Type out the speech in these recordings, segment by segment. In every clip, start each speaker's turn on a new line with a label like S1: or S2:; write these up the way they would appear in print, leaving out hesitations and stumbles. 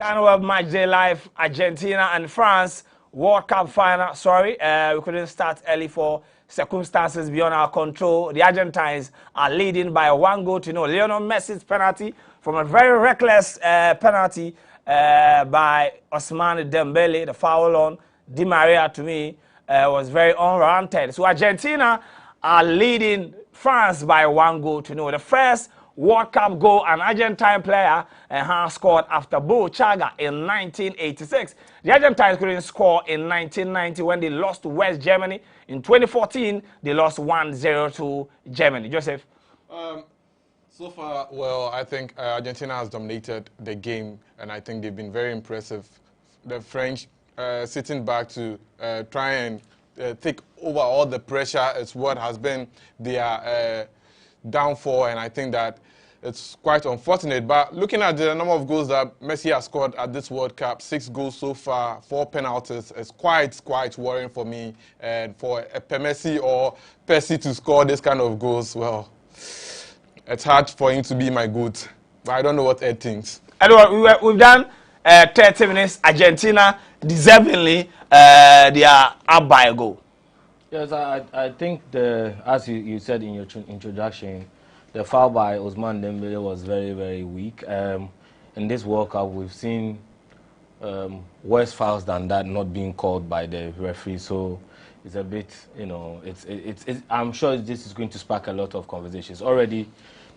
S1: GhanaWeb Match Day Live, Argentina and France World Cup final. Sorry, we couldn't start early for circumstances beyond our control. The Argentines are leading by 1-0. Lionel Messi's penalty from a very reckless penalty by Ousmane Dembele. The foul on Di Maria, to me, was very unwarranted. So Argentina are leading France by 1-0. The first World Cup goal an Argentine player has scored after Bo Chaga in 1986. The Argentines couldn't score in 1990 when they lost to West Germany. In 2014, they lost 1-0 to Germany. Joseph?
S2: So far, well, I think Argentina has dominated the game, and I think they've been very impressive. The French sitting back to try and take over all the pressure is what has been their downfall, and I think that it's quite unfortunate. But looking at the number of goals that Messi has scored at this World Cup, 6 goals so far, 4 penalties, is quite worrying for me. And for Messi or Percy to score this kind of goals, well, it's hard for him to be my GOAT. But I don't know what Ed thinks.
S1: Edward, we've done 30 minutes. Argentina, deservingly, they are up by a goal.
S3: Yes, I think, as you said in your introduction, the foul by Ousmane Dembele was very, very weak. In this World Cup, we've seen worse fouls than that not being called by the referee. So it's a bit, you know, I'm sure this is going to spark a lot of conversations. Already,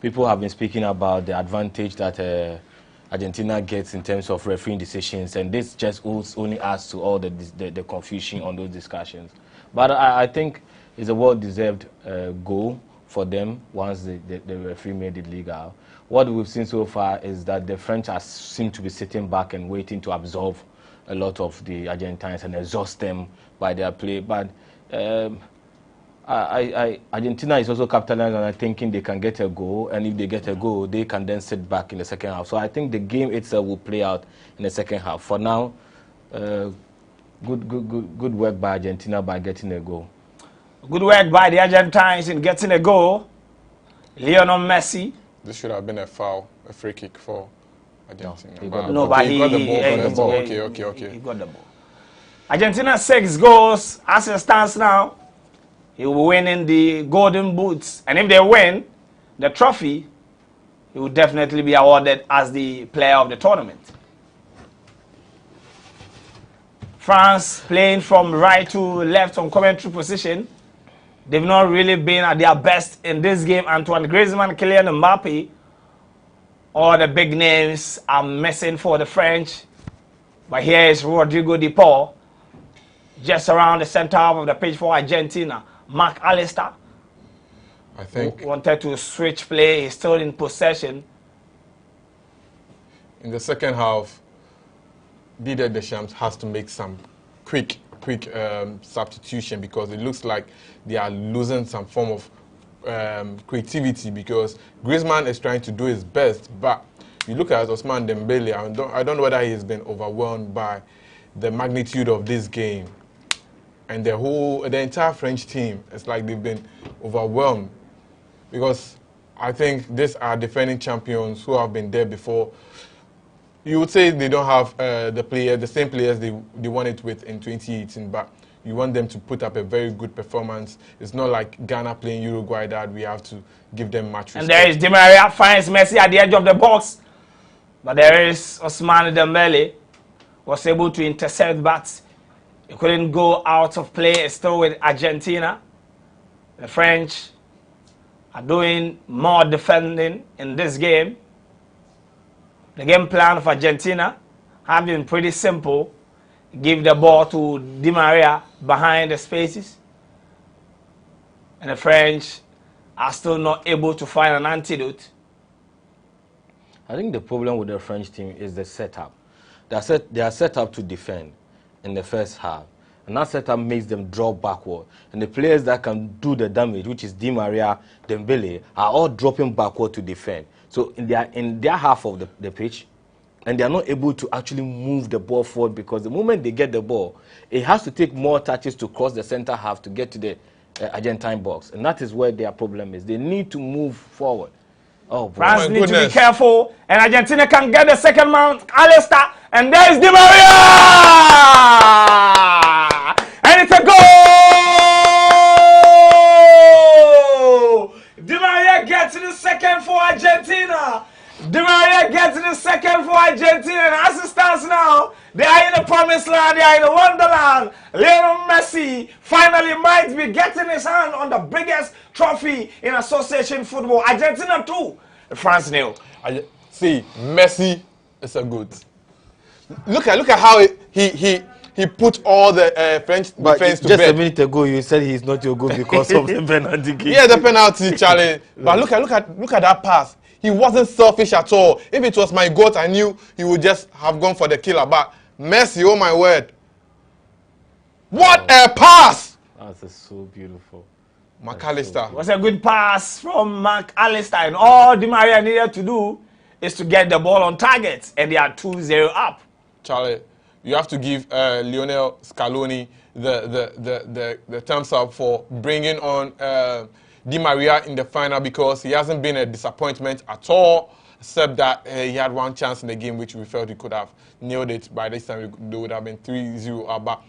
S3: people have been speaking about the advantage that Argentina gets in terms of refereeing decisions, and this just only adds to all the confusion on those discussions. But I think it's a well-deserved goal for them once the referee made it legal. What we've seen so far is that the French seem to be sitting back and waiting to absorb a lot of the Argentines and exhaust them by their play. But Argentina is also capitalizing on thinking they can get a goal, and if they get a goal, they can then sit back in the second half. So I think the game itself will play out in the second half. For now, good work by Argentina by getting a goal.
S1: Good work by the Argentines in getting a goal. Lionel Messi.
S2: This should have been a foul, a free kick for Argentina.
S1: He got the ball.
S2: Okay.
S1: He got the ball. Argentina 6 goals as it stands now. He will win in the Golden Boots. And if they win the trophy, he will definitely be awarded as the player of the tournament. France playing from right to left on commentary position. They've not really been at their best in this game. Antoine Griezmann, Kylian Mbappe, all the big names are missing for the French. But here is Rodrigo de Paul, just around the center half of the pitch for Argentina. Mark Allister,
S2: I think,
S1: wanted to switch play. He's still in possession.
S2: In the second half, Didier Deschamps has to make some quick substitution, because it looks like they are losing some form of creativity, because Griezmann is trying to do his best, but you look at Ousmane Dembele, I don't know whether he's been overwhelmed by the magnitude of this game, and the entire French team. It's like they've been overwhelmed, because I think these are defending champions who have been there before. You would say they don't have the same players they won it with in 2018, but you want them to put up a very good performance. It's not like Ghana playing Uruguay that we have to give them much respect.
S1: And there is Di Maria finds Messi at the edge of the box, but there is Ousmane Dembele, was able to intercept, but he couldn't go out of play. It's still with Argentina. The French are doing more defending in this game. The game plan of Argentina have been pretty simple. Give the ball to Di Maria behind the spaces. And the French are still not able to find an antidote.
S3: I think the problem with the French team is the setup. They are set up to defend in the first half. And that setup makes them drop backward. And the players that can do the damage, which is Di Maria, Dembele, are all dropping backward to defend. So in their half of the pitch, and they are not able to actually move the ball forward, because the moment they get the ball, it has to take more touches to cross the center half to get to the Argentine box. And that is where their problem is. They need to move forward. Oh,
S1: France need to be careful, and Argentina can get the second man. Allister And there's Di Maria! And it's a goal! Di Maria gets the second for Argentina. Di Maria gets the second for Argentina. And as it stands now, they are in the promised land, they are in the wonderland. Lionel Messi finally might be getting his hand on the biggest trophy in association football. Argentina 2, France 0.
S2: See, Messi is a good. Look at how he put all the French defense to bed.
S3: Just a minute ago, you said he's not your goal because of the penalty kick.
S2: Yeah, the penalty, Charlie. But look at that pass. He wasn't selfish at all. If it was my goat, I knew he would just have gone for the killer. But Messi, oh my word! What a pass!
S3: That's so beautiful.
S2: McAllister.
S1: It was a good pass from McAllister, and all Di Maria needed to do is to get the ball on target, and they are 2-0 up.
S2: Charlie, you have to give Lionel Scaloni the thumbs up for bringing on Di Maria in the final, because he hasn't been a disappointment at all, except that he had one chance in the game which we felt he could have nailed it. By this time, they would have been 3-0 up. But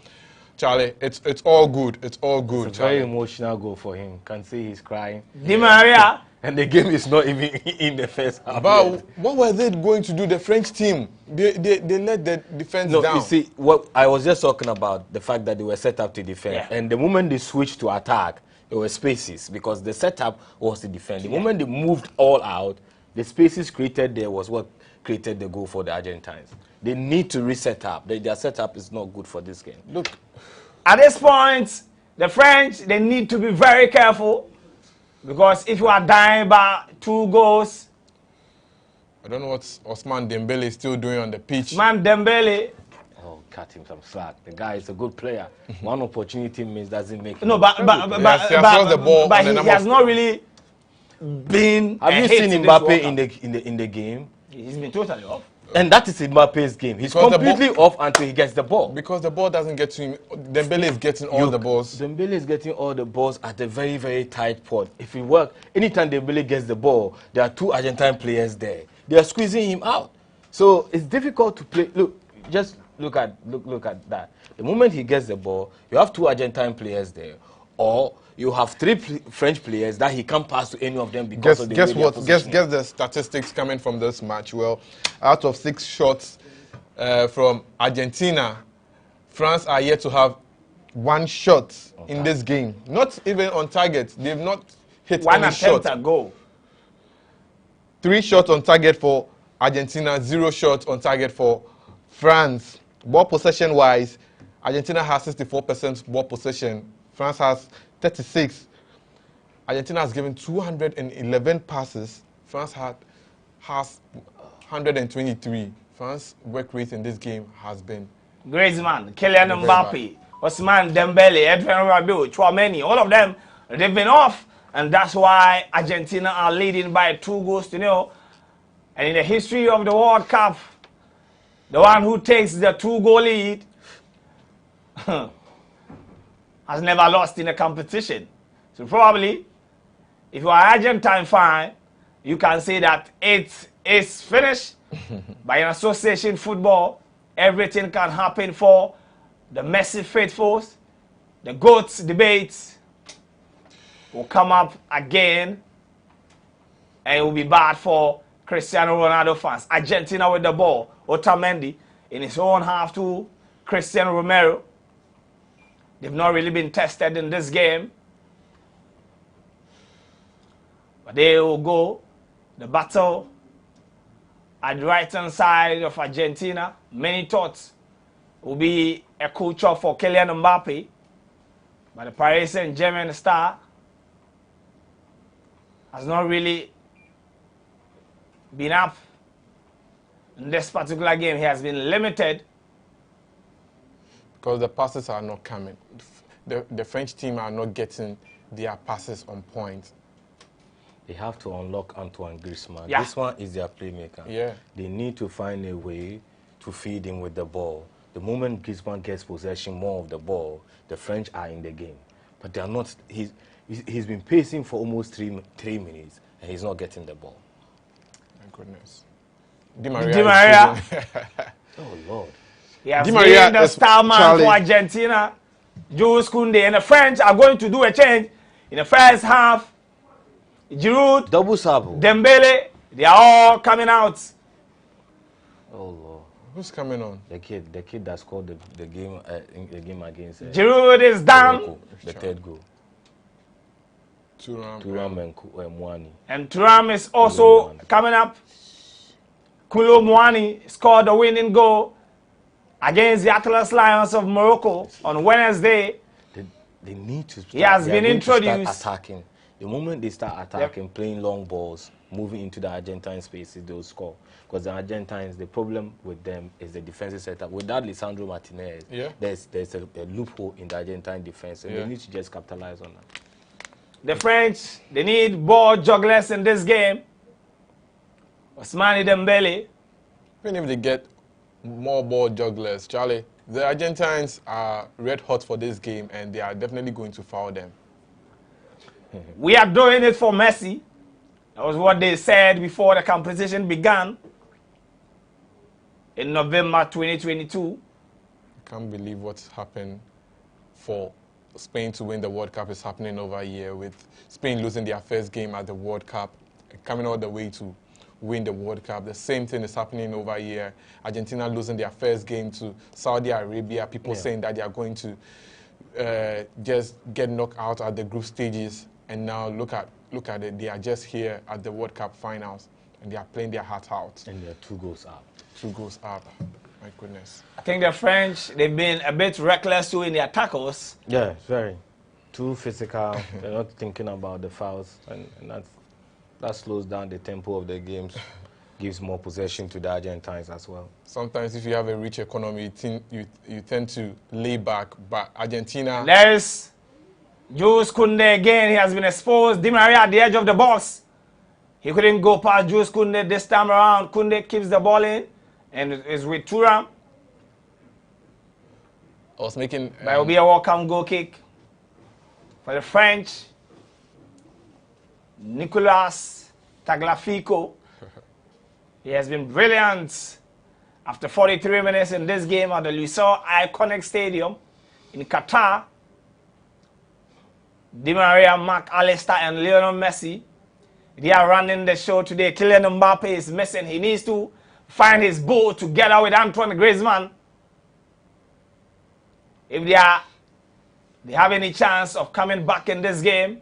S2: Charlie, it's all good. It's all good.
S3: It's a very emotional goal for him. Can see he's crying.
S1: Di Maria.
S3: And the game is not even in the first half.
S2: But what were they going to do? The French team, they let the defense down.
S3: No, you see, what I was just talking about, the fact that they were set up to defend.
S1: Yeah.
S3: And the moment they switched to attack, there were spaces because the setup was to defend. The moment they moved all out, the spaces created there was what created the goal for the Argentines. They need to reset up. Their setup is not good for this game.
S2: Look,
S1: At this point, the French, they need to be very careful, because if you are dying by 2 goals,
S2: I don't know what Ousmane Dembele is still doing on the pitch.
S1: man Dembele.
S3: Oh, cut him some slack. The guy is a good player. One opportunity means doesn't make him.
S1: No, but
S2: he has
S1: not really been.
S3: Have you seen Mbappe in the game?
S1: He's been totally off.
S3: And that is Mbappe's game. He's
S2: Because
S3: completely off until he gets the ball.
S2: Because the ball doesn't get to him. Dembele is getting all the balls.
S3: Dembele is getting all the balls at a very, very tight point. If it works, anytime Dembele gets the ball, there are 2 Argentine players there. They are squeezing him out. So it's difficult to play. Look, just look at that. The moment he gets the ball, you have 2 Argentine players there, or you have 3 French players that he can't pass to any of them because of the
S2: guess the statistics coming from this match. Well, out of 6 shots from Argentina, France are yet to have 1 shot in this game. Not even on target. They've not hit any shot.
S1: 1 attempt a goal.
S2: 3 shots on target for Argentina, 0 shots on target for France. Ball possession wise, Argentina has 64% ball possession. France has 36. Argentina has given 211 passes. France has 123. France's work rate in this game has been
S1: Griezmann, Kylian Mbappe, Ousmane Dembele, Edwin Rabiot, Chouameni, all of them, they've been off. And that's why Argentina are leading by 2-0. And in the history of the World Cup, the one who takes the 2-goal lead has never lost in a competition. So probably, if you are Argentine fan, you can say that it is finished. But in association football, everything can happen for the Messi faithfuls. The GOATs debates will come up again, and it will be bad for Cristiano Ronaldo fans. Argentina with the ball. Otamendi in his own half to Cristiano Romero. They've not really been tested in this game. But they will go. The battle at the right-hand side of Argentina. Many thoughts will be a culture for Kylian Mbappe. But the Paris Saint-Germain star has not really been up in this particular game. He has been limited.
S2: Because the passes are not coming. The French team are not getting their passes on point.
S3: They have to unlock Antoine Griezmann.
S1: Yeah.
S3: This one is their playmaker.
S2: Yeah.
S3: They need to find a way to feed him with the ball. The moment Griezmann gets possession more of the ball, the French are in the game. But they are not. He's been pacing for almost 3 minutes, and he's not getting the ball.
S2: My goodness. Di Maria.
S1: Di Maria.
S3: Oh, Lord.
S1: He has
S2: Di Maria
S1: been the star man for Argentina. Jules Koundé and the French are going to do a change in the first half. Giroud,
S3: Double sub.
S1: Dembele, they are all coming out.
S3: Oh, Lord.
S2: Who's coming on?
S3: The kid that scored the game against
S1: Giroud is down.
S3: Morocco, the third goal.
S2: Thuram
S3: and Mwani.
S1: And Thuram is also coming up. Kolo Muani scored the winning goal against the Atlas Lions of Morocco on Wednesday.
S3: They need to start.
S1: He has been introduced.
S3: Start attacking. The moment they start attacking, playing long balls, moving into the Argentine spaces, they'll score. Because the Argentines, the problem with them is the defensive setup. Without Lisandro Martinez, there's a loophole in the Argentine defense, and they need to just capitalize on that.
S1: The French, they need ball jugglers in this game. Ousmane Dembele.
S2: Even if they get more ball jugglers, Charlie, the Argentines are red hot for this game, and they are definitely going to foul them.
S1: We are doing it for Messi. That was what they said before the competition began in November 2022.
S2: I can't believe what's happened for Spain to win the World Cup is happening over here, with Spain losing their first game at the World Cup, coming all the way to win the World Cup. The same thing is happening over here. Argentina losing their first game to Saudi Arabia. People saying that they are going to just get knocked out at the group stages. And now look at it. They are just here at the World Cup finals, and they are playing their heart out.
S3: And they're 2 goals up.
S2: 2 goals up. My goodness.
S1: I think the French, they've been a bit reckless too in their tackles.
S3: Yeah, very. Too physical. They're not thinking about the fouls, and that slows down the tempo of the games, gives more possession to the Argentines as well.
S2: Sometimes if you have a rich economy, you tend to lay back, but Argentina...
S1: There's Jules Koundé again. He has been exposed. Di Maria at the edge of the box. He couldn't go past Jules Koundé this time around. Koundé keeps the ball in and is with Thuram.
S2: I was making...
S1: But it will be a welcome goal kick for the French. Nicolas Tagliafico. He has been brilliant after 43 minutes in this game at the Lusail Iconic Stadium in Qatar. Di Maria, Marc Allister, and Lionel Messi, they are running the show today. Kylian Mbappe is missing. He needs to find his ball together with Antoine Griezmann. If they have any chance of coming back in this game.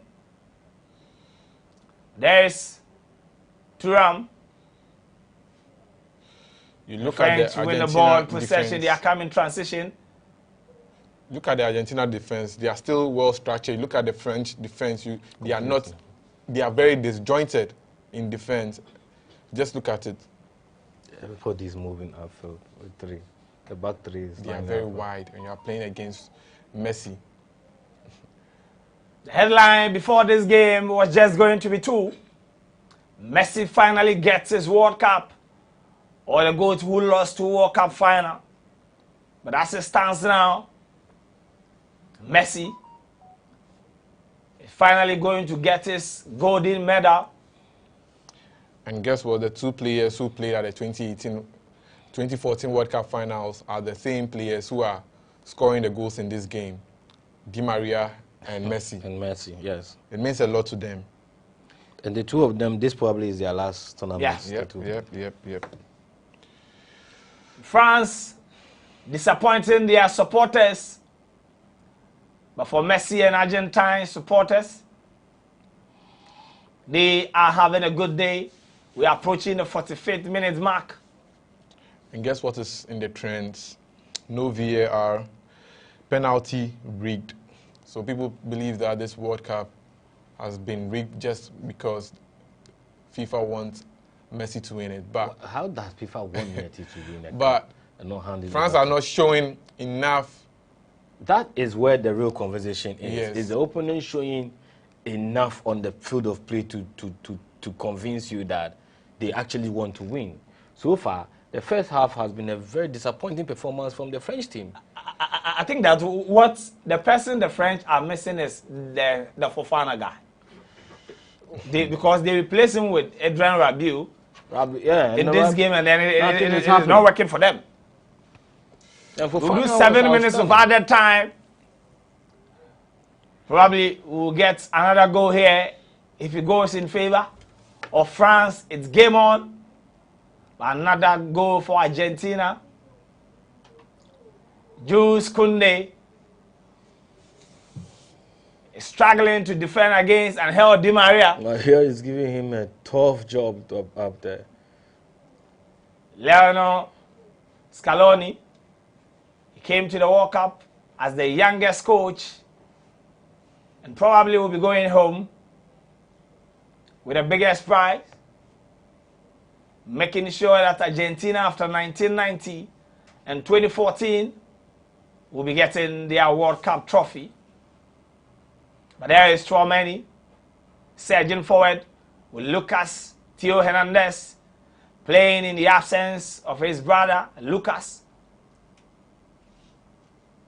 S1: There's Thuram.
S2: You look
S1: French
S2: at the Argentina
S1: win the ball possession.
S2: defense.
S1: They are coming transition.
S2: Look at the Argentina defense. They are still well structured. Look at the French defense. They are very disjointed in defense. Just look at it.
S3: Everybody's moving upfield with 3. The back 3 is...
S2: They are very wide, and you are playing against Messi.
S1: The headline before this game was just going to be 2. Messi finally gets his World Cup, or the GOAT who lost to World Cup final. But as it stands now, Messi is finally going to get his golden medal.
S2: And guess what? The 2 players who played at the 2014 World Cup finals are the same players who are scoring the goals in this game. Di Maria and Messi.
S3: And Messi, yes.
S2: It means a lot to them.
S3: And the 2 of them, this probably is their last tournament.
S2: Yep.
S1: France disappointing their supporters. But for Messi and Argentine supporters, they are having a good day. We are approaching the 45th minute mark.
S2: And guess what is in the trends? No VAR, penalty rigged. So people believe that this World Cup has been rigged just because FIFA wants Messi to win it. But
S3: how does FIFA want Messi to win it?
S2: But France are not showing enough.
S3: That is where the real conversation is.
S2: Yes.
S3: Is the opponent showing enough on the field of play to convince you that they actually want to win? So far, the first half has been a very disappointing performance from the French team.
S1: I think that what the person the French are missing is the Fofana guy. Because they replace him with Adrien Rabiot in this game, and then it is not working for them. We'll do 7 minutes of added time. Probably we'll get another goal here if it goes in favor of France. It's game on. Another goal for Argentina. Jules Koundé is struggling to defend against Angel Di Maria.
S3: Here is giving him a tough job up there.
S1: Lionel Scaloni, he came to the World Cup as the youngest coach and probably will be going home with the biggest prize, making sure that Argentina after 1990 and 2014 will be getting their World Cup trophy. But there is Tchouaméni, surging forward with Lucas Theo Hernandez playing in the absence of his brother, Lucas,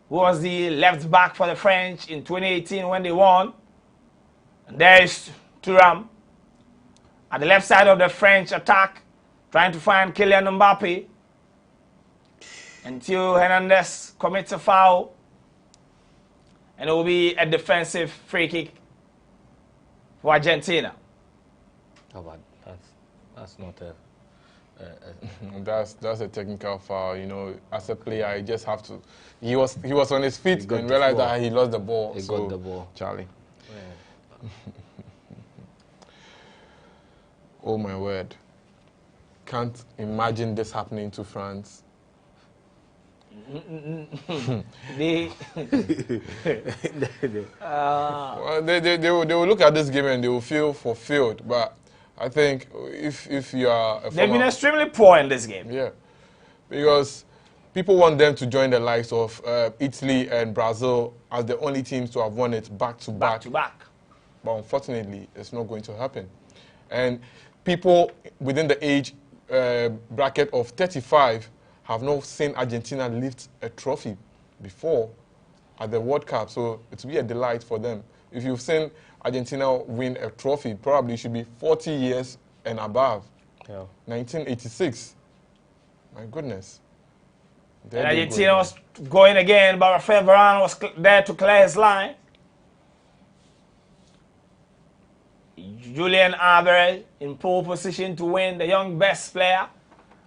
S1: who was the left back for the French in 2018 when they won. And there is Thuram at the left side of the French attack, trying to find Kylian Mbappe. And Theo Hernandez commits a foul. And it will be a defensive free kick for Argentina.
S3: How about that's not a...
S2: That's a technical foul. You know, as a player, I just have to. He was on his feet and realized that he lost the ball.
S3: He got the ball,
S2: Charlie.
S3: Yeah.
S2: Oh my word! Can't imagine this happening to France.
S1: They
S2: will look at this game and they will feel fulfilled. But I think if you are
S1: they've been extremely poor in this game.
S2: Yeah, because people want them to join the likes of Italy and Brazil as the only teams to have won it back to back. But unfortunately, it's not going to happen. And people within the age bracket of 35 have not seen Argentina lift a trophy before at the World Cup. So it will be a delight for them. If you've seen Argentina win a trophy, probably it should be 40 years and above.
S3: Yeah.
S2: 1986. My goodness.
S1: And Argentina was going again, but Rafael Varane was there to clear his line. Julian Alvarez in pole position to win the young best player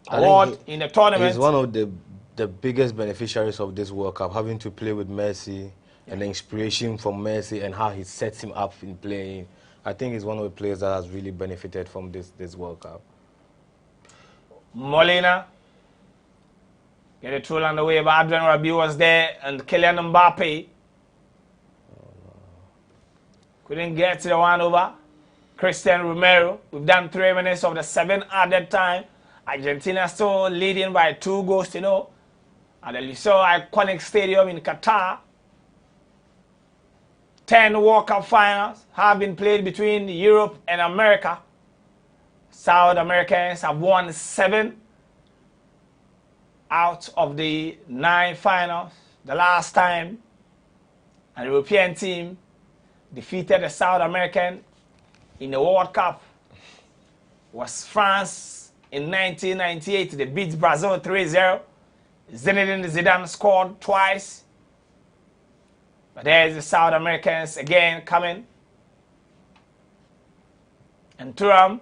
S1: award in the tournament.
S3: He's one of the biggest beneficiaries of this World Cup, having to play with Messi and the inspiration from Messi and how he sets him up in playing. I think he's one of the players that has really benefited from this World Cup.
S1: Molina get a tool on the way, but Adrien Rabiot was there and Kylian Mbappe couldn't get to the one over. Christian Romero, we've done 3 minutes of the 7 added time. Argentina still leading by 2 goals, you know, at the Lusail iconic stadium in Qatar. 10 World Cup finals have been played between Europe and America. South Americans have won 7 out of the 9 finals. The last time an European team defeated a South American in the World Cup was France in 1998. They beat Brazil 3-0. Zinedine Zidane scored twice. But there's the South Americans again coming. And Thuram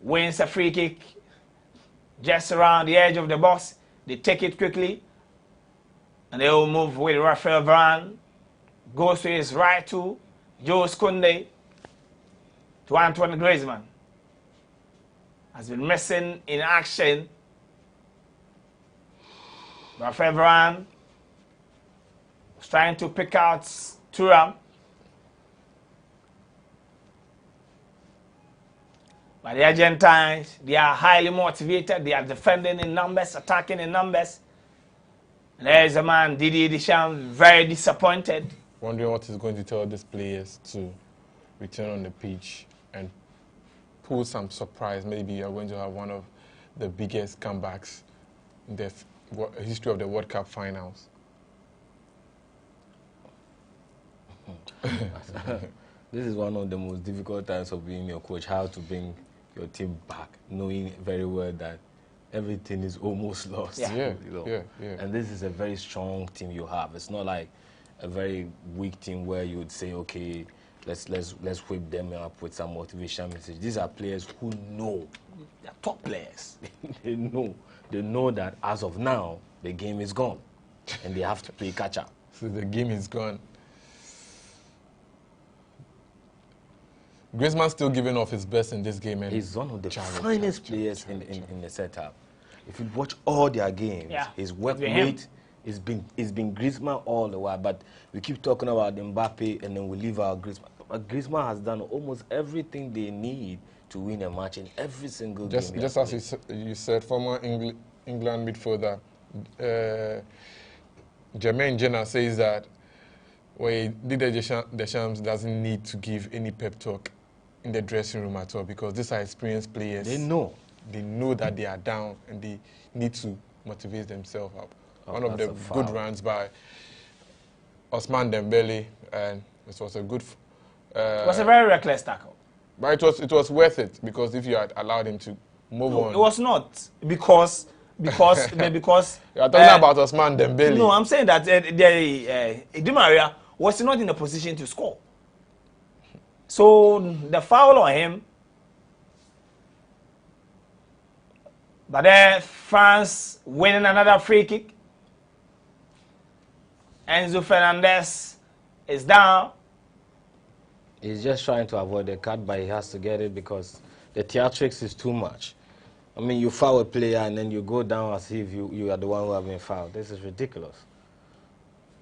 S1: wins a free kick just around the edge of the box. They take it quickly. And they will move with Rafael Varane. Goes to his right to Jules Koundé. To Antoine Griezmann. Has been missing in action. Rafael Varane was trying to pick out Thuram. But the Argentines, they are highly motivated. They are defending in numbers, attacking in numbers. And there is a man, Didier Deschamps, very disappointed.
S2: Wondering what he's going to tell these players to return on the pitch and pull some surprise. Maybe you're going to have one of the biggest comebacks in the history of the World Cup finals.
S3: This is one of the most difficult times of being your coach, how to bring your team back, knowing very well that everything is almost lost.
S2: Yeah.
S3: You know?
S2: Yeah.
S3: And this is a very strong team you have. It's not like a very weak team where you would say, okay, let's whip them up with some motivation message. These are players who know, they're top players. They know that as of now the game is gone, and they have to play catch up.
S2: So the game is gone. Griezmann's still giving off his best in this game, and
S3: he's one of the finest players in the setup. If you watch all their games, his work rate is been Griezmann all the while. But we keep talking about Mbappe, and then we leave out Griezmann. But Griezmann has done almost everything they need to win a match in every single game.
S2: Just as you said, former England midfielder Jermaine Jenner says that Didier Deschamps doesn't need to give any pep talk in the dressing room at all, because these are experienced players.
S3: They know that
S2: they are down and they need to motivate themselves up. One of the good runs by Ousmane Dembele, and it was a good.
S1: It was a very reckless tackle.
S2: But it was worth it, because if you had allowed him to move on.
S1: It was not, because you are talking
S2: about Ousmane Dembele.
S1: No, I'm saying that Di Maria was not in a position to score. So the foul on him, but then France winning another free kick. Enzo Fernandez is down.
S3: He's just trying to avoid the cut, but he has to get it because the theatrics is too much. I mean, you foul a player and then you go down as if you are the one who have been fouled. This is ridiculous.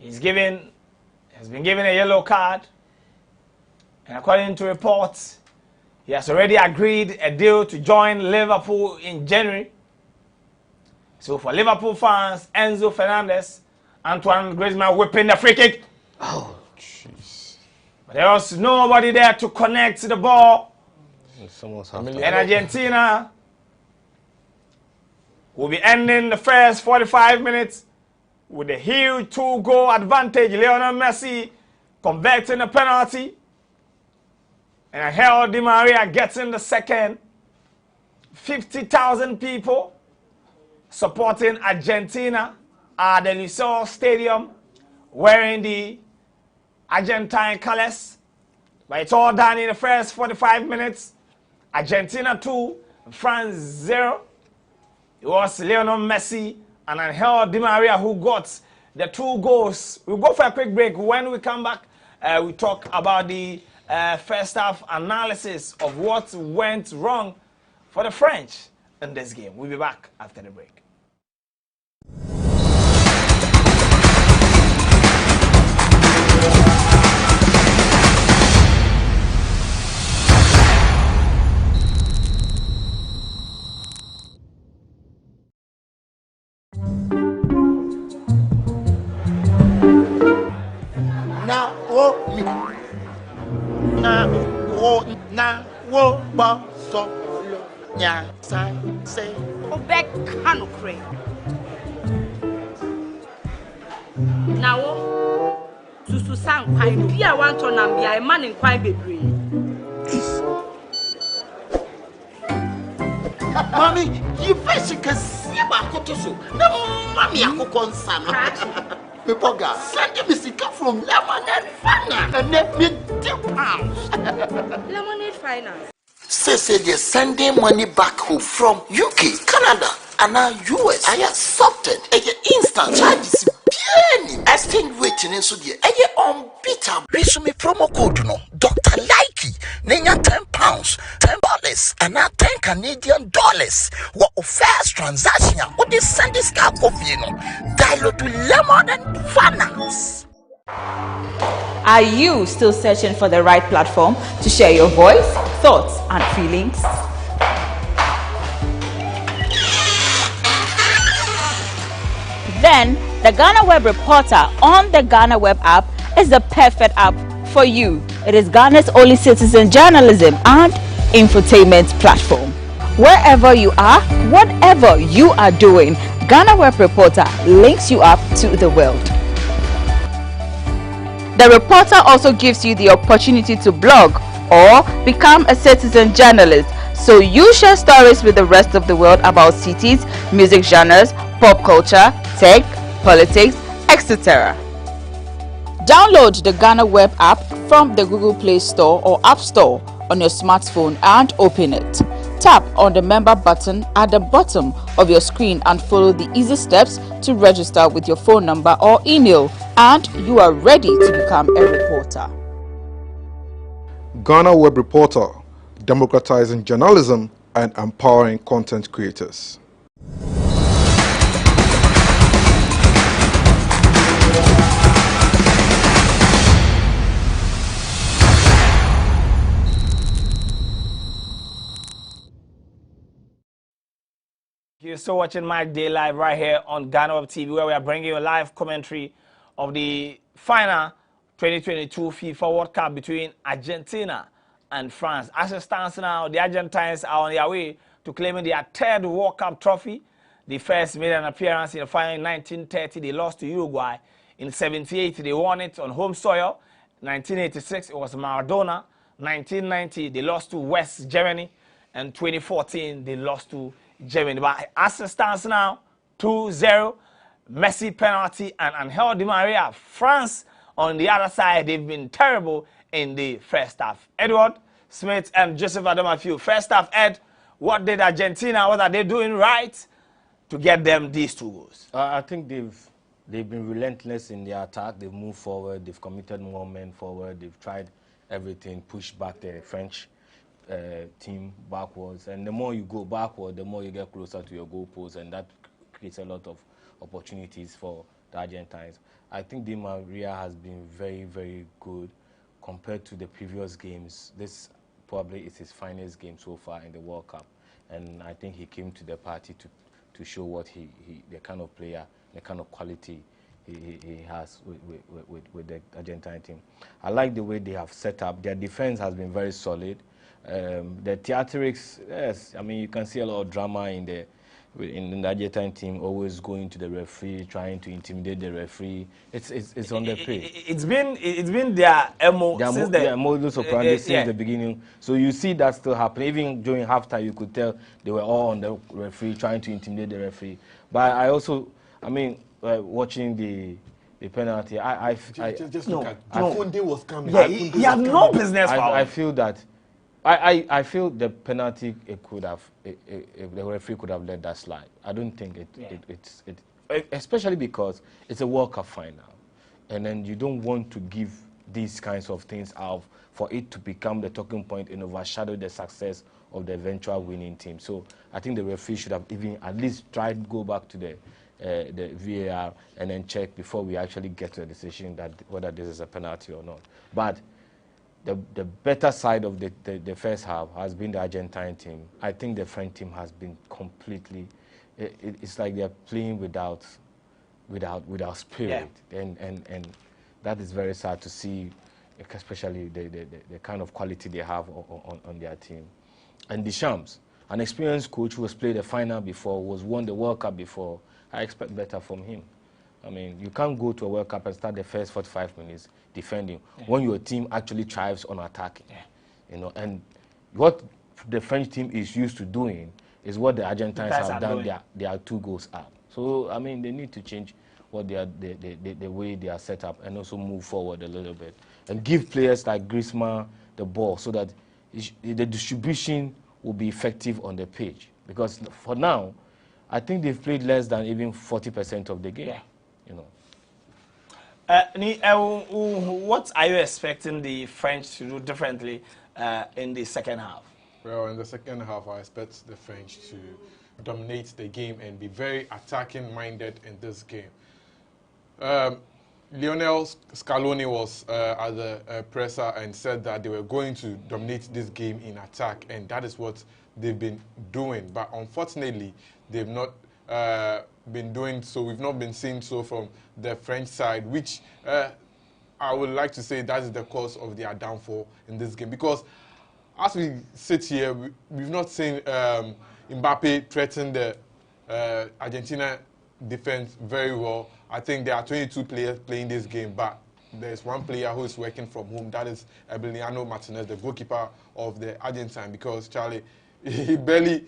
S1: Has been given a yellow card. And according to reports, he has already agreed a deal to join Liverpool in January. So for Liverpool fans, Enzo Fernandez, Antoine Griezmann whipping the free kick.
S3: Oh,
S2: jeez.
S1: But there was nobody there to connect the ball.
S3: And
S1: Argentina will be ending the first 45 minutes with a huge 2-goal advantage. Lionel Messi converting a penalty. And Angel Di Maria gets in the second. 50,000 people supporting Argentina at the Lusail Stadium wearing the Argentine colors. But it's all done in the first 45 minutes. Argentina 2, France 0. It was Lionel Messi and Angel Di Maria who got the 2 goals. We'll go for a quick break. When we come back, we talk about the first half analysis of what went wrong for the French in this game. We'll be back after the break.
S4: Now, to sang pine, be a one ton and be a man in quite baby.
S5: Mommy, you basically see about Kotoso. No, Mammy, I could concern. People send me sicker from Lemonade Finance and let me £10.
S4: Lemonade Finance.
S5: Say they're sending money back home from UK, Canada, and now US. I accepted a instant charges. Exchange waiting in Sudia. Unbeatable. Resume promo code no Dr. Likey. Nenya £10, $10, and now $10 What first transaction? What is Sunday star coffee? No, dial to Lemon and Finance.
S6: Are you still searching for the right platform to share your voice, thoughts, and feelings? Then the GhanaWeb Reporter on the GhanaWeb app is the perfect app for you. It is Ghana's only citizen journalism and infotainment platform. Wherever you are, whatever you are doing, GhanaWeb Reporter links you up to the world. The Reporter also gives you the opportunity to blog or become a citizen journalist so you share stories with the rest of the world about cities, music genres, pop culture, tech, politics, etc. Download the GhanaWeb app from the Google Play Store or App Store on your smartphone and open it. Tap on the member button at the bottom of your screen and follow the easy steps to register with your phone number or email, and you are ready to become a reporter.
S7: GhanaWeb Reporter, democratizing journalism and empowering content creators.
S1: You're still watching Mike Day Live right here on GhanaWeb TV, where we are bringing you a live commentary of the final 2022 FIFA World Cup between Argentina and France. As it stands now, the Argentines are on their way to claiming their third World Cup trophy. The first made an appearance in the final in 1930. They lost to Uruguay. In 78, they won it on home soil. 1986, it was Maradona. 1990, they lost to West Germany. And 2014, they lost to Germany. But as it stands now, 2-0, Messi penalty and Angel Di Maria. France, on the other side, they've been terrible in the first half. Edward Smith and Joseph Adomafio. First half, Ed, what did Argentina, what are they doing right to get them these 2 goals?
S3: I think they've been relentless in their attack. They've moved forward. They've committed more men forward. They've tried everything, pushed back the French team backwards, and the more you go backward, the more you get closer to your goal post, and that creates a lot of opportunities for the Argentines. I think Di Maria has been very, very good compared to the previous games. This probably is his finest game so far in the World Cup, and I think he came to the party to show what the kind of player, the kind of quality he has with the Argentine team. I like the way they have set up. Their defense has been very solid. The theatrics, yes, I mean, you can see a lot of drama in the Argentine team, always going to the referee, trying to intimidate the referee. It's on the pitch.
S1: It's been their MO since
S3: their modus operandi since the beginning. So you see that still happening. Even during halftime, you could tell they were all on the referee, trying to intimidate the referee. But I also, I mean, watching the penalty,
S2: just look at Kunde was coming.
S1: Yeah, he had no business.
S3: I feel that. I feel the penalty the referee could have let that slide. I don't think it's especially because it's a World Cup final, and then you don't want to give these kinds of things out for it to become the talking point and overshadow the success of the eventual winning team. So I think the referee should have even at least tried to go back to the VAR and then check before we actually get to a decision that whether this is a penalty or not. But the better side of the first half has been the Argentine team. I think the French team has been completely. It's like they're playing without spirit, and that is very sad to see, especially the kind of quality they have on their team. And Deschamps, an experienced coach who has played the final before, was won the World Cup before. I expect better from him. I mean, you can't go to a World Cup and start the first 45 minutes defending when your team actually thrives on attacking. You know, and what the French team is used to doing is what the Argentines have done. They are 2 goals up. So I mean, they need to change what they are, the way they are set up, and also move forward a little bit and give players like Griezmann the ball so that the distribution will be effective on the pitch. Because for now, I think they've played less than even 40% of the game. You know.
S1: What are you expecting the French to do differently in the second half?
S2: Well, in the second half, I expect the French to dominate the game and be very attacking-minded in this game. Lionel Scaloni was at the presser and said that they were going to dominate this game in attack, and that is what they've been doing. But unfortunately, they've not been doing so. We've not been seeing so from the French side, which I would like to say that is the cause of their downfall in this game. Because as we sit here, we've not seen Mbappe threaten the Argentina defense very well. I think there are 22 players playing this game, but there's one player who is working from home. That is Emiliano Martinez, the goalkeeper of the Argentine. Because, Charlie, he barely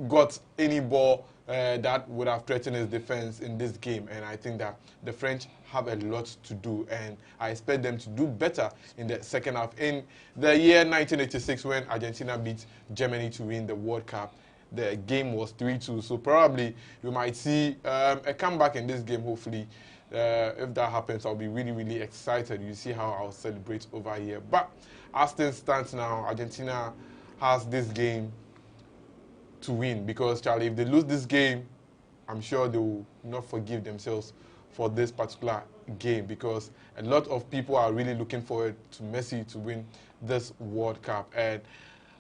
S2: got any ball that would have threatened his defense in this game. And I think that the French have a lot to do, and I expect them to do better in the second half. In the year 1986, when Argentina beat Germany to win the World Cup, the game was 3-2. So probably we might see a comeback in this game, hopefully. If that happens, I'll be really, really excited. You see how I'll celebrate over here. But as things stand now, Argentina has this game to win, because, Charlie, if they lose this game, I'm sure they will not forgive themselves for this particular game, because a lot of people are really looking forward to Messi to win this World Cup. And,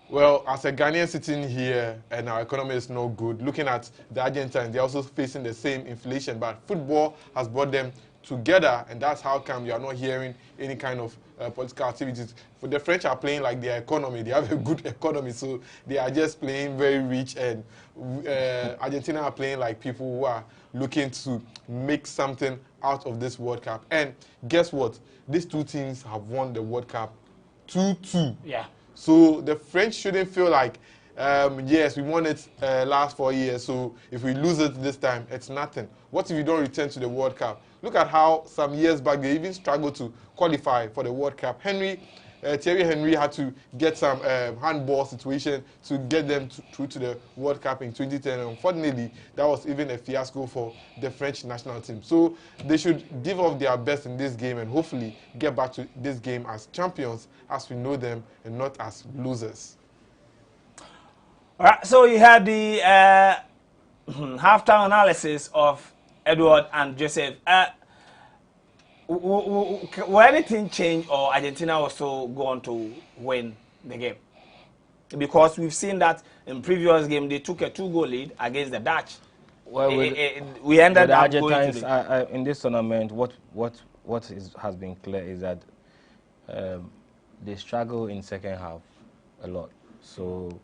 S2: well, as a Ghanaian sitting here and our economy is not good, looking at the Argentines, they're also facing the same inflation, but football has brought them together, and that's how come you are not hearing any kind of political activities. For the French are playing like their economy. They have a good economy, so they are just playing very rich, and Argentina are playing like people who are looking to make something out of this World Cup. And guess what? These two teams have won the World Cup 2-2.
S1: Yeah.
S2: So the French shouldn't feel like, yes, we won it last 4 years, so if we lose it this time, it's nothing. What if you don't return to the World Cup? Look at how some years back they even struggled to qualify for the World Cup. Thierry Henry had to get some handball situation to get them through to the World Cup in 2010. Unfortunately, that was even a fiasco for the French national team. So they should give off their best in this game and hopefully get back to this game as champions, as we know them, and not as losers.
S1: All right, so you had the halftime analysis of Edward and Joseph. Will anything change, or Argentina also going to win the game? Because we've seen that in previous game they took a 2-goal lead against the Dutch.
S3: Well,
S1: we ended
S3: the
S1: up
S3: Argentines
S1: going to
S3: in this tournament. What has been clear is that they struggle in second half a lot. So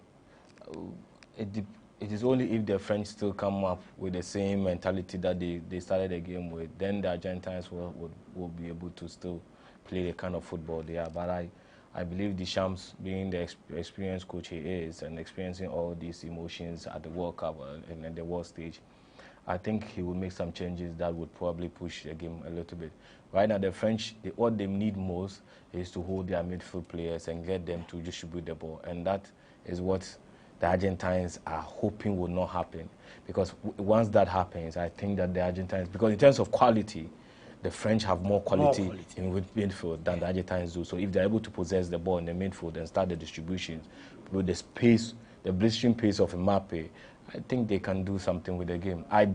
S3: it is only if the French still come up with the same mentality that they started the game with, then the Argentines will be able to still play the kind of football they are. But I believe Deschamps, being the experienced coach he is and experiencing all these emotions at the World Cup and the world stage, I think he will make some changes that would probably push the game a little bit. Right now, the French, what they need most is to hold their midfield players and get them to distribute the ball. And that is what the Argentines are hoping will not happen. Because once that happens, I think that the Argentines, because in terms of quality, the French have more quality in midfield than the Argentines do. So if they're able to possess the ball in the midfield and start the distributions with the space, the blistering pace of Mbappe, I think they can do something with the game. I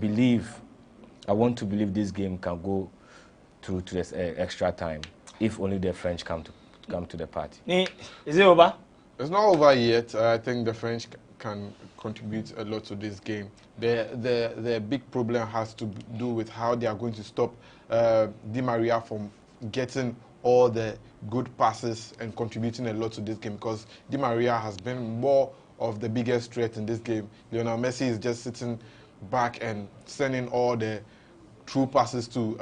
S3: want to believe this game can go through to this extra time, if only the French come to the party.
S1: Is it over?
S2: It's not over yet. I think the French can contribute a lot to this game. The big problem has to do with how they are going to stop Di Maria from getting all the good passes and contributing a lot to this game, because Di Maria has been more of the biggest threat in this game. Lionel Messi is just sitting back and sending all the true passes to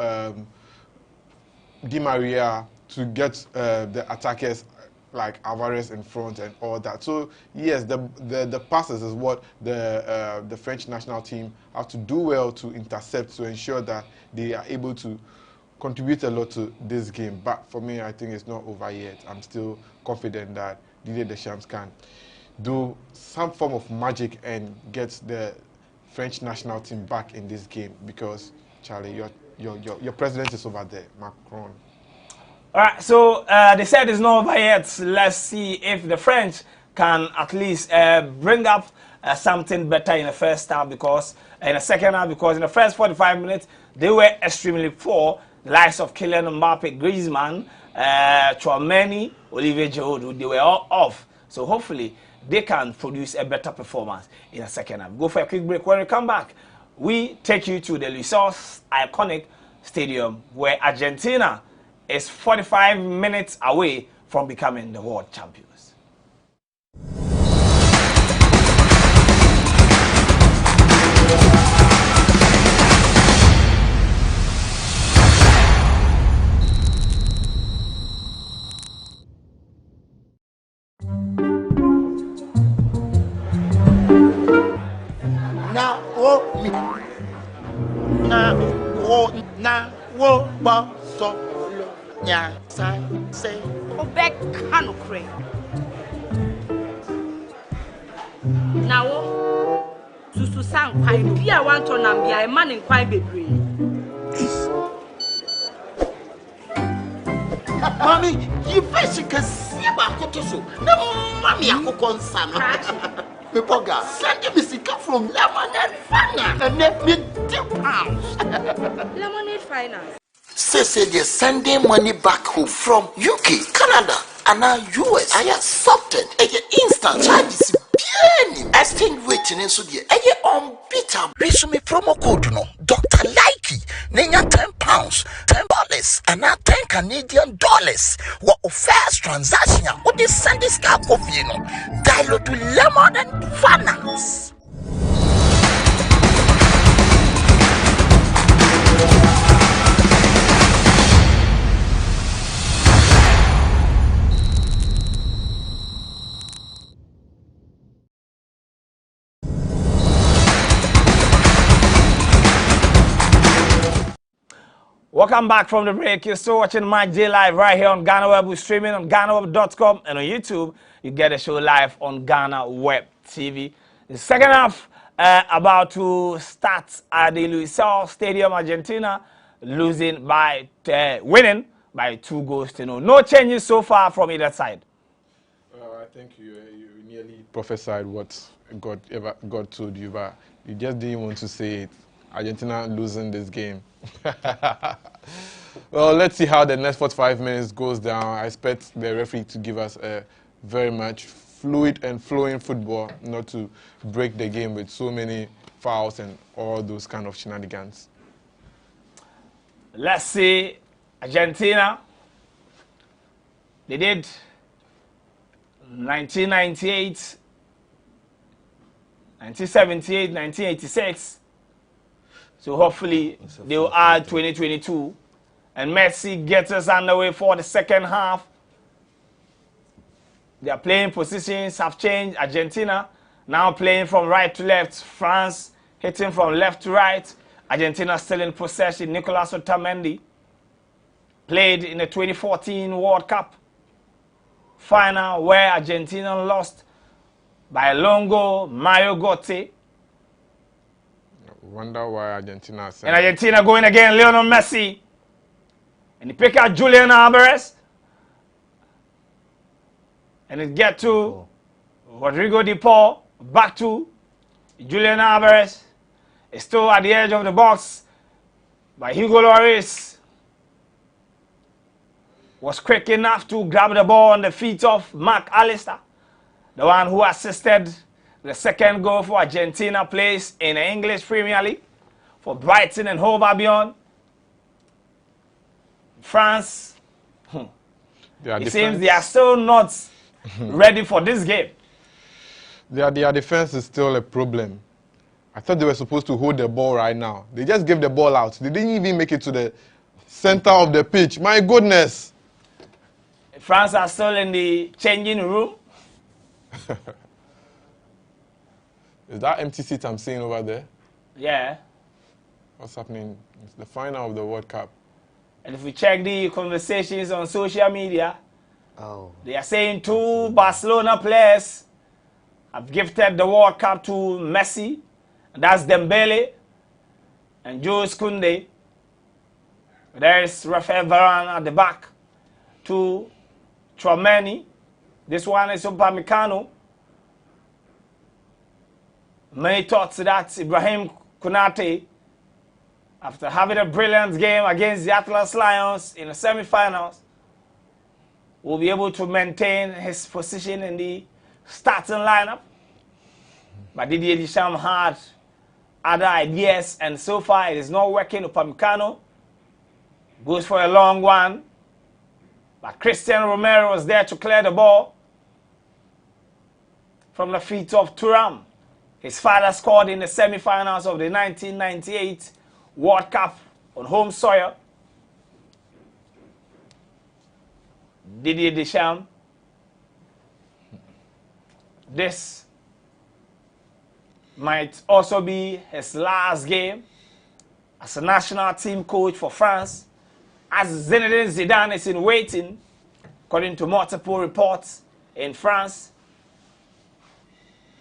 S2: Di Maria to get the attackers like Alvarez in front and all that. So yes, the passes is what the French national team have to do well to intercept, to ensure that they are able to contribute a lot to this game. But for me, I think it's not over yet. I'm still confident that Didier Deschamps can do some form of magic and get the French national team back in this game, because Charlie, your president is over there, Macron.
S1: All right, so they said it's not over yet. Let's see if the French can at least bring up something better in the first half, because in the second half, because in the first 45 minutes they were extremely poor. The likes of Kylian Mbappe, Griezmann, Tchouaméni, Olivier Giroud, they were all off. So hopefully they can produce a better performance in the second half. Go for a quick break. When we come back, we take you to the Lusail's iconic stadium, where Argentina is 45 minutes away from becoming the world champions.
S5: wo ba so nya say
S4: Obek kano kre. Now susu sang kwai bia wan to nam bia e man kwai bebre.
S5: Mommy, you fish can see about Kotoso. No, Mammy, I cook on Sana. Pepoga, send me sick from Lemonade Finance and let me £10.
S4: Lemonade Finance.
S5: Say they're sending money back home from UK, Canada, and now US. I accepted a instant charges. Exchange waiting so the unbeatable. Resume promo code no Dr. Likey. Nenya £10, $10, and now $10 What first transaction? What is send this car coffee no? Dial to Lemon and Finance.
S1: Welcome back from the break. You're still watching Mike J Live right here on GhanaWeb. We're streaming on GhanaWeb.com, and on YouTube, you get the show live on GhanaWeb TV. The second half about to start at the Lusail Stadium, Argentina, winning by 2 goals to 0. No changes so far from either side.
S2: I think you nearly prophesied what God told you, but you just didn't want to say it. Argentina losing this game. Well, let's see how the next 45 minutes goes down. I expect the referee to give us a very much fluid and flowing football, not to break the game with so many fouls and all those kind of shenanigans.
S1: Let's see Argentina. They did 1998, 1978, 1986. So hopefully they will add 2022. And Messi gets us underway for the second half. Their playing positions have changed. Argentina now playing from right to left. France hitting from left to right. Argentina still in possession. Nicolas Otamendi played in the 2014 World Cup final where Argentina lost by a long goal. Mario Götze.
S2: Wonder why Argentina.
S1: And Argentina going again, Lionel Messi. And he pick out Julian Alvarez. And it get to Rodrigo de Paul. Back to Julian Alvarez. It's still at the edge of the box. But Hugo Lloris was quick enough to grab the ball on the feet of Mark Allister, the one who assisted the second goal for Argentina, plays in the English Premier League for Brighton and Hove Albion. France, it seems they are still not ready for this game.
S2: Their defense is still a problem. I thought they were supposed to hold the ball right now. They just gave the ball out. They didn't even make it to the center of the pitch. My goodness.
S1: France are still in the changing room.
S2: Is that empty seat I'm seeing over there?
S1: Yeah.
S2: What's happening? It's the final of the World Cup.
S1: And if we check the conversations on social media, they are saying 2 Barcelona players have gifted the World Cup to Messi. And that's Dembele and Jules Koundé. There's Rafael Varane at the back to Tchouaméni. This one is Upamecano. Many thoughts that Ibrahim Konate, after having a brilliant game against the Atlas Lions in the semi-finals, will be able to maintain his position in the starting lineup. But Didier Deschamps had other ideas, and so far it is not working. Upamecano goes for a long one, but Cristiano Romero was there to clear the ball from the feet of Thuram. His father scored in the semi-finals of the 1998 World Cup on home soil. Didier Deschamps. might also be his last game as a national team coach for France, as Zinedine Zidane is in waiting, according to multiple reports in France.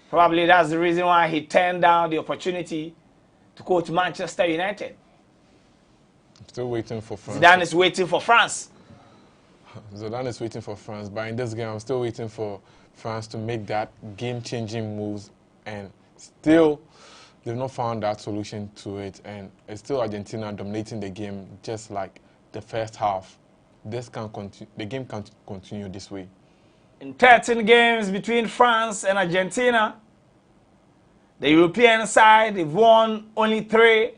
S1: Probably that's the reason why he turned down the opportunity to coach Manchester United.
S2: Still waiting for France.
S1: Zidane is waiting for France.
S2: Zidane is waiting for France, but in this game, I'm still waiting for France to make that game-changing moves, and still, they've not found that solution to it, and it's still Argentina dominating the game, just like the first half. This can continue. The game can't continue this way.
S1: In 13 games between France and Argentina, the European side, they've won only 3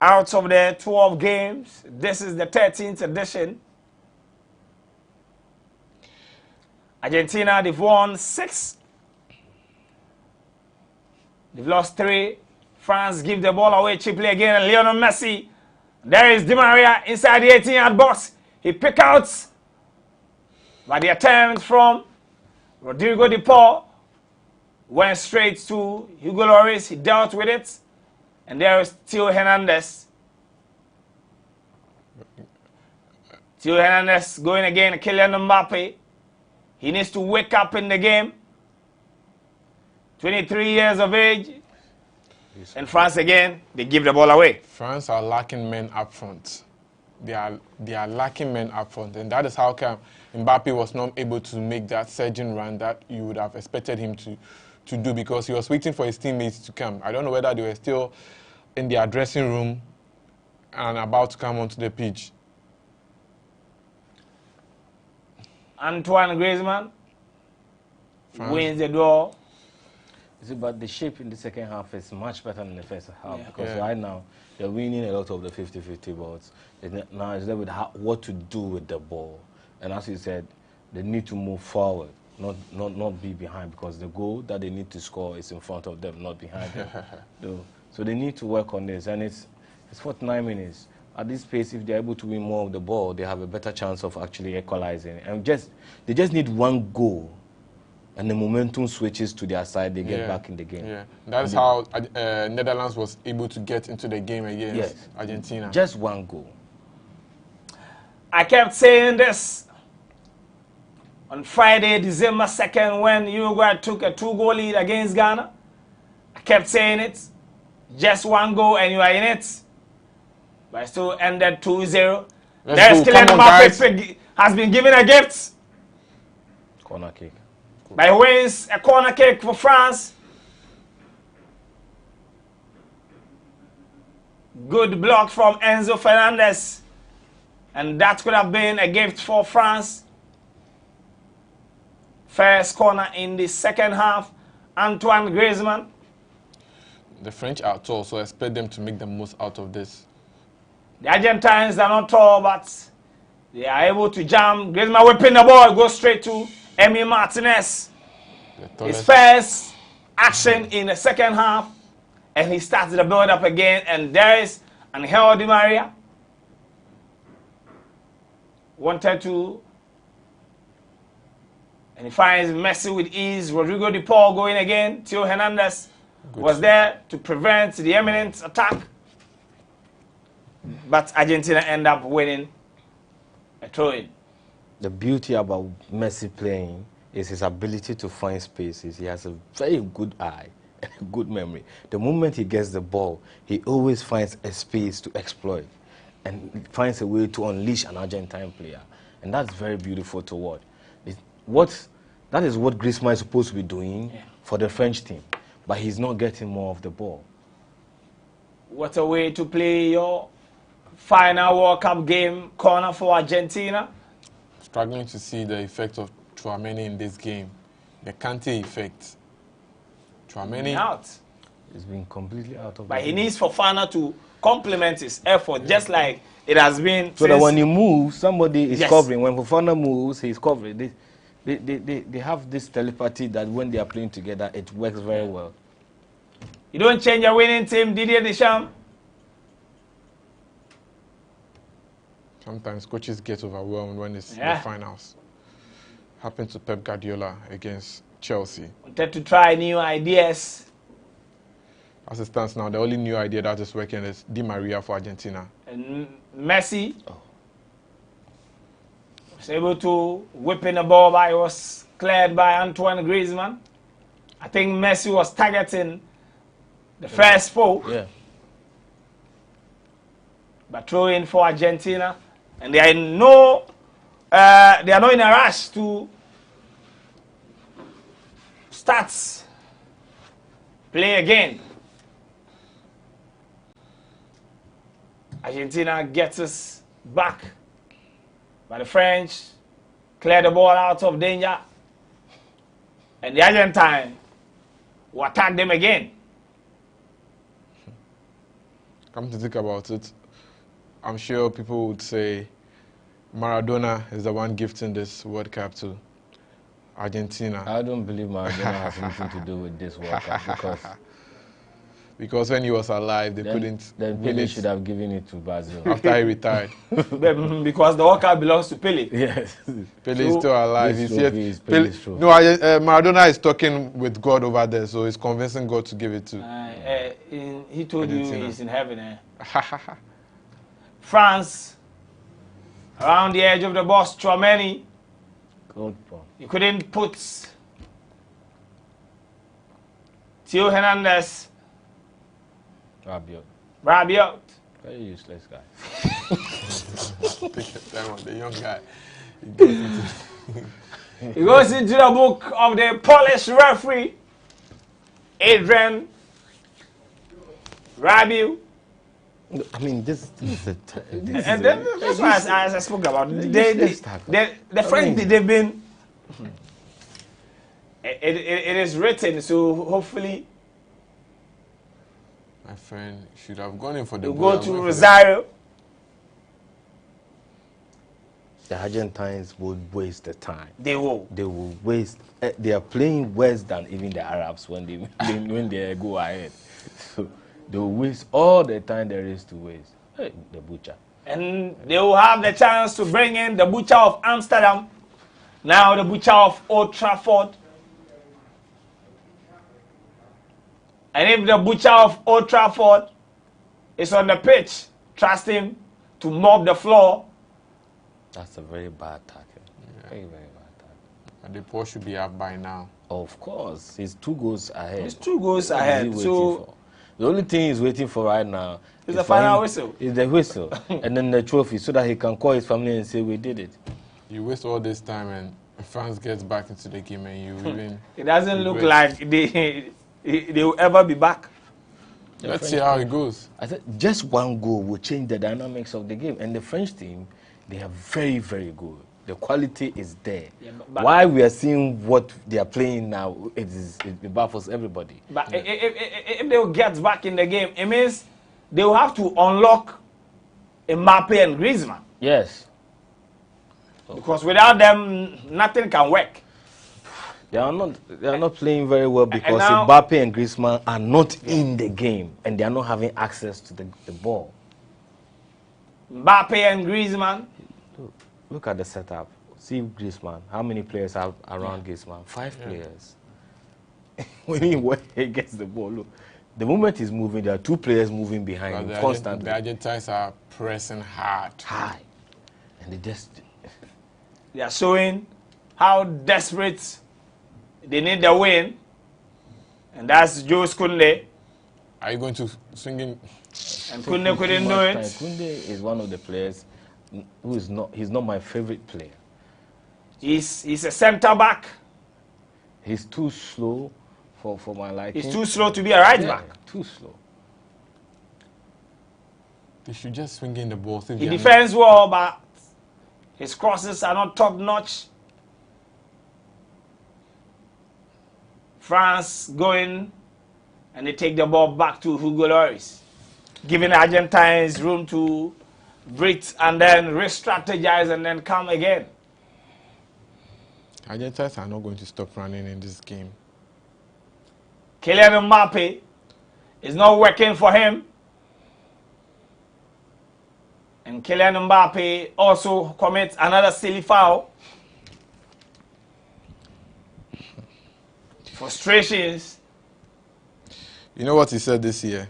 S1: out of their 12 games. This is the 13th edition. Argentina, they've won 6. They've lost 3. France give the ball away cheaply again, and Lionel Messi. There is Di Maria inside the 18-yard box. He picked out by the attempt from Rodrigo de Paul. Went straight to Hugo Lloris. He dealt with it. And there is Theo Hernandez. Theo Hernandez going again, Kylian Mbappe. He needs to wake up in the game. 23 years of age. And France again, they give the ball away.
S2: France are lacking men up front. They are lacking men up front, and that is how come Mbappe was not able to make that surging run that you would have expected him to do, because he was waiting for his teammates to come. I don't know whether they were still in their dressing room and about to come onto the pitch.
S1: Antoine Griezmann wins the draw.
S3: See, but the shape in the second half is much better than the first half, because right now they're winning a lot of the 50-50 balls. Now it's there with what to do with the ball, and as you said, they need to move forward, not be behind, because the goal that they need to score is in front of them, not behind them. So they need to work on this, and it's 49 minutes. At this pace, if they're able to win more of the ball, they have a better chance of actually equalizing. And they just need one goal, and the momentum switches to their side, they get back in the game.
S2: Yeah, that's how Netherlands was able to get into the game against Argentina.
S3: Just one goal.
S1: I kept saying this on Friday, December 2nd, when Uruguay took a 2-goal lead against Ghana. I kept saying it. Just one goal and you are in it. But it still ended 2-0. There's Kylian Mbappe has been given a gift.
S3: Corner kick.
S1: By wins a corner kick for France. Good block from Enzo Fernandez. And that could have been a gift for France. First corner in the second half. Antoine Griezmann.
S2: The French are tall, so I expect them to make the most out of this.
S1: The Argentines are not tall, but they are able to jam. Griezmann whipping the ball, goes straight to Emi Martinez. His first action in the second half, and he starts the build-up again, and there is Angel Di Maria. Wanted to, and he finds Messi with ease. Rodrigo de Paul going again. Theo Hernandez was there to prevent the imminent attack. But Argentina end up winning a throw-in.
S3: The beauty about Messi playing is his ability to find spaces. He has a very good eye and a good memory. The moment he gets the ball, he always finds a space to exploit and finds a way to unleash an Argentine player. And that's very beautiful to watch. That is what Griezmann is supposed to be doing for the French team, but he's not getting more of the ball.
S1: What a way to play your final World Cup game, corner for Argentina.
S2: Struggling to see the effect of Tchouaméni in this game. The Kante effect. Tchouaméni
S1: out.
S3: He's been completely out of
S1: But
S3: the
S1: he
S3: game.
S1: needs Fofana to complement his effort, just like it has been.
S3: So that when he moves, somebody is
S1: Yes.
S3: covering. When Fofana moves, he's covering. They have this telepathy that when they are playing together, it works very well.
S1: You don't change your winning team, Didier Deschamps.
S2: Sometimes coaches get overwhelmed when it's the finals. Happened to Pep Guardiola against Chelsea.
S1: Wanted to try new ideas.
S2: As it stands now, the only new idea that is working is Di Maria for Argentina.
S1: And Messi was able to whip in the ball, but it was cleared by Antoine Griezmann. I think Messi was targeting the first post.
S3: Yeah.
S1: But throw in for Argentina, and they are not in a rush to start play again. Argentina gets us back, but the French clear the ball out of danger, and the Argentine will attack them again.
S2: Come to think about it, I'm sure people would say Maradona is the one gifting this World Cup to Argentina.
S3: I don't believe Maradona has anything to do with this World Cup
S2: because when he was alive, they couldn't.
S3: Then Pele should have given it to Brazil
S2: after he retired.
S1: Because the World Cup belongs to Pele.
S3: Yes.
S2: Pele is still alive.
S3: He's
S2: yet. Maradona is talking with God over there, so he's convincing God to give it to.
S1: He told
S2: Argentina.
S1: you he's in heaven. France, around the edge of the box, Tchouaméni.
S3: Good ball.
S1: You couldn't put Theo Hernandez. Rabiot.
S3: Very useless guy.
S2: The young guy.
S1: He goes into the book of the Polish referee, Adrian Rabiot.
S3: I mean, this is a...
S1: And then that's why as I spoke about the French, they've been... It is written, so hopefully...
S2: My friend should have gone in for the...
S1: You go to Rosario.
S3: The Argentines would waste the time.
S1: They will.
S3: They will waste... They are playing worse than even the Arabs when they go ahead. So they will waste all the time there is to waste. Hey, the butcher.
S1: And they will have the chance to bring in the butcher of Amsterdam. Now the butcher of Old Trafford. And if the butcher of Old Trafford is on the pitch, trust him to mop the floor.
S3: That's a very bad tackle. Yeah. Very, very bad tackle.
S2: And the Paul should be up by now.
S3: Of course. He's 2 goals ahead.
S1: He's 2 goals ahead. So
S3: the only thing he's waiting for right now
S1: is the final whistle.
S3: Is the whistle. And then the trophy, so that he can call his family and say, we did it.
S2: You waste all this time and France gets back into the game and you even...
S1: It doesn't look like they will ever be back.
S2: Let's see how it goes.
S3: I said just 1 goal will change the dynamics of the game. And the French team, they are very, very good. The quality is there. Yeah, why we are seeing what they are playing now, it baffles everybody.
S1: But if they will get back in the game, it means they will have to unlock Mbappe and Griezmann.
S3: Yes.
S1: Because without them, nothing can work.
S3: They are not playing very well because Mbappe and Griezmann are not in the game and they are not having access to the ball.
S1: Mbappe and Griezmann.
S3: Look at the setup. See Griezmann. How many players are around Griezmann? 5 players. When he gets the ball, look. The moment he's moving, there are 2 players moving behind him constantly.
S2: The Argentines are pressing hard.
S3: High. And
S1: they are showing how desperate they need the win. And that's Jules Koundé.
S2: Are you going to swing in?
S1: And Koundé couldn't do it.
S3: Koundé is one of the players who is not, he's not my favorite player.
S1: He's a centre back.
S3: He's too slow for my liking.
S1: He's too slow to be a right back.
S3: Too slow.
S2: They should just swing in the ball.
S1: He defends well, but his crosses are not top notch. France going and they take the ball back to Hugo Lloris, giving the Argentines room to breathe and then re-strategize and then come again.
S2: Argentines are not going to stop running in this game.
S1: Kylian Mbappe is not working for him. And Kylian Mbappe also commits another silly foul. Frustrations.
S2: You know what he said this year?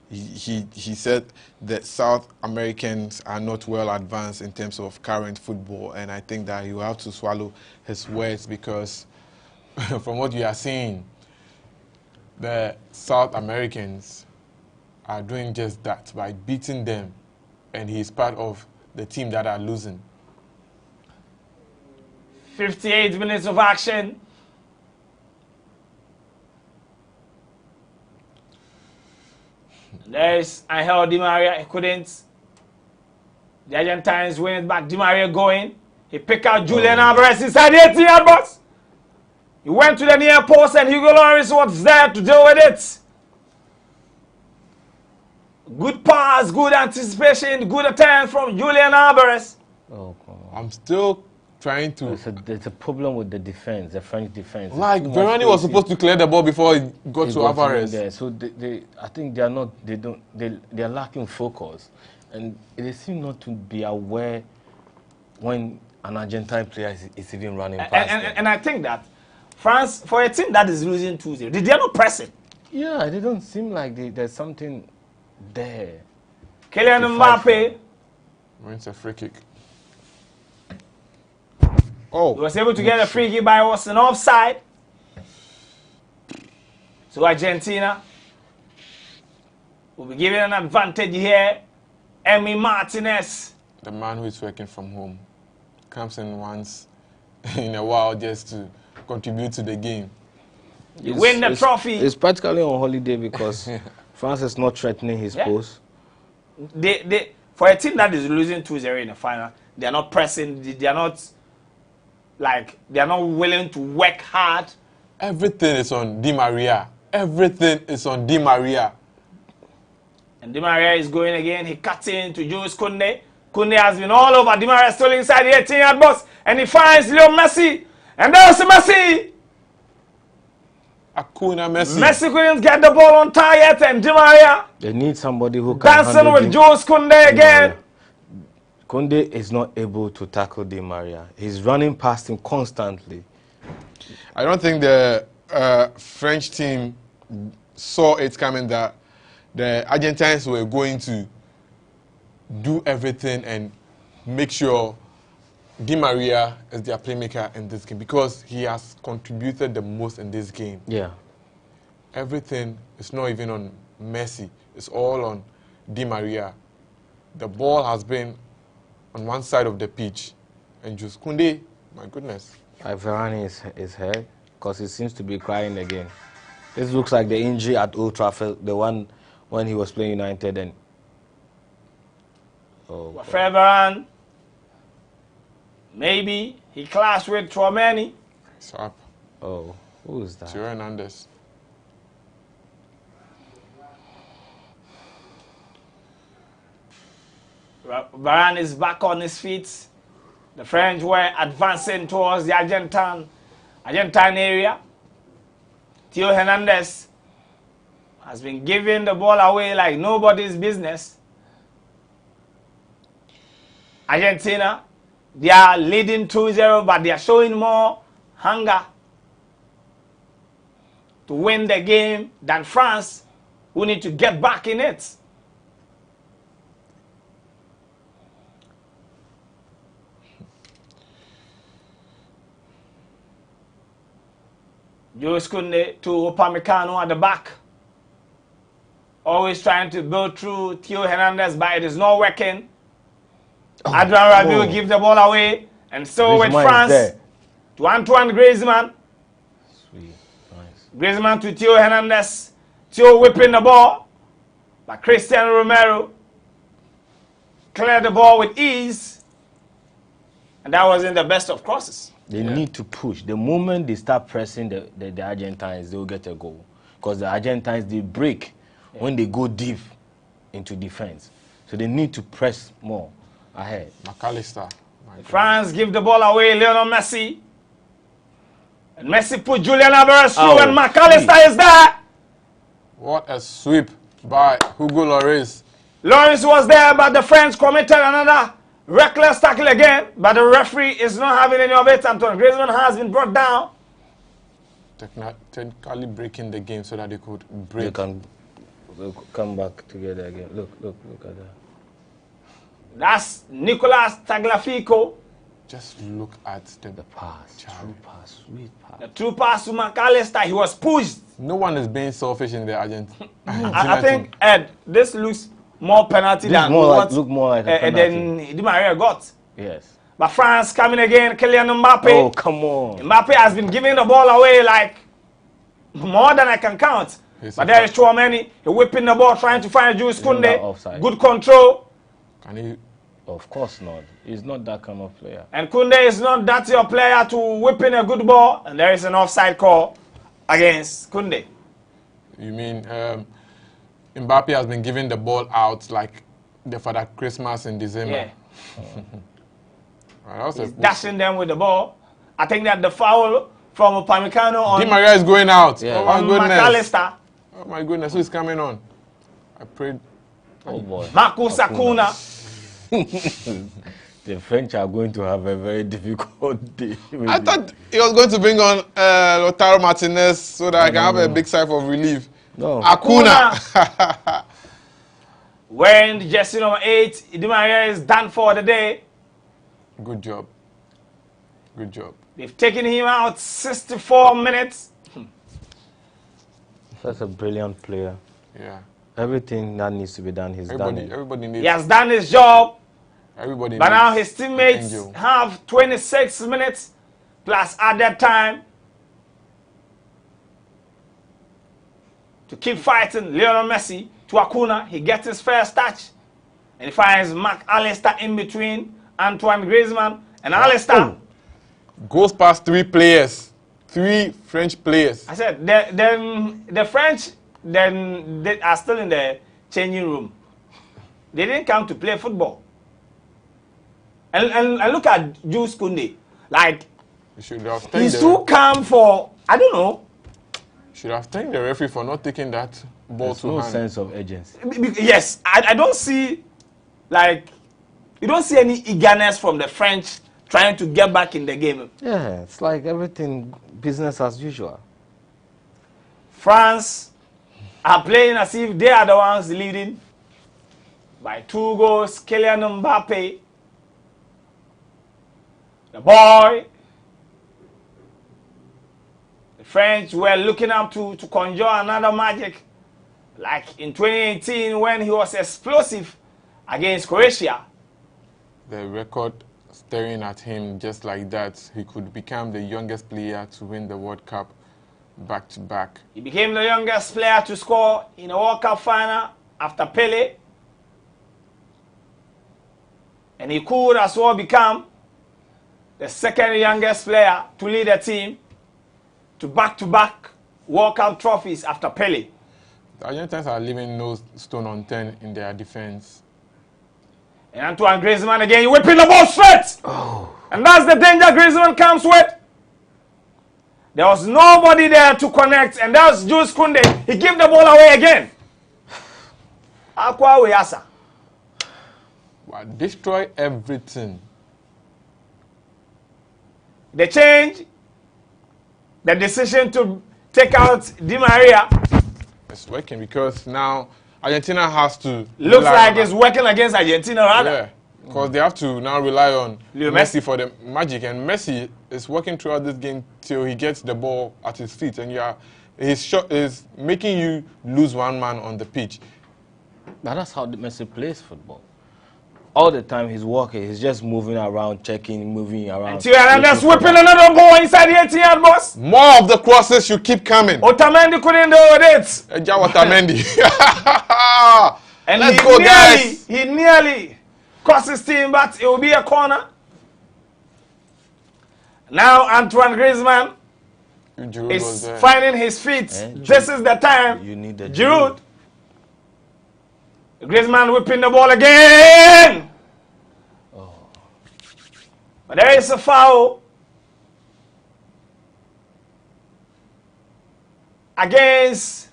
S2: He said that South Americans are not well advanced in terms of current football, and I think that you have to swallow his words because from what you are seeing, the South Americans are doing just that by beating them, and he's part of the team that are losing.
S1: 58 minutes of action. There's Angel Di Maria. He couldn't. The Argentines win it back. Di Maria going. He picked out Julian Alvarez inside the 18-yard box. He went to the near post and Hugo Lloris was there to deal with it. Good pass, good anticipation, good attempt from Julian Alvarez.
S3: Oh, come on.
S2: I'm still trying to...
S3: There's a problem with the defense, the French defense.
S2: Like, Verratti was supposed to clear the ball before he got to Alvarez.
S3: There. So I think they're lacking focus. And they seem not to be aware when an Argentine player is even running past them.
S1: And I think that France, for a team that is losing 2-0, they are not pressing.
S3: Yeah, they don't seem like there's something there.
S1: Kylian Mbappe
S2: Wins a free kick.
S1: he
S2: Oh,
S1: was able to get a free kick by us an offside. So Argentina will be given an advantage here. Emi Martinez.
S2: the man who is working from home comes in once in a while just to contribute to the game.
S1: You win the trophy.
S3: It's practically on holiday because France is not threatening his post.
S1: They for a team that is losing 2-0 in the final, they are not pressing. They are not willing to work hard.
S2: Everything is on Di Maria. Everything is on Di Maria.
S1: And Di Maria is going again. He cuts in to Jules Koundé. Koundé has been all over. Di Maria still inside the 18-yard box, and he finds Leo Messi. And there's Messi.
S2: Acuna Messi.
S1: Messi couldn't get the ball on target, and Di Maria
S3: They need somebody who can
S1: dancing with Jules Koundé again.
S3: Koundé is not able to tackle Di Maria. He's running past him constantly.
S2: I don't think the French team saw it coming that the Argentines were going to do everything and make sure Di Maria is their playmaker in this game because he has contributed the most in this game.
S3: Yeah.
S2: Everything is not even on Messi. It's all on Di Maria. The ball has been on one side of the pitch. And Jules Koundé, my goodness.
S3: Varane is hurt because he seems to be crying again. This looks like the injury at Old Trafford, the one when he was playing United. And
S1: Varane, maybe he clashed with Tchouaméni.
S2: It's up.
S3: Oh, who is that?
S2: Theo Hernandez.
S1: Varane is back on his feet. The French were advancing towards the Argentine area. Theo Hernandez has been giving the ball away like nobody's business. Argentina, they are leading 2-0, but they are showing more hunger to win the game than France, who need to get back in it. Jules Koundé to Upamecano at the back. Always trying to build through Theo Hernandez, but it is not working. Adrien Rabiot give the ball away. And so with France to Antoine Griezmann.
S3: Sweet. Nice.
S1: Griezmann to Theo Hernandez. Theo whipping the ball. But Cristiano Romero cleared the ball with ease. And that wasn't the best of crosses.
S3: They need to push. The moment they start pressing the Argentines, they will get a goal. Because the Argentines, they break when they go deep into defense. So they need to press more ahead.
S2: McAllister.
S1: France give the ball away, Lionel Messi. And Messi put Julian Alvarez through, and McAllister is there.
S2: What a sweep by Hugo Lloris.
S1: Lloris was there, but the French committed another reckless tackle again, but the referee is not having any of it. Antoine Griezmann has been brought down.
S2: Technically breaking the game so that they could break
S3: Look, come back together again. Look at that.
S1: That's Nicolas Tagliafico.
S2: Just look at the
S3: Pass, true pass, sweet pass.
S1: The true pass to McAllister. He was pushed.
S2: No one is being selfish in the Argentina.
S1: I think, Ed, this looks more penalty than
S3: look more like a penalty.
S1: than Di Maria got.
S3: Yes.
S1: But France coming again, Kylian Mbappe.
S3: Oh, come on.
S1: Mbappe has been giving the ball away like more than I can count. But there is Chouameni, whipping the ball, trying to find Jules Koundé. Good control.
S2: Can he?
S3: Of course not. He's not that kind of player.
S1: And Koundé is not that your player to whipping a good ball. And there is an offside call against Koundé.
S2: You mean Mbappe has been giving the ball out like the Father Christmas in December?
S1: Yeah. He's dashing them with the ball. I think that the foul from Upamecano on
S2: Di Maria is going out.
S3: Yeah.
S2: Oh my goodness.
S1: McAllister.
S2: Oh my goodness, who is coming on? I prayed.
S3: Oh boy.
S1: Marcus Acuna.
S3: The French are going to have a very difficult day.
S2: I thought he was going to bring on Lautaro Martinez so that I can have a big sigh of relief.
S3: No.
S2: Acuna.
S1: Wearing the jersey number 8, Di Maria is done for the day.
S2: Good job. Good job.
S1: They've taken him out 64 minutes.
S3: That's a brilliant player.
S2: Yeah.
S3: Everything that needs to be done, he's done it.
S2: Everybody needs.
S1: He has done his job.
S2: Everybody.
S1: But
S2: needs
S1: now his teammates have 26 minutes plus added time to keep fighting. Lionel Messi to Acuna. He gets his first touch. And he finds McAllister in between Antoine Griezmann and Alistair.
S2: Goes past 3 players. 3 French players.
S1: I said, then the French, then they are still in the changing room. They didn't come to play football. And look at Jules Koundé. Like, he's too calm for, I don't know.
S2: Should have thanked the referee for not taking that ball
S3: There's
S2: to
S3: no
S2: hand.
S3: sense of urgency.
S1: Yes, I don't see, like, you don't see any eagerness from the French trying to get back in the game.
S3: Yeah, it's like everything business as usual.
S1: France are playing as if they are the ones leading by 2 goals. Kylian Mbappe, the boy. The French were looking up to conjure another magic, like in 2018 when he was explosive against Croatia.
S2: The record staring at him just like that, he could become the youngest player to win the World Cup back to back.
S1: He became the youngest player to score in a World Cup final after Pele. And he could as well become the second youngest player to lead a team to back-to-back World Cup trophies after Pele.
S2: The Argentines are leaving no stone unturned in their defense.
S1: And Antoine Griezmann again, whipping the ball straight. Oh. And that's the danger Griezmann comes with. There was nobody there to connect, and that's Jules Koundé. He gave the ball away again. Aqua Weasa.
S2: But destroy everything.
S1: The change, the decision to take out Di Maria.
S2: It's working because now Argentina has to.
S1: Looks like it's working against Argentina rather.
S2: Yeah, because they have to now rely on
S1: Leo
S2: Messi for the magic, and Messi is working throughout this game till he gets the ball at his feet, and his shot is making you lose one man on the pitch.
S3: But that's how Messi plays football. All the time he's working, he's just moving around, checking, moving around.
S1: And that's whipping another ball inside the 18-yard box.
S2: More of the crosses should keep coming.
S1: Otamendi couldn't do it.
S2: Otamendi.
S1: And
S2: let's go, guys.
S1: He nearly crossed his team, but it will be a corner. Now Antoine Griezmann is finding his feet. This is the time.
S3: You need the
S1: Giroud. Griezmann whipping the ball again. Oh. But there is a foul against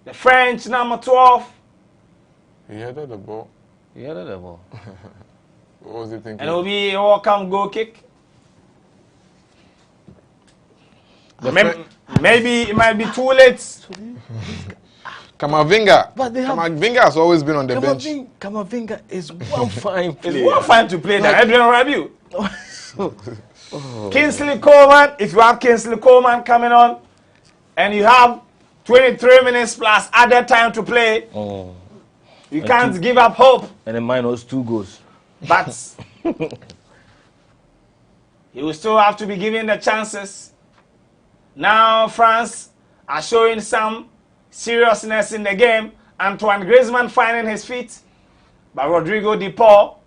S1: the French number 12.
S2: He headed the ball.
S3: He headed the ball.
S2: What was he thinking?
S1: And it will be a welcome goal kick. Maybe it might be too late
S2: Kamavinga.
S3: But they have
S2: Kamavinga has always been on the bench.
S3: Kamavinga is one fine player.
S1: It's one fine to play now. Adrian Rabiu. Kingsley Coleman, if you have Kingsley Coleman coming on and you have 23 minutes plus added time to play, you can't give up hope.
S3: And the minus 2 goals.
S1: But he will still have to be given the chances. Now France are showing some seriousness in the game. Antoine Griezmann finding his feet. But Rodrigo De Paul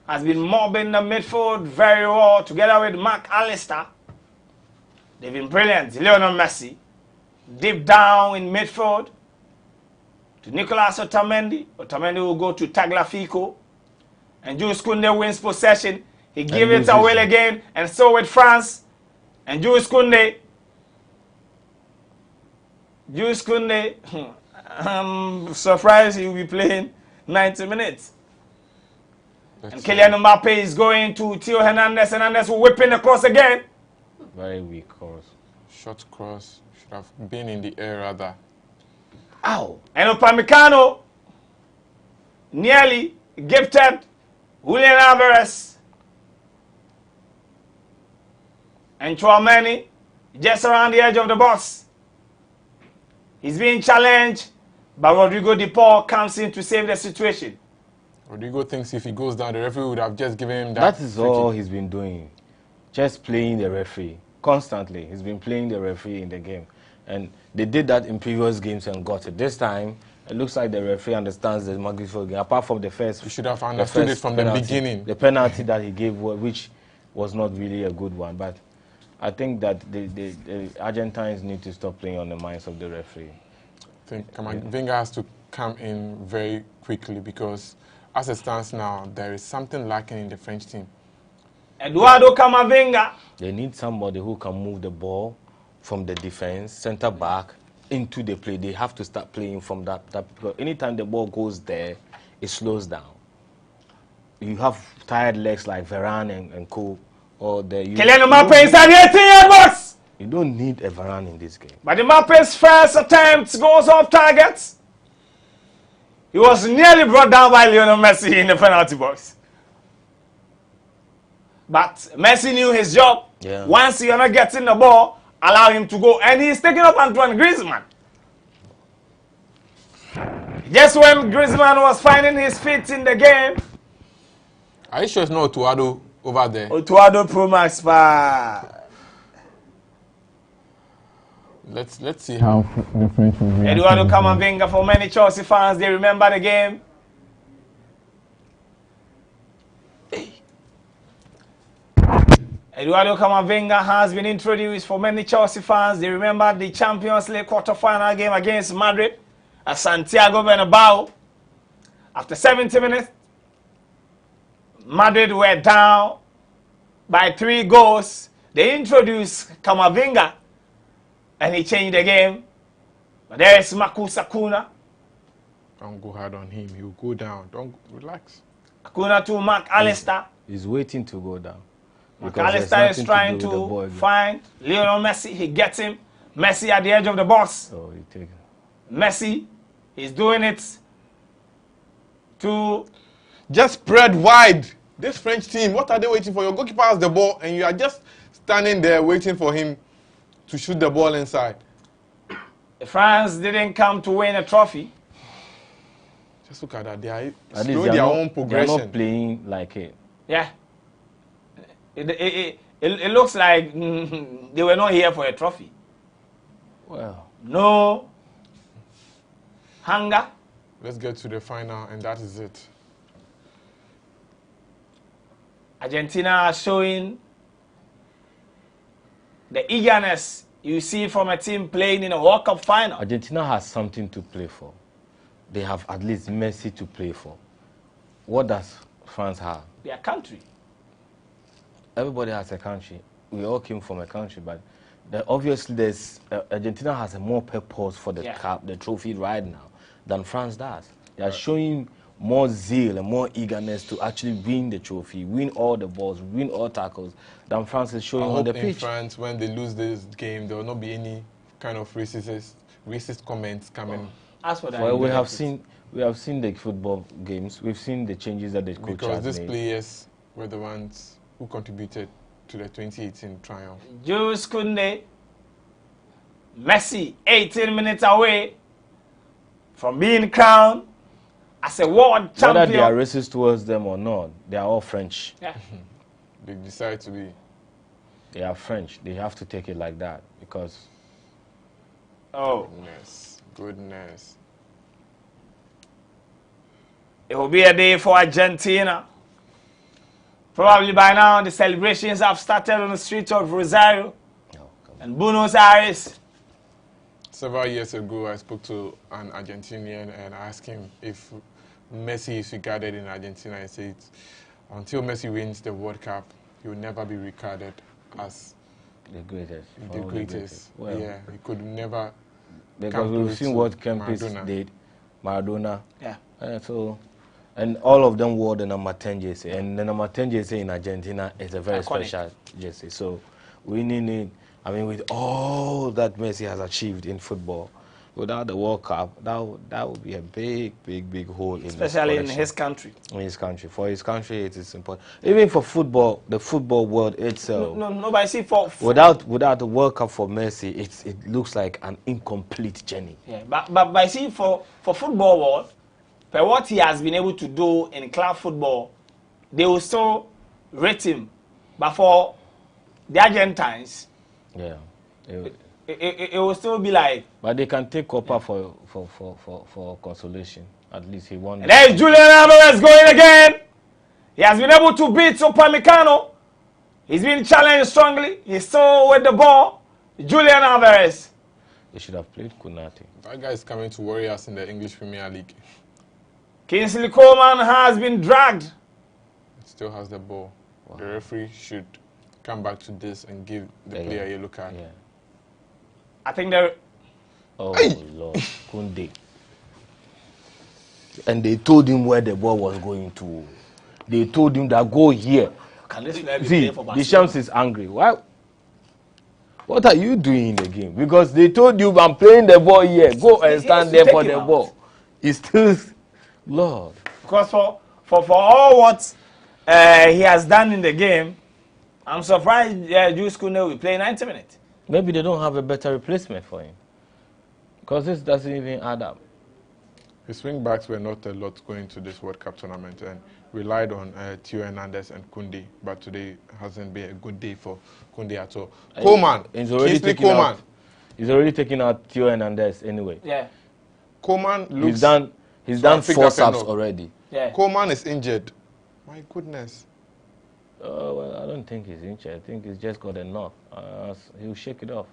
S1: has been mobbing the midfield very well together with Mark Allister. They've been brilliant. Lionel Messi deep down in midfield to Nicolas Otamendi. Otamendi will go to Tagliafico. And Jules Koundé wins possession. He gave it away again. And so with France. And Jules Koundé. I'm surprised he will be playing 90 minutes. And Kylian Mbappe is going to Theo Hernandez. Hernandez will whip in the cross again.
S3: Very weak cross.
S2: Short cross. Should have been in the air rather.
S1: Ow. And Upamecano nearly gifted Julian Alvarez. And Chouameni just around the edge of the box. He's being challenged, but Rodrigo De Paul comes in to save the situation.
S2: Rodrigo thinks if he goes down, the referee would have just given him that.
S3: That is all he's been doing. Just playing the referee. Constantly. He's been playing the referee in the game. And they did that in previous games and got it. This time, it looks like the referee understands the magnificent game. Apart from the first...
S2: You should have understood it from the beginning.
S3: The penalty that he gave, which was not really a good one. But I think that the Argentines need to stop playing on the minds of the referee.
S2: I think Kamavinga has to come in very quickly because as it stands now, there is something lacking in the French team.
S1: Eduardo Camavinga.
S3: They need somebody who can move the ball from the defense, center back, into the play. They have to start playing from that because anytime the ball goes there, it slows down. You have tired legs like Varane and co. Or
S1: Kylian Mbappe inside the 18-yard box.
S3: You don't need a Varane in this game.
S1: But Mbappe's first attempt goes off target. He was nearly brought down by Lionel Messi in the penalty box. But Messi knew his job.
S3: Yeah.
S1: Once you're not getting the ball, allow him to go. And he's taking up Antoine Griezmann. Just when Griezmann was finding his feet in the game.
S2: Are you sure it's not Otuado over there?
S1: Otuado Pro Max pa.
S2: Let's see how the French will react.
S1: Eduardo Camavinga, for many Chelsea fans, they remember the game. Eduardo Camavinga has been introduced for many Chelsea fans. They remember the Champions League quarter-final game against Madrid at Santiago Bernabeu. After 70 minutes, Madrid were down by 3 goals. They introduced Camavinga and he changed the game. But there is Marcus Acuna.
S2: Don't go hard on him. He'll go down. Don't relax.
S1: Acuna to Mark Allister.
S3: He's waiting to go down.
S1: Mark Allister is trying to find Lionel Messi. He gets him. Messi at the edge of the box.
S3: Oh, he takes it.
S1: Messi is doing it to...
S2: Just spread wide. This French team, what are they waiting for? Your goalkeeper has the ball and you are just standing there waiting for him to shoot the ball inside.
S1: France didn't come to win a trophy.
S2: Just look at that. They are
S3: At
S2: slowing
S3: least
S2: their own progression.
S3: They're not playing like it.
S1: Yeah. It looks like they were not here for a trophy.
S3: Well,
S1: no hunger.
S2: Let's get to the final and that is it.
S1: Argentina are showing the eagerness you see from a team playing in a World Cup final.
S3: Argentina has something to play for. They have at least Messi to play for. What does France have?
S1: Their country.
S3: Everybody has a country. We all came from a country, but obviously Argentina has a more purpose for the cup, the trophy right now, than France does. They are showing more zeal and more eagerness to actually win the trophy, win all the balls, win all tackles than France is showing on the pitch.
S2: In France, when they lose this game, there will not be any kind of racist comments coming.
S1: As for that,
S3: Well, we have seen the football games. We've seen the changes that the coach
S2: Because
S3: has
S2: these
S3: made.
S2: players were the ones who contributed to the 2018 triumph.
S1: Jules Koundé, Messi, 18 minutes away from being crowned as a world champion.
S3: Whether they are racist towards them or not, they are all French.
S1: Yeah.
S2: They decide to be.
S3: They are French. They have to take it like that because.
S1: Oh.
S2: Goodness.
S1: It will be a day for Argentina. Probably by now the celebrations have started on the streets of Rosario and Buenos Aires.
S2: Several years ago, I spoke to an Argentinian and asked him if Messi is regarded in Argentina. He said, until Messi wins the World Cup, he will never be regarded as
S3: the greatest.
S2: The greatest.
S3: Well,
S2: yeah, he could never.
S3: Because we've seen what Kempis did, Maradona.
S1: Yeah.
S3: And all of them wore the number 10 jersey. And the number 10 jersey in Argentina is a very special jersey. So we need, I mean, with all that Messi has achieved in football, without the World Cup, that would be a big hole in
S1: especially in his country.
S3: In his country. For his country, it is important. Even for football, the football world itself.
S1: No, but I see
S3: without the World Cup for Messi, it looks like an incomplete journey.
S1: Yeah, but I see for football world, for what he has been able to do in club football, they will still rate him. But for the Argentines,
S3: yeah,
S1: it will still be like.
S3: But they can take Copa for consolation. At least he won.
S1: And there's Julian Alvarez going again. He has been able to beat Upamecano. He's been challenged strongly. He's still with the ball. Julian Alvarez.
S3: They should have played Konate.
S2: That guy is coming to worry us in the English Premier League.
S1: Kingsley Coleman has been dragged.
S2: He still has the ball. Wow. The referee should come back to this and give the player a yellow card.
S3: Yeah.
S1: I think they're...
S3: Oh, Lord. Koundé. And they told him where the ball was going to. They told him that go here.
S1: Can this player be
S3: See,
S1: playing for Barcelona?
S3: Deschamps is angry. Why? What are you doing in the game? Because they told you I'm playing the ball here. Go and stand there for the ball. He's still... Lord.
S1: Because for all what he has done in the game, I'm surprised Jules Koundé will play 90 minutes.
S3: Maybe they don't have a better replacement for him. Because this doesn't even add up.
S2: His wing backs were not a lot going to this World Cup tournament and relied on Theo Hernandez and Koundé. But today hasn't been a good day for Koundé at all. Coleman.
S3: He's already taken out Theo Hernandez anyway.
S1: Yeah.
S2: Coleman looks...
S3: He's done 4 subs already.
S1: Yeah.
S2: Coleman is injured. My goodness.
S3: Well, I don't think he's injured. I think he's just got a knock. He'll shake it off.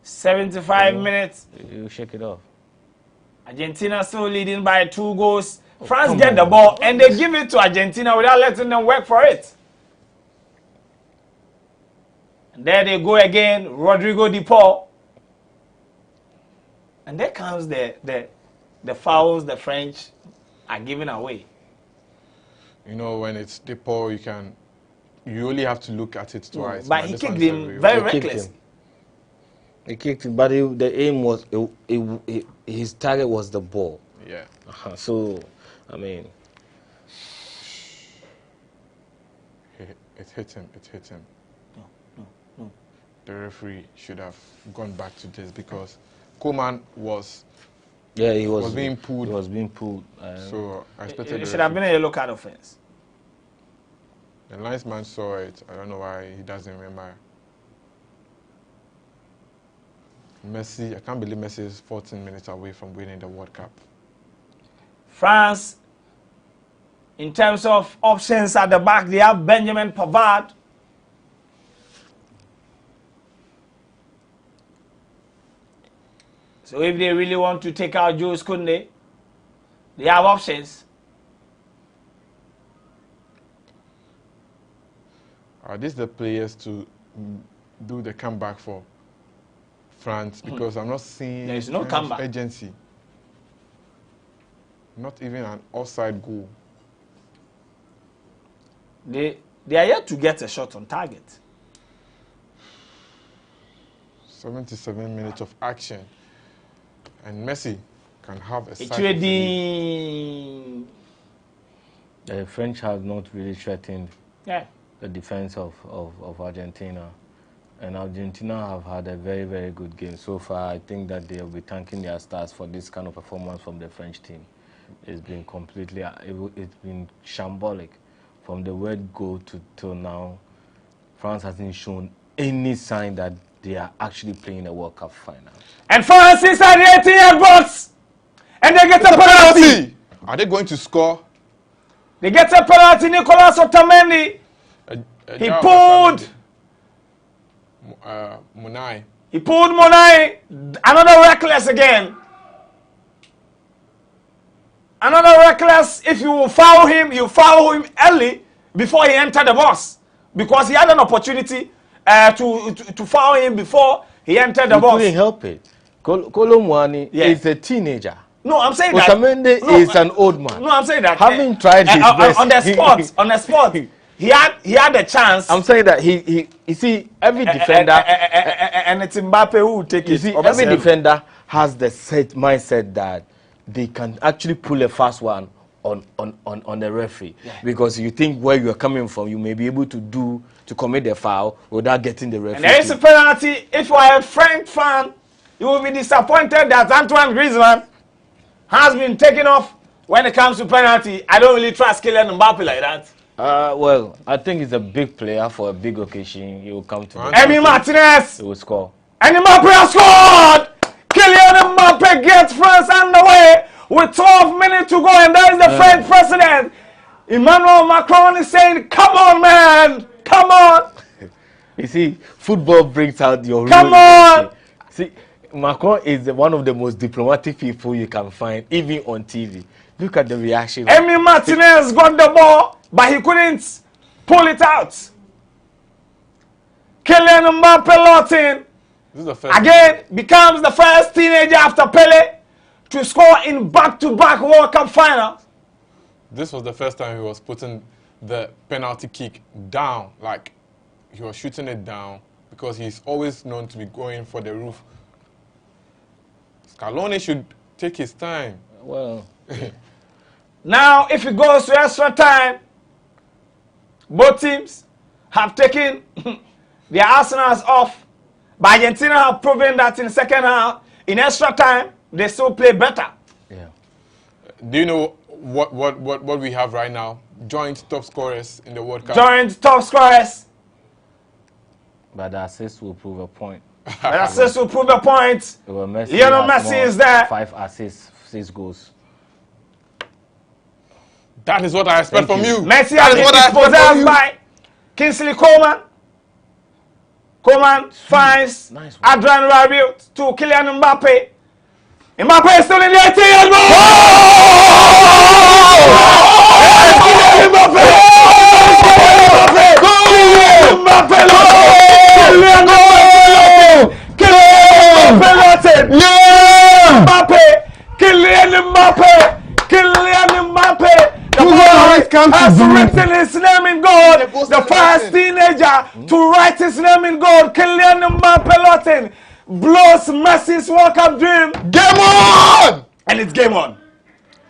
S1: 75 minutes.
S3: He'll shake it off.
S1: Argentina still leading by 2 goals. France get the ball and they give it to Argentina without letting them work for it. And there they go again, Rodrigo De Paul. And there comes the fouls the French are giving away.
S2: You know, when it's De Paul, you only have to look at it twice.
S1: But he kicked him very reckless.
S3: He kicked him, but the aim was, his target was the ball.
S2: Yeah.
S3: So, I mean.
S2: It hit him. No. The referee should have gone back to this because Coleman was...
S3: Yeah, he was
S2: being pulled.
S3: He was being pulled.
S2: So I expected
S1: it should have been a yellow card offense.
S2: The linesman saw it. I don't know why he doesn't remember. Messi, I can't believe Messi is 14 minutes away from winning the World Cup.
S1: France, in terms of options at the back, they have Benjamin Pavard. So if they really want to take out Jules Koundé, they have options.
S2: Are these the players to do the comeback for France? Because I'm not seeing
S1: there is no comeback.
S2: Agency. Not even an offside goal.
S1: They are yet to get a shot on target.
S2: 77 minutes of action. And Messi can have a
S1: it's ready.
S3: The French have not really threatened
S1: the
S3: defense of Argentina. And Argentina have had a very, very good game so far. I think that they'll be thanking their stars for this kind of performance from the French team. It's been completely, it's been shambolic. From the word go till now, France hasn't shown any sign that they are actually playing a World Cup final.
S1: And France is at the 18th box. And they get a penalty.
S2: Are they going to score?
S1: They get a penalty, Nicolas Otamendi. He pulled
S2: Munai.
S1: He pulled Munai. Another reckless again. Another reckless. If you foul him, you foul him early before he entered the box. Because he had an opportunity to foul him before he entered the box.
S3: He couldn't help it. Kolomwani is a teenager.
S1: No, I'm saying
S3: Otamendi is an old man.
S1: No, I'm saying that.
S3: Having tried his best.
S1: On the spot, he had a chance.
S3: I'm saying that you see, every defender
S1: and it's Mbappe who will take it.
S3: You see, every defender has the set mindset that they can actually pull a fast one on the referee, because you think where you are coming from, you may be able to commit the foul without getting the referee.
S1: And there is a penalty. If you are a French fan, you will be disappointed that Antoine Griezmann has been taken off when it comes to penalty. I don't really trust Kylian Mbappe like that.
S3: Well, I think he's a big player for a big occasion. He will come to
S1: Emi Martinez.
S3: He will score.
S1: And Mbappe has scored! Kylian Mbappe gets France underway with 12 minutes to go, and that is the French president. Emmanuel Macron is saying, come on, man! Come on!
S3: You see, football brings out your
S1: Come on!
S3: See, Macron is one of the most diplomatic people you can find, even on TV. Look at the reaction.
S1: Emi Martinez got the ball, but he couldn't pull it out. Kylian Mbappe Lawton again becomes the first teenager after Pele to score in back-to-back World Cup finals.
S2: This was the first time he was putting the penalty kick down, like he was shooting it down, because he's always known to be going for the roof. Scaloni should take his time.
S3: Well,
S1: now if it goes to extra time, both teams have taken their arsenals off, but Argentina have proven that in second half, in extra time, they still play better.
S3: Yeah.
S2: Do you know what we have right now? Joint top scorers in the World Cup.
S1: Joint top scorers.
S3: But the assist will prove a point.
S1: The assist will prove a point. Lionel Messi is there.
S3: 5 assists, 6 goals.
S2: That is what I expect from you.
S1: Messi has been dispossessed by Kingsley Coman. Coman finds Adrian Rabiot to Kylian Mbappe. Mbappe is still in the 18th ball. Mbappe! Has written his name in gold. The first teenager to write his name in gold. Kylian Mbappe blows Messi's World Cup dream.
S2: Game on!
S1: And it's game on.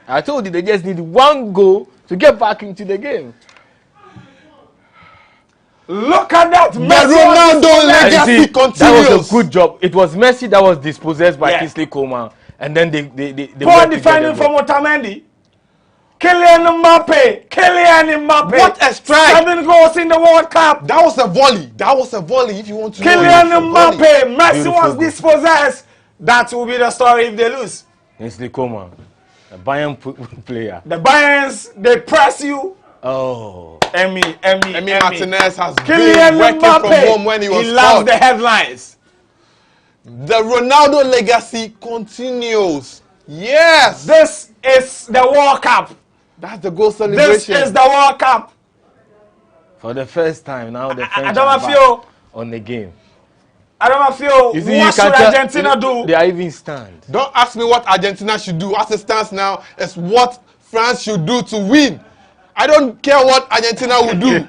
S3: I told you they just need one goal to get back into the game.
S1: Look at that.
S2: The Ronaldo legacy continues.
S3: That was a good job. It was Messi that was dispossessed by Kingsley Coman, and then they
S1: poor defending from Otamendi. Kylian Mbappe.
S2: What a strike.
S1: 7 goals in the World Cup.
S2: That was a volley. That was a volley, if you want to know.
S1: Kylian Mbappe. Messi was dispossessed. That will be the story if they lose.
S3: Kingsley Coman, a Bayern player.
S1: The Bayerns, they press you.
S3: Oh.
S2: Emi Martinez has
S1: Kylian
S2: been working
S1: Mbappe,
S2: from home when he was
S1: loves the headlines.
S2: The Ronaldo legacy continues. Yes.
S1: This is the World Cup.
S2: That's the goal celebration.
S1: This is the World Cup.
S3: For the first time now, the French
S1: are
S3: on the game.
S1: I don't feel. What should Argentina do?
S3: They are even stand.
S2: Don't ask me what Argentina should do. As it stands now, it's what France should do to win. I don't care what Argentina will do.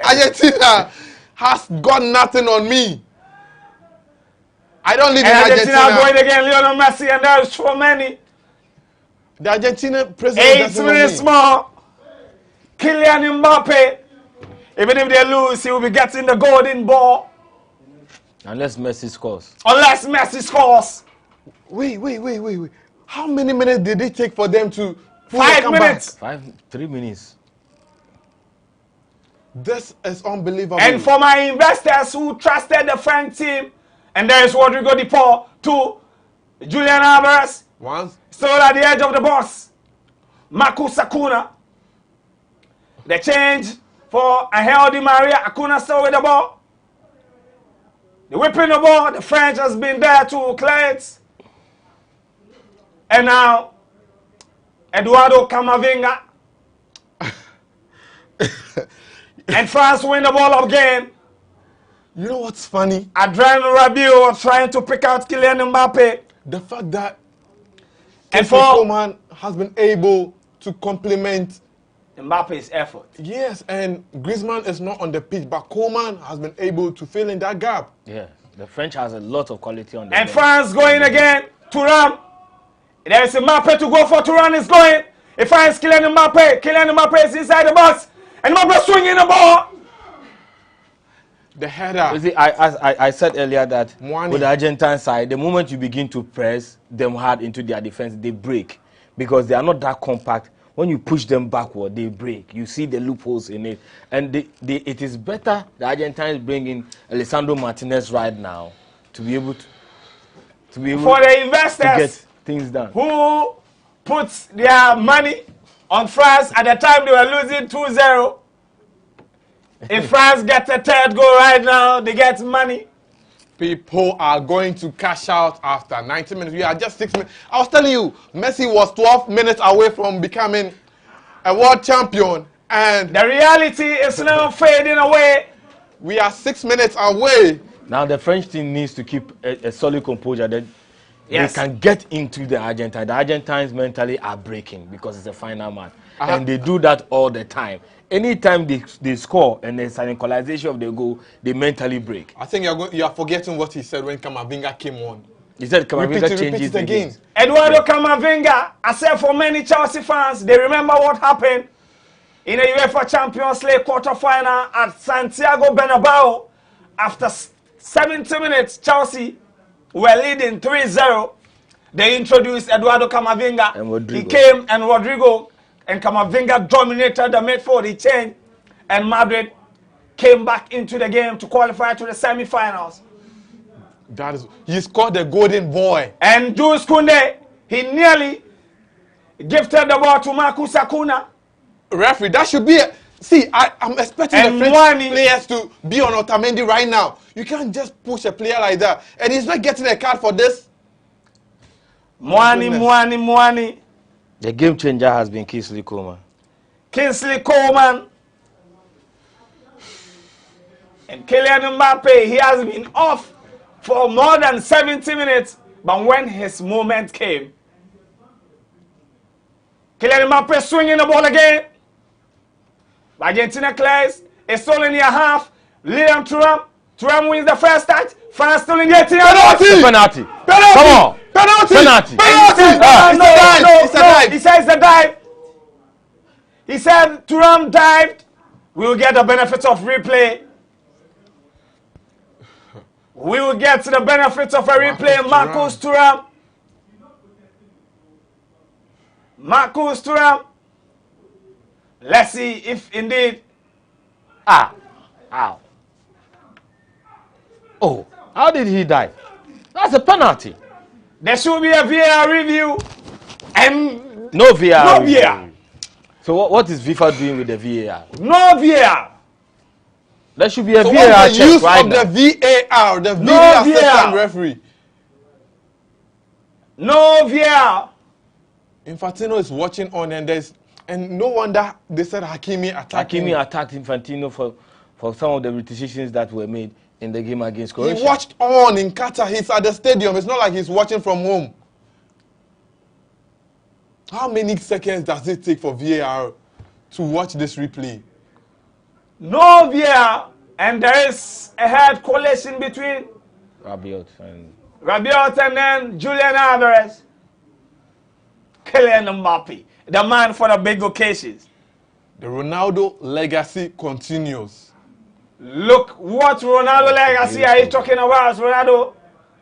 S2: Argentina has got nothing on me. I don't live
S1: And
S2: in
S1: Argentina
S2: Argentina.
S1: going again, Lionel Messi, and there's so many.
S2: The Argentina president
S1: 8
S2: doesn't know
S1: minutes
S2: me.
S1: more. Kylian Mbappe, even if they lose, he will be getting the golden ball.
S3: Unless Messi scores.
S1: Unless Messi scores.
S2: Wait. How many minutes did it take for them to
S1: 5 minutes.
S3: 3 minutes.
S2: This is unbelievable.
S1: And for my investors who trusted the French team, and there is Rodrigo de Paul, 2, Julian Alvarez,
S2: Once.
S1: still at the edge of the box, Marcus Acuna. The change for Angel Di Maria. Acuna still with the ball. The whipping the ball. The French has been there to clear it. And now, Eduardo Camavinga. And France win the ball again.
S2: You know what's funny?
S1: Adrian Rabiot trying to pick out Kylian Mbappe.
S2: The fact that
S1: And
S2: Coman has been able to complement
S1: Mbappe's effort.
S2: Yes, and Griezmann is not on the pitch, but Coman has been able to fill in that gap.
S3: Yeah, the French has a lot of quality on the
S1: And
S3: bench.
S1: France going again. Thuram. There is a Mbappe to go for. Thuram is going. He finds Kylian Mbappe. Kylian Mbappe is inside the box. And Mbappe swinging the ball.
S2: The header.
S3: You see, I said earlier that
S2: Mwani.
S3: with the Argentine side, the moment you begin to press them hard into their defense, they break because they are not that compact. When you push them backward, they break. You see the loopholes in it. And it is better the Argentines bring in Alessandro Martinez right now to be able to
S1: For the investors
S3: to get things done.
S1: who puts their money on France at the time they were losing 2-0. If France gets a third goal right now, they get money.
S2: People are going to cash out after 90 minutes. We are just 6 minutes. I was telling you, Messi was 12 minutes away from becoming a world champion. And
S1: The reality is now fading away.
S2: we are 6 minutes away.
S3: Now the French team needs to keep a solid composure that
S1: Yes.
S3: they can get into the Argentine. The Argentines mentally are breaking because it's a final match. And they do that all the time. Anytime they score and there's an equalization of the goal, they mentally break.
S2: I think you are forgetting what he said when Camavinga came on.
S3: He said Camavinga
S2: Repeat
S3: changes
S2: it
S3: the
S2: again.
S3: game.
S1: Eduardo Camavinga, I said for many Chelsea fans, they remember what happened in the UEFA Champions League quarterfinal at Santiago Bernabeu. After 70 minutes, Chelsea were leading 3-0. They introduced Eduardo Camavinga.
S3: And Rodrigo.
S1: He came and Rodrigo and Camavinga dominated the midfield. He changed and Madrid came back into the game to qualify to the semi-finals.
S2: He scored the golden boy.
S1: And Jules Koundé, he nearly gifted the ball to Marcus Acuna.
S2: Referee, that should be I'm expecting
S1: And
S2: the French
S1: Mwani.
S2: players to be on Otamendi right now. You can't just push a player like that. And he's not getting a card for this.
S1: Mwani.
S3: The game changer has been Kingsley Coman.
S1: Kingsley Coman. And Kylian Mbappe, he has been off for more than 70 minutes. But when his moment came, Kylian Mbappe swinging the ball again. Argentina clears. It's still in their half. Liam Thuram. Thuram wins the first touch. France still in the 18.
S3: Penalty. Come on. Penalty.
S2: It's a dive.
S1: He says the dive. He said Thuram dived. We will get the benefits of replay. We will get to the benefits of a replay. Marcus Thuram. Marcus Thuram. Let's see if indeed.
S3: Ow. Oh, how did he die? That's a penalty.
S1: There should be a VAR review. And
S3: No VAR.
S1: No VAR.
S3: So what is FIFA doing with the VAR?
S1: no VAR.
S3: There should be a
S2: So
S3: VAR
S2: what's the
S3: check
S2: use
S3: right
S2: of
S3: now.
S2: the VAR, the
S1: No
S2: video
S1: VAR.
S2: assistant referee?
S1: No VAR.
S2: Infantino is watching on, and no wonder they said Hakimi attacked him.
S3: Hakimi attacked Infantino for some of the decisions that were made in the game against Croatia.
S2: He watched on in Qatar. He's at the stadium. It's not like he's watching from home. How many seconds does it take for VAR to watch this replay?
S1: No VAR. And there is a head collision between
S3: Rabiot and
S1: Rabiot and then Julian Alvarez. Kylian Mbappe, the man for the big occasions.
S2: The Ronaldo legacy continues.
S1: Look what Ronaldo legacy are you talking about? Ronaldo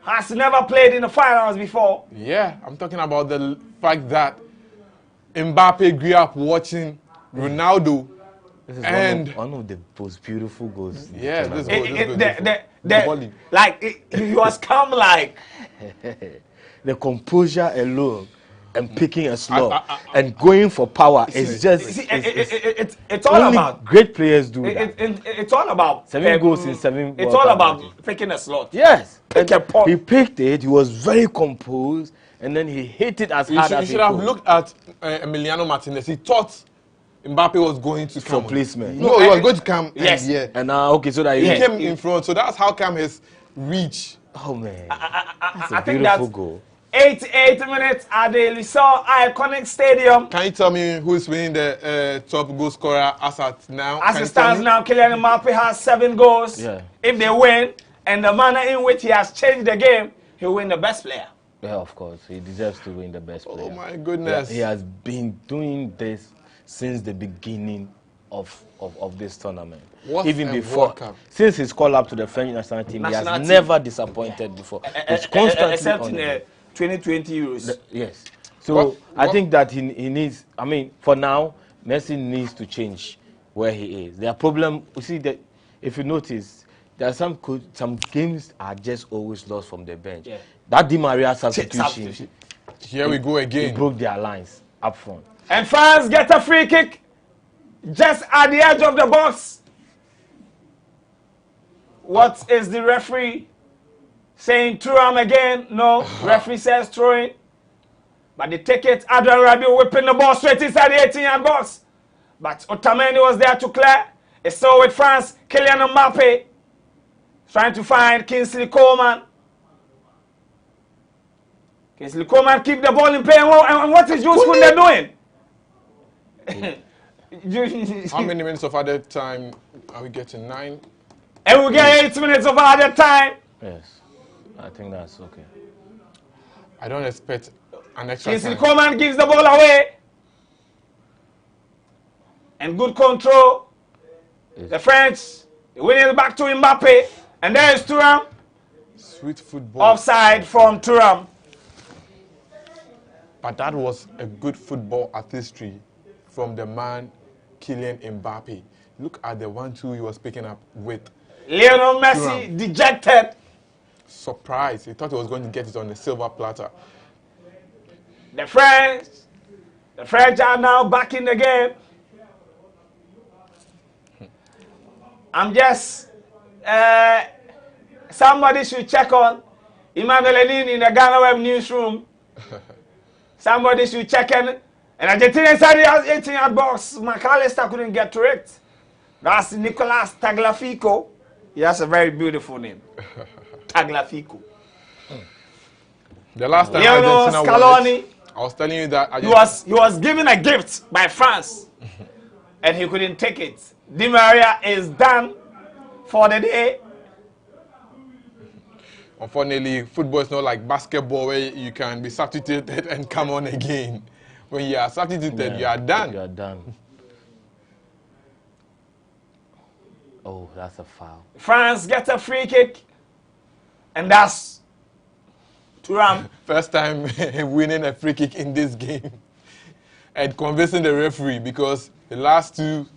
S1: has never played in the finals before.
S2: Yeah, I'm talking about the fact that Mbappe grew up watching Ronaldo.
S3: This is
S2: and
S3: one of the most beautiful goals.
S2: Yeah, this goal.
S1: He was calm like.
S3: The composure alone and picking a slot and going for power is just.
S1: It's all about.
S3: Great players do that.
S1: It's all about
S3: 7 goals in 7.
S1: It's all about picking a slot.
S3: Yes.
S1: He
S3: picked it. He was very composed, and then he hit it as hard as he could.
S2: You should have looked at Emiliano Martinez. He thought Mbappe was going to come.
S3: For placement.
S2: No, he was going to come.
S1: Yes.
S2: And
S3: now, okay, so that
S2: he came in front. So that's how come his reach.
S3: Oh man,
S1: I
S3: a
S1: think
S3: beautiful
S1: that's
S3: goal.
S1: 88 minutes at the Lusail Iconic Stadium.
S2: Can you tell me who is winning the top goal scorer as at now?
S1: As it stands now, Kylian Mbappe has 7 goals.
S3: Yeah.
S1: If they win, and the manner in which he has changed the game, he'll win the best player.
S3: Yeah, of course, he deserves to win the best player.
S2: Oh my goodness!
S3: He has been doing this since the beginning of this tournament. Even before, since his call up to the French national team, he has never disappointed before. He's constantly
S1: except in the 2020 Euros.
S3: Yes. So I think that he needs. I mean, for now, Messi needs to change where he is. Their problem, you see, that if you notice, there are some games are just always lost from the bench. Yeah. That Di Maria substitution.
S2: Here we go again.
S3: He broke their lines up front.
S1: And France get a free kick just at the edge of the box. What is the referee saying? Thuram again? No. Referee says throwing. But they take it. Adrian Rabiot whipping the ball straight inside the 18-yard box. But Otamendi was there to clear. It's still with France. Kylian Mbappe trying to find Kingsley Coman. Kingsley Coman keep the ball in play. And what is Jules Koundé doing?
S2: How many minutes of added time are we getting? 9?
S1: And we get 8 minutes of added time.
S3: Yes, I think that's okay.
S2: I don't expect an extra
S1: Kingsley
S2: time.
S1: Coman gives the ball away. And good control. Yes. The French winning it back to Mbappe. And there is Thuram.
S2: Sweet football.
S1: Offside from Thuram.
S2: But that was a good football artistry from the man Kylian Mbappe. Look at the 1-2 he was picking up with.
S1: Lionel Messi Thuram. Dejected.
S2: Surprised. He thought he was going to get it on a silver platter.
S1: The French are now back in the game. I'm just somebody should check on Emmanuel Enin in the GhanaWeb newsroom. Somebody should check in. And Argentina inside the 18-yard box. McAllister couldn't get to it. That's Nicolas Tagliafico. He has a very beautiful name. Tagliafico.
S2: The last time
S1: Lionel Scaloni,
S2: I was telling you that
S1: he was given a gift by France. And he couldn't take it. Di Maria is done for the day.
S2: Unfortunately, football is not like basketball where you can be substituted and come on again. When you are substituted, you are done.
S3: You are done. Oh, that's a foul.
S1: France gets a free kick. And that's Thuram.
S2: First time winning a free kick in this game. And convincing the referee because the last 2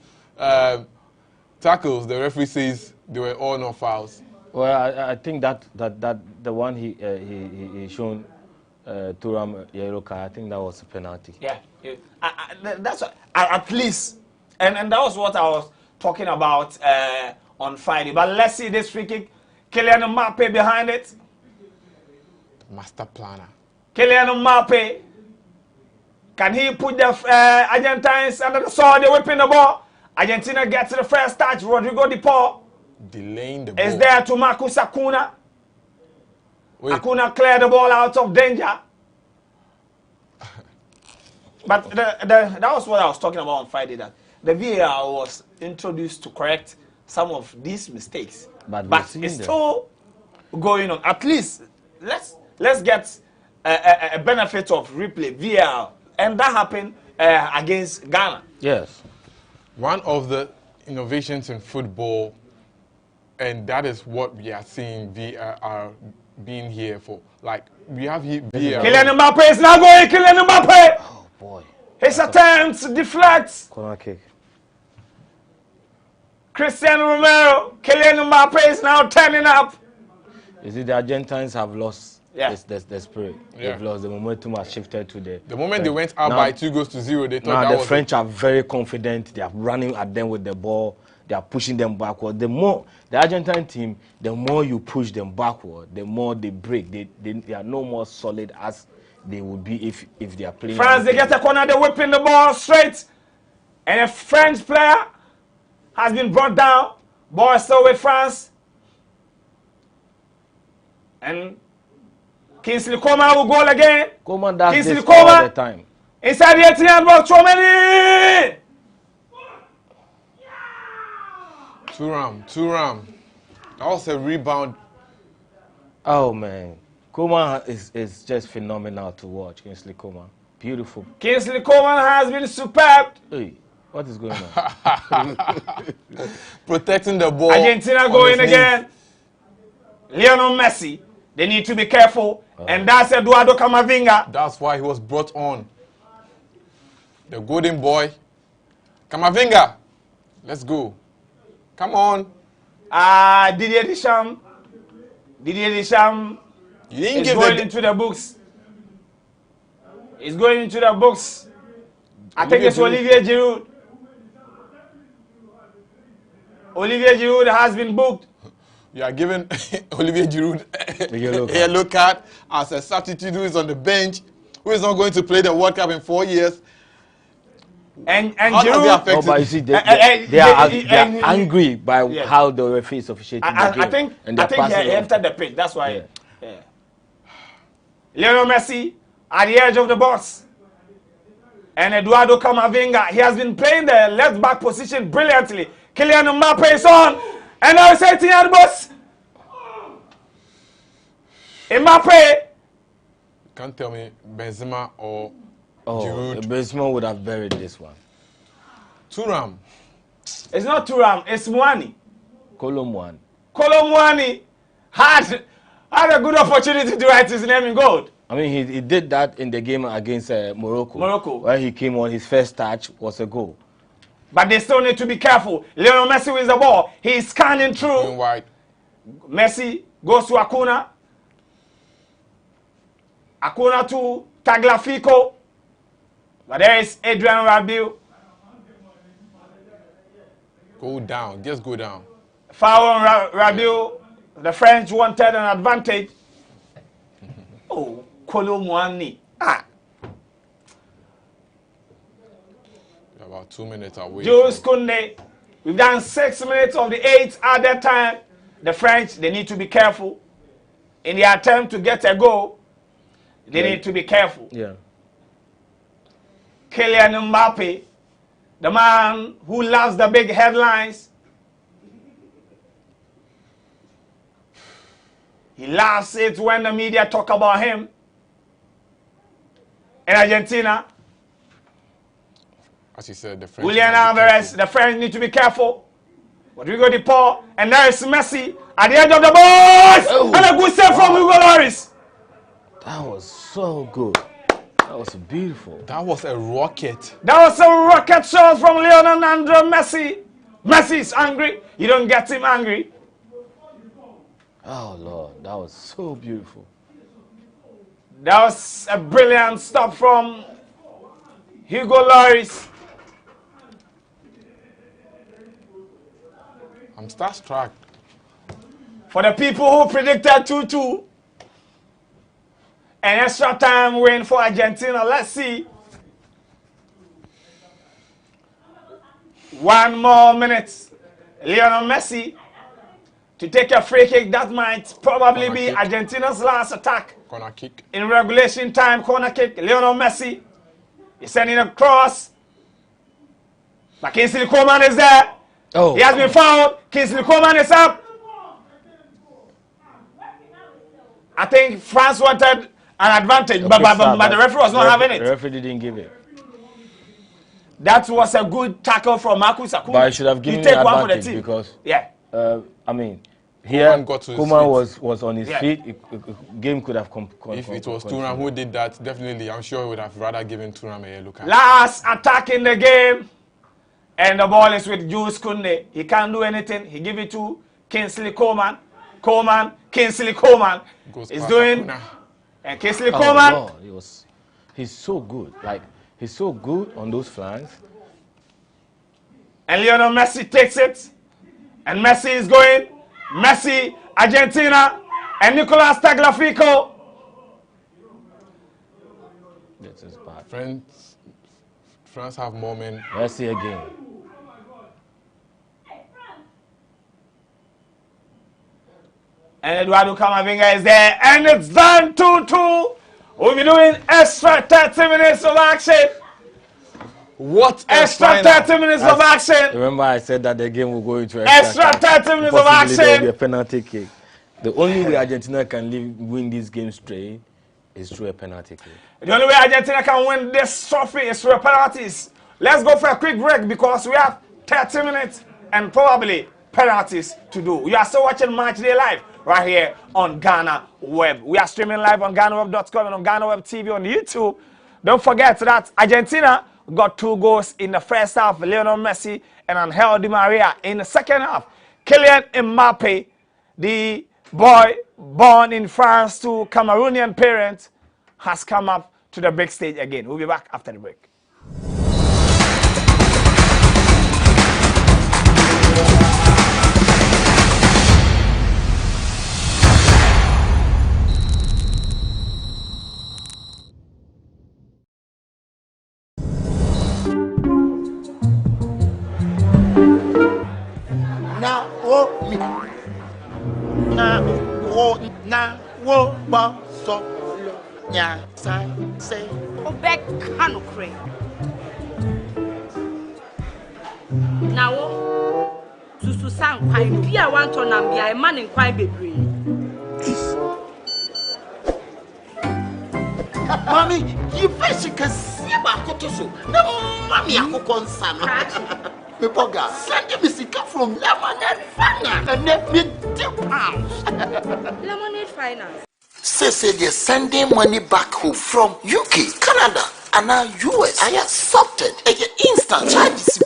S2: tackles, the referee says they were all no fouls.
S3: Well, I think that the one he shown Thuram yellow card, I think that was a penalty.
S1: Yeah, that's at least, and that was what I was talking about on Friday. But let's see this free kick. Kylian Mbappe behind it.
S2: Master planner.
S1: Kylian Mbappe. Can he put the Argentines under the sword? They're whipping the ball. Argentina gets to the first touch. Rodrigo De Paul
S2: delaying the ball.
S1: is there to Marcus Acuna. Acuna cleared the ball out of danger. But that was what I was talking about on Friday, that the VAR was introduced to correct some of these mistakes. But it's still going on. At least let's get a benefit of replay VAR, and that happened against Ghana.
S3: Yes.
S2: One of the innovations in football, and that is what we are seeing VAR being here for. Like, we have here VAR.
S1: Kylian Mbappe is now going. Kylian Mbappe.
S3: Oh boy.
S1: His attempt to deflect.
S3: Corner kick.
S1: Cristiano Romero. Kylian Mbappe is now turning up.
S3: You see, the Argentines have lost the spirit.
S2: Yeah.
S3: They've lost. The momentum has shifted to the
S2: moment
S3: French.
S2: they went out
S3: Now-
S2: by 2-0, they thought
S3: Now
S2: that
S3: the
S2: was
S3: French are very confident. They are running at them with the ball. They are pushing them backward. The more the Argentine team, the more you push them backward, the more they break. They are no more solid as they would be if they are playing.
S1: France, they get a corner, they're whipping the ball straight. And a French player has been brought down. Ball is still with France. And Kingsley Coman will goal again.
S3: Coman does
S1: Kingsley
S3: this
S1: Coman.
S3: all the time.
S1: Inside the 18 box, Chomeni!
S2: Thuram. That was a rebound.
S3: Oh man, Coman is just phenomenal to watch. Kingsley Coman, beautiful.
S1: Kingsley Coman has been superb.
S3: Hey, what is going on?
S2: Protecting the ball.
S1: Argentina
S2: on
S1: going
S2: his
S1: again. Lionel Messi. They need to be careful. And that's Eduardo Camavinga.
S2: That's why he was brought on. The golden boy. Camavinga. Let's go. Come on.
S1: Didier Deschamps. Didier Deschamps
S2: You didn't
S1: is
S2: give
S1: going
S2: the...
S1: into the books. He's going into the books. I think it's Olivier Giroud. Olivier Giroud has been booked.
S2: You are giving Olivier Giroud
S3: A yellow
S2: a yellow card as a substitute who is on the bench, who is not going to play the World Cup in 4 years.
S1: And
S2: How does it
S1: Giroud,
S2: affect
S3: Oh, but you
S2: it?
S3: see, they are angry by
S1: Yeah.
S3: how the referee is officiating the game.
S1: I think
S3: and they're
S1: he
S3: passing it off.
S1: entered the pitch. That's why.
S3: Yeah.
S1: Yeah. Lionel Messi at the edge of the box. And Eduardo Camavinga, he has been playing the left back position brilliantly. Kylian Mbappe is on. And now it's 18 at the box. Mbappe.
S2: Can't tell me Benzema or
S3: Oh,
S2: Giroud.
S3: Benzema would have buried this one.
S2: Thuram.
S1: It's not Thuram, it's Mwani.
S3: Colomwan.
S1: Kolo Mwani had a good opportunity to write his name in gold.
S3: I mean, he did that in the game against Morocco.
S1: Morocco.
S3: When he came on, his first touch was a goal.
S1: But they still need to be careful. Lionel Messi wins the ball. He's scanning
S2: Going
S1: through.
S2: wide.
S1: Messi goes to Acuna. Acuna to Tagliafico. But there is Adrian Rabiot.
S2: Go down. Just go down.
S1: Foul on Rabiot. The French wanted an advantage. Oh, Kolo Muani.
S2: About 2 minutes away.
S1: Jules Koundé. We've done 6 minutes of the 8 at that time. The French, they need to be careful. In their attempt to get a goal, they need to be careful.
S3: Yeah.
S1: Kylian Mbappe, the man who loves the big headlines. He loves it when the media talk about him. In Argentina,
S2: As you said, the French.
S1: Julian
S2: might be
S1: Alvarez,
S2: careful.
S1: the French need to be careful. Rodrigo De Paul, and there is Messi at the edge of the box.
S3: Oh.
S1: And a good save from Hugo Lloris.
S3: That was so good. That was beautiful.
S2: That was a rocket.
S1: That was a rocket shot from Leonardo Messi. Messi is angry. You don't get him angry.
S3: Oh Lord, that was so beautiful.
S1: That was a brilliant stop from Hugo Lloris.
S2: I'm starstruck.
S1: For the people who predicted 2-2, an extra time win for Argentina. Let's see. 1 more minute. Lionel Messi to take a free kick. That might probably be
S2: kick.
S1: Argentina's last attack.
S2: Corner kick.
S1: In regulation time, corner kick. Lionel Messi is sending a cross. But Kingsley Coman is there.
S3: Oh,
S1: He has been fouled. Kingsley Coman is up. I think France wanted an advantage, but the referee was not having it.
S3: The referee didn't give it.
S1: That was a good tackle from Marcus Akuma.
S3: But I should have given him advantage because I mean, here Koeman was on his feet. Game could have come.
S2: If it was Thuram who did that, definitely I'm sure he would have rather given Thuram a yellow card.
S1: Last attack in the game, and the ball is with Jules Koundé. He can't do anything. He give it to Kingsley Coman. Kingsley Coman is doing, and Kingsley Coman.
S3: Lord, he's so good. Like he's so good on those flanks.
S1: And Lionel Messi takes it, and Messi is going. Messi, Argentina, and Nicolas Tagliafico.
S3: This is bad.
S2: France have more men.
S3: Messi again.
S1: And Eduardo Camavinga is there, and it's done 2-2. We'll be doing extra 30 minutes of action.
S2: What
S1: extra 30 minutes of action?
S3: Remember, I said that the game will go into
S1: extra 30 minutes of action.
S3: There will be a penalty kick. The only way Argentina can win this game straight is through a penalty kick.
S1: The only way Argentina can win this trophy is through penalties. Let's go for a quick break because we have 30 minutes and probably penalties to do. You are still watching Match Day Live right here on GhanaWeb. We are streaming live on GhanaWeb.com and on GhanaWeb TV on YouTube. Don't forget that Argentina got 2 goals in the first half, Lionel Messi and Angel Di Maria in the second half. Kylian Mbappe, the boy born in France to Cameroonian parents, has come up to the big stage again. We'll be back after the break.
S4: Now, Susu sang quite dear one to Nambia, a man in quite baby.
S5: Mommy, you first can see about Kotoso. No, Mammy, I cook on Sam. Mepoga, send me sick from Lemonade Finance and let me £2.
S4: Lemonade Finance.
S5: Say they're sending money back home from UK, Canada, and now US. I accepted. Instant charges.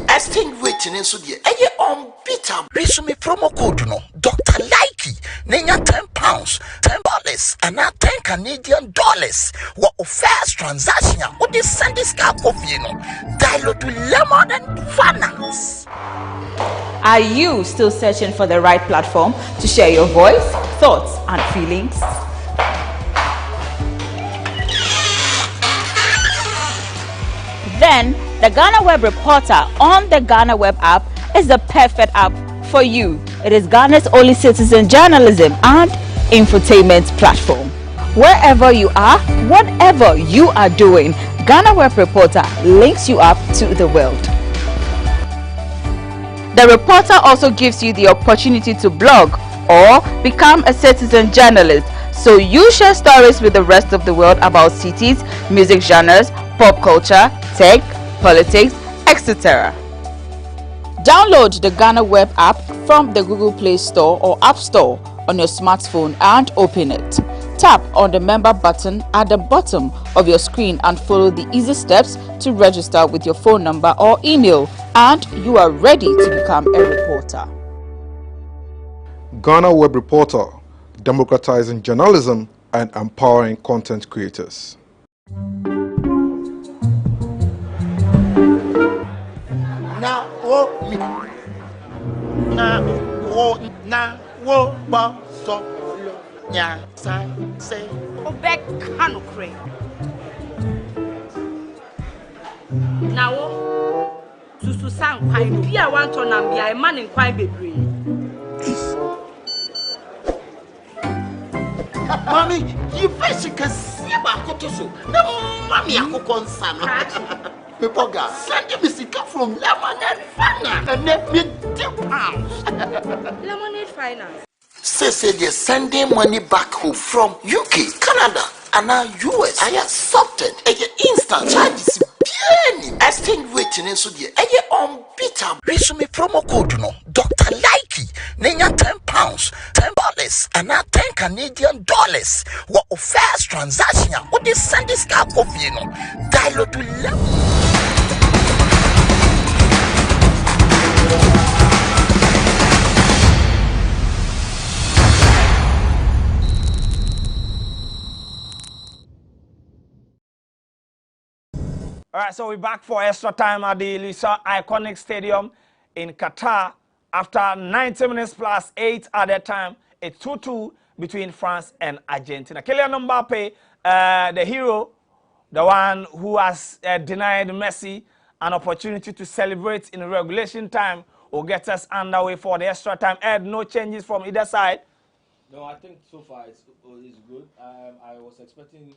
S5: Exchange waiting in Sudia. Unbeatable. Resume promo code no. Dr. Likey. Nenya £10, $10, and now $10 What first transaction? What they send this car coffee no? Dial to Lemon and Finance.
S6: Are you still searching for the right platform to share your voice, thoughts, and feelings? Then the GhanaWeb Reporter on the GhanaWeb app is the perfect app for you. It is Ghana's only citizen journalism and infotainment platform. Wherever you are, whatever you are doing, GhanaWeb Reporter links you up to the world. The reporter also gives you the opportunity to blog or become a citizen journalist, so you share stories with the rest of the world about cities, music genres, pop culture, tech, politics, etc. Download the GhanaWeb app from the Google Play Store or App Store on your smartphone and open it. Tap on the member button at the bottom of your screen and follow the easy steps to register with your phone number or email, and you are ready to become a reporter.
S7: GhanaWeb Reporter, democratizing journalism and empowering content creators.
S4: Now, Susu sang quite dear one to Nambia, a man in quite baby.
S5: Mommy, you first can see about Kotoso. No, Mammy, I cook on Sam. Mepoga, send me sick from Lemonade Finance and let me £2.
S4: Lemonade Finance.
S5: Say they're sending money back home from UK, Canada, and now US. I accepted. Instant charges. Exchange waiting in Sudia. Unbeatable. Resume promo code no. Dr. Likey. Nenya £10, $10, and now $10 What first transaction? What is Sunday scar coffee? No. Dialogue to level.
S1: All right, so we're back for extra time at the Lisa Iconic Stadium in Qatar. After 90 minutes plus 8 at that time, it's 2-2 between France and Argentina. Kylian Mbappe, the hero, the one who has denied Messi an opportunity to celebrate in regulation time, will get us underway for the extra time. Ed, no changes from either side.
S3: No, I think so far it's good. I was expecting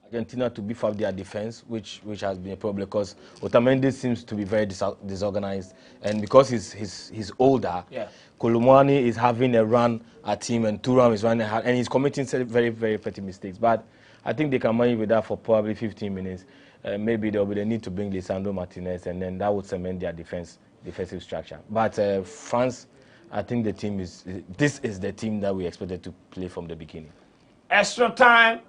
S3: Argentina to beef up their defense, which has been a problem because Otamendi seems to be very disorganized, and because he's older, yeah. Kolomwani is having a run at him, and Thuram is running hard, and he's committing very, very petty mistakes. But I think they can manage with that for probably 15 minutes. Maybe there will be the need to bring Lisandro Martinez, and then that would cement their defensive structure. But France, I think this is the team that we expected to play from the beginning.
S1: Extra time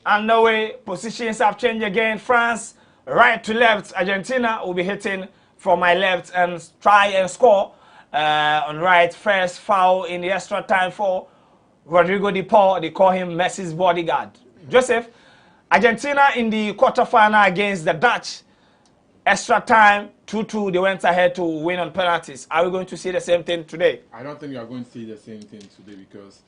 S1: underway. Positions have changed again. France, right to left. Argentina will be hitting from my left and try and score. On right, first foul in the extra time for Rodrigo de Paul. They call him Messi's bodyguard. Joseph, Argentina in the quarterfinal against the Dutch. Extra time, 2-2. They went ahead to win on penalties. Are we going to see the same thing today?
S2: I don't think we are going to see the same thing today because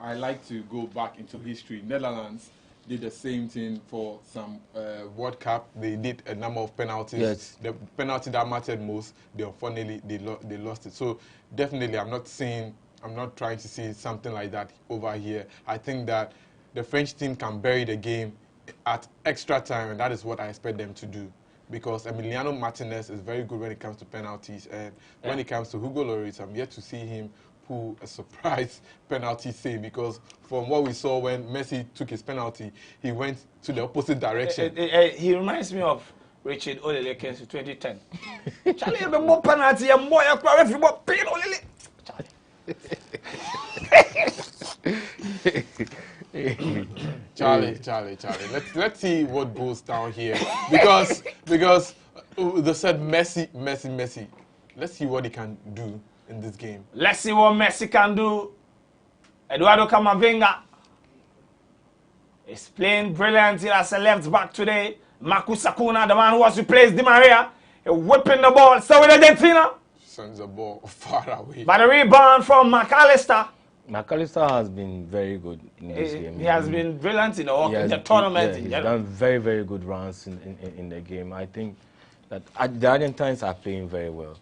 S2: I like to go back into history. Netherlands did the same thing for some World Cup. They did a number of penalties. Yes. The penalty that mattered most, unfortunately they lost it. So definitely, I'm not trying to see something like that over here. I think that the French team can bury the game at extra time, and that is what I expect them to do. Because Emiliano Martinez is very good when it comes to penalties, and when it comes to Hugo Lloris, I'm yet to see him pull a surprise penalty save, because from what we saw when Messi took his penalty, he went to the opposite direction.
S1: He reminds me of Richard Olelekens in 2010. Charlie, you more penalty and more if you want pain Olele.
S2: Charlie. Let's see what goes down here, because they said Messi. Let's see what he can do in this game.
S1: Let's see what Messi can do. Eduardo Camavinga is playing brilliantly as a left back today. Marcus Acuna, the man who has replaced Di Maria, whipping the ball. So with Argentina,
S2: sends the ball far away.
S1: But a rebound from McAllister.
S3: McAllister has been very good in this game.
S1: He has been brilliant in the tournament.
S3: He's done very, very good runs in the game. I think that the Argentines are playing very well.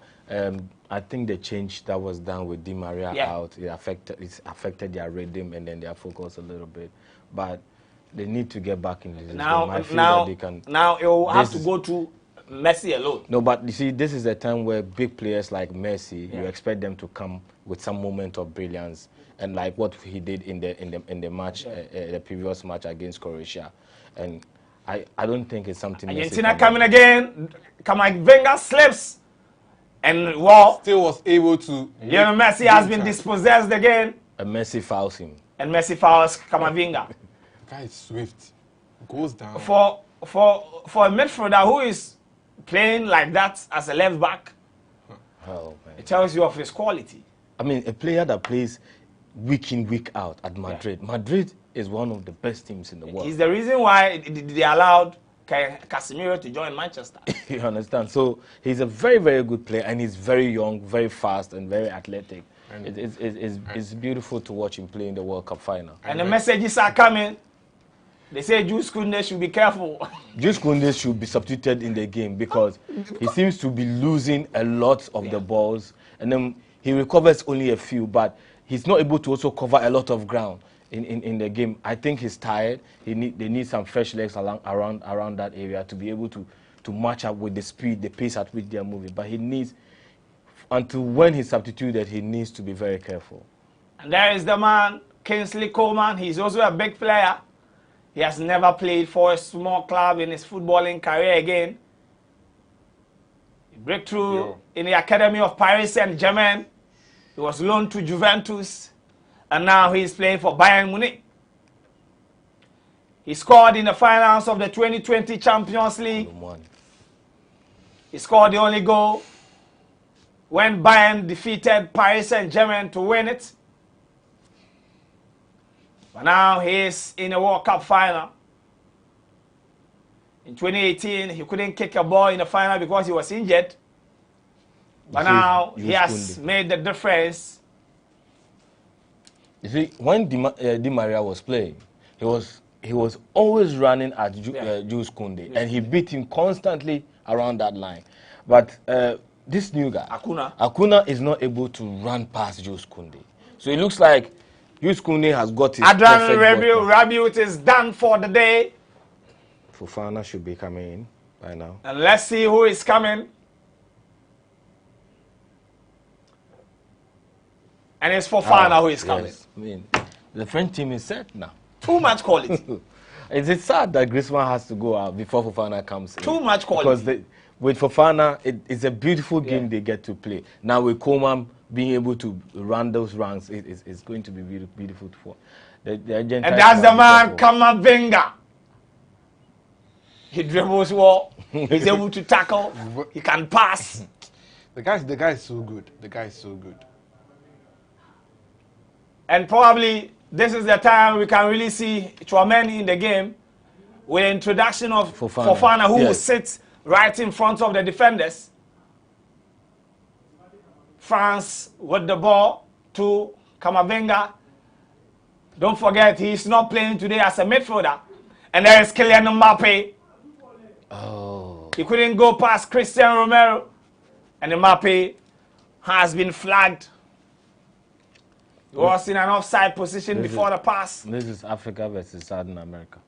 S3: I think the change that was done with Di Maria out, it affected their rhythm and then their focus a little bit. But they need to get back into this game. I feel that they can.
S1: Now it will have to go to Messi alone.
S3: No, but you see, this is a time where big players like Messi, you expect them to come with some moment of brilliance, and like what he did in the match, the previous match against Croatia. And I don't think it's something.
S1: Argentina coming again. Camavinga slips, and
S2: still was able to.
S1: Lionel Messi has been dispossessed again.
S3: And Messi fouls him.
S1: And Messi fouls Camavinga.
S2: The guy is swift, goes down.
S1: For a midfielder who is playing like that as a left back, it tells you of his quality.
S3: I mean, a player that plays week in, week out at Madrid. Madrid is one of the best teams in the world.
S1: It's the reason why they allowed Casemiro to join Manchester.
S3: You understand? So he's a very, very good player, and he's very young, very fast, and very athletic. And it's beautiful to watch him play in the World Cup final.
S1: And the messages are coming. They say Jules Koundé should be careful.
S3: Jules Koundé should be substituted in the game because he seems to be losing a lot of the balls, and then he recovers only a few, but he's not able to also cover a lot of ground in the game. I think he's tired. They need some fresh legs around that area to be able to match up with the speed, the pace at which they are moving. But he needs, until when he's substituted, he needs to be very careful.
S1: And there is the man, Kingsley Coman. He's also a big player. He has never played for a small club in his footballing career again. He broke through in the academy of Paris Saint-Germain. He was loaned to Juventus. And now he's playing for Bayern Munich. He scored in the finals of the 2020 Champions League. He scored the only goal when Bayern defeated Paris Saint-Germain to win it. But now he's in a World Cup final. In 2018, he couldn't kick a ball in the final because he was injured. But now he has made the difference.
S3: You see, when Di Maria was playing, he was always running at Jules Koundé, and he beat him constantly around that line. But this new guy, Acuna is not able to run past Jules Koundé. So it looks like Jules Koundé has got his
S1: Adrian Rabiot is done for the day.
S3: Fofana should be coming in by now.
S1: And let's see who is coming. And it's Fofana who is coming.
S3: Yes. I mean, the French team is set now.
S1: Too much quality.
S3: Is it sad that Griezmann has to go out before Fofana comes in?
S1: Too much quality.
S3: Because with Fofana, it's a beautiful game they get to play. Now with Coman being able to run those runs, it's going to be beautiful for the Argentine.
S1: And that's the man, Camavinga. He dribbles well. He's able to tackle. He can pass.
S2: The guy is so good. The guy is so good.
S1: And probably this is the time we can really see Tchouaméni in the game with the introduction of Fofana who will sit right in front of the defenders. France with the ball to Camavinga. Don't forget, he's not playing today as a midfielder. And there is Kylian Mbappe.
S3: Oh.
S1: He couldn't go past Cristiano Romero. And Mbappe has been flagged. He was in an offside position before the pass.
S3: This is Africa versus Southern America.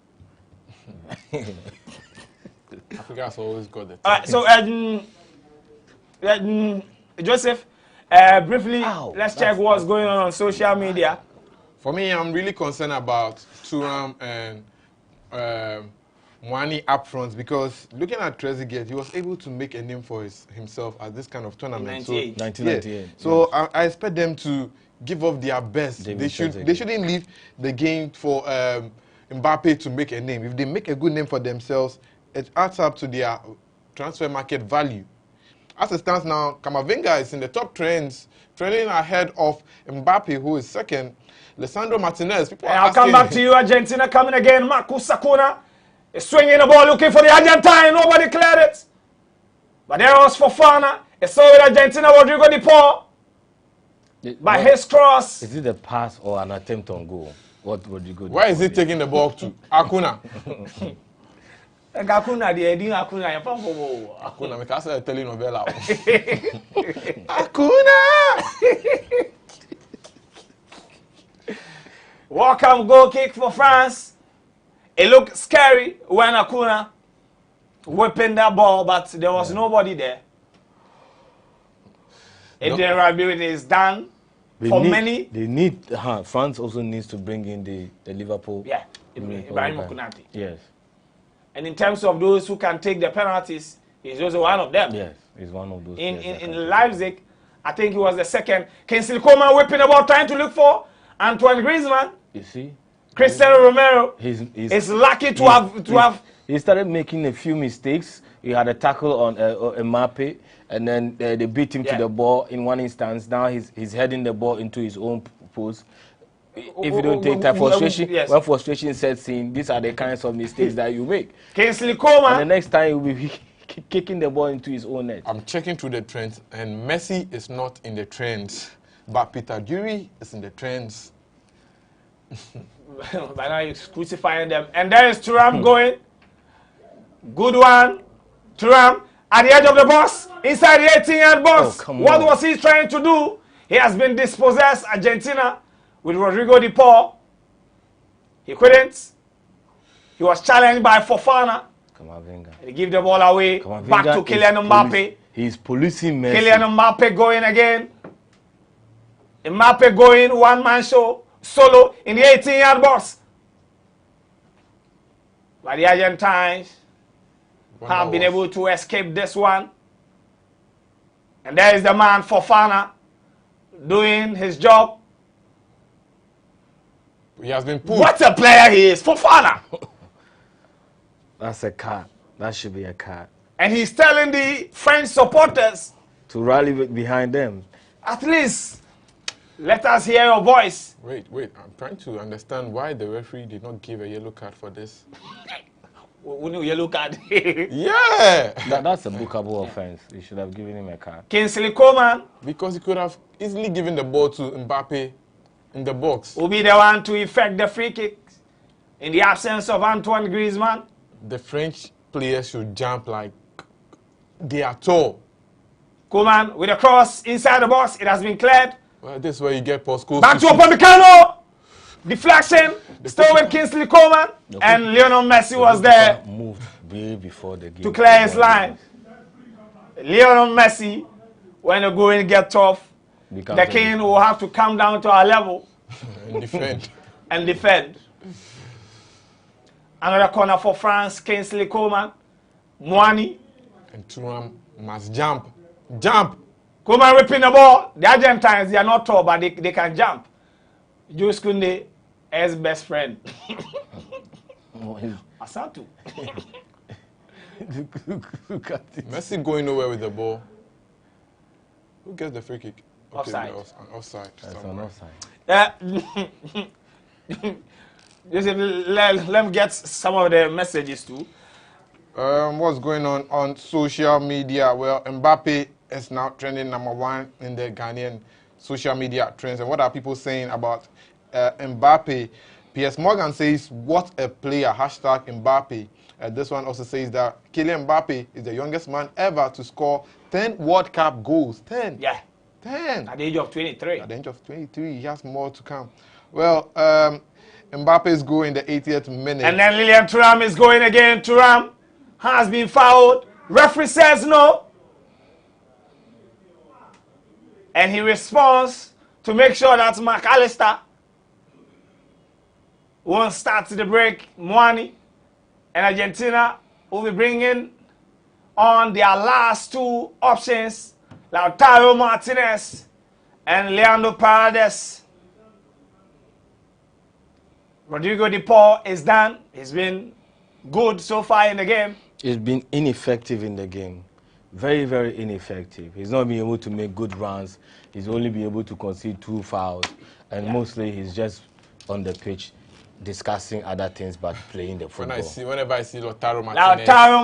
S2: Africa's always got it.
S1: All right, so Joseph, briefly, let's check what's going on social media.
S2: For me, I'm really concerned about Thuram and Mwani up front, because looking at Trezeguet, he was able to make a name for himself at this kind of tournament.
S3: 1998.
S2: Yeah. So I expect them to give up their best. They shouldn't leave the game for Mbappe to make a name. If they make a good name for themselves, it adds up to their transfer market value. As it stands now, Camavinga is in the top trends, trending ahead of Mbappe, who is second. Lisandro Martinez.
S1: I'll come back to you. Argentina coming again. Marcus Acuna is swinging the ball, looking for the Argentine. Nobody cleared it. But there was Fofana. It's so with Argentina. Rodrigo Di Paul. By his cross.
S3: Is it a pass or an attempt on goal? What Rodrigo?
S2: Why is he taking the ball to Acuna?
S1: Acuna, the Eddie Acuna.
S2: Acuna, because I'm telling novella. Acuna.
S1: Welcome goal kick for France. It looked scary when Acuna whipping that ball, but there was nobody there. Adrian Rabiot is done many.
S3: They need France also needs to bring in the Liverpool.
S1: Yeah, Ibrahim Konate.
S3: Yes.
S1: And in terms of those who can take the penalties, he's also one of them.
S3: Yes, he's one of those.
S1: In Leipzig, I think he was the second. Kingsley Coman whipping the ball, trying to look for Antoine Griezmann.
S3: You see,
S1: Cristiano Romero is lucky to have.
S3: He started making a few mistakes. He had a tackle on Mbappe, and then they beat him to the ball in one instance. Now he's heading the ball into his own post. If you don't take that frustration, when frustration sets in, these are the kinds of mistakes that you make.
S1: Kingsley Coman.
S3: And the next time you'll be kicking the ball into his own net.
S2: I'm checking through the trends, and Messi is not in the trends, but Peter Drury is in the trends.
S1: By now he's crucifying them. And there is Thuram going. Good one. Thuram at the edge of the box, inside the 18-yard box. What was he trying to do? He has been dispossessed, Argentina, with Rodrigo Di Paul. He couldn't. He was challenged by Fofana.
S3: Camavinga.
S1: He gave the ball away. Back to Kylian Mbappe.
S3: He's policing Messi.
S1: Kylian Mbappe going again. Mbappe going one-man show, solo in the 18-yard box. But the Argentines have been able to escape this one. And there is the man Fofana doing his job.
S2: He has been pushed.
S1: What a player he is, Fofana.
S3: That's a card. That should be a card.
S1: And he's telling the French supporters
S3: to rally behind them.
S1: At least, let us hear your voice.
S2: Wait. I'm trying to understand why the referee did not give a yellow card for this.
S1: Yellow card.
S2: Yeah.
S3: That's a bookable offense. You should have given him a card.
S1: Kingsley Coman.
S2: Because he could have easily given the ball to Mbappe in the box.
S1: Will be the one to effect the free kick in the absence of Antoine Griezmann.
S2: The French players should jump like they are tall.
S1: Coman with a cross inside the box. It has been cleared.
S2: Well, this is where you get Posco.
S1: Back to Upamecano. Deflection. Still with Kingsley Coman. And Lionel Messi was there.
S3: Moved way before the game.
S1: To clear his line. Lionel Messi, when the going get tough, the king will have to come down to our level.
S2: And defend.
S1: And defend. Another corner for France. Kingsley Coman. Moani.
S2: And Thuram must jump. Jump!
S1: Coman ripping the ball. The Argentines, they are not tall, but they can jump. Jules Koundé, his best friend. Asante.
S3: Look at it.
S2: Messi going nowhere with the ball. Who gets the free kick? Okay,
S1: Offside.
S2: Offside.
S3: That's an offside.
S1: Joseph, let me get some of the messages too.
S2: What's going on social media? Well, Mbappe is now trending #1 in the Ghanaian social media trends. And what are people saying about Mbappe? P.S. Morgan says, what a player, hashtag Mbappe. This one also says that Kylian Mbappe is the youngest man ever to score 10 World Cup goals. 10.
S1: Yeah.
S2: 10.
S1: At the age of 23.
S2: At the age of 23, he has more to come. Well, Mbappe's goal in the 80th minute.
S1: And then Lilian Thuram is going again. Thuram has been fouled. Referee says no. And he responds to make sure that McAllister won't start the break. Moani and Argentina will be bringing on their last two options, Lautaro Martinez and Leandro Paredes. Rodrigo De Paul is done. He's been good so far in the game.
S3: He's been ineffective in the game. Very, very ineffective. He's not been able to make good runs. He's only been able to concede 2 fouls. And mostly he's just on the pitch discussing other things but playing the football.
S2: Whenever I see Lautaro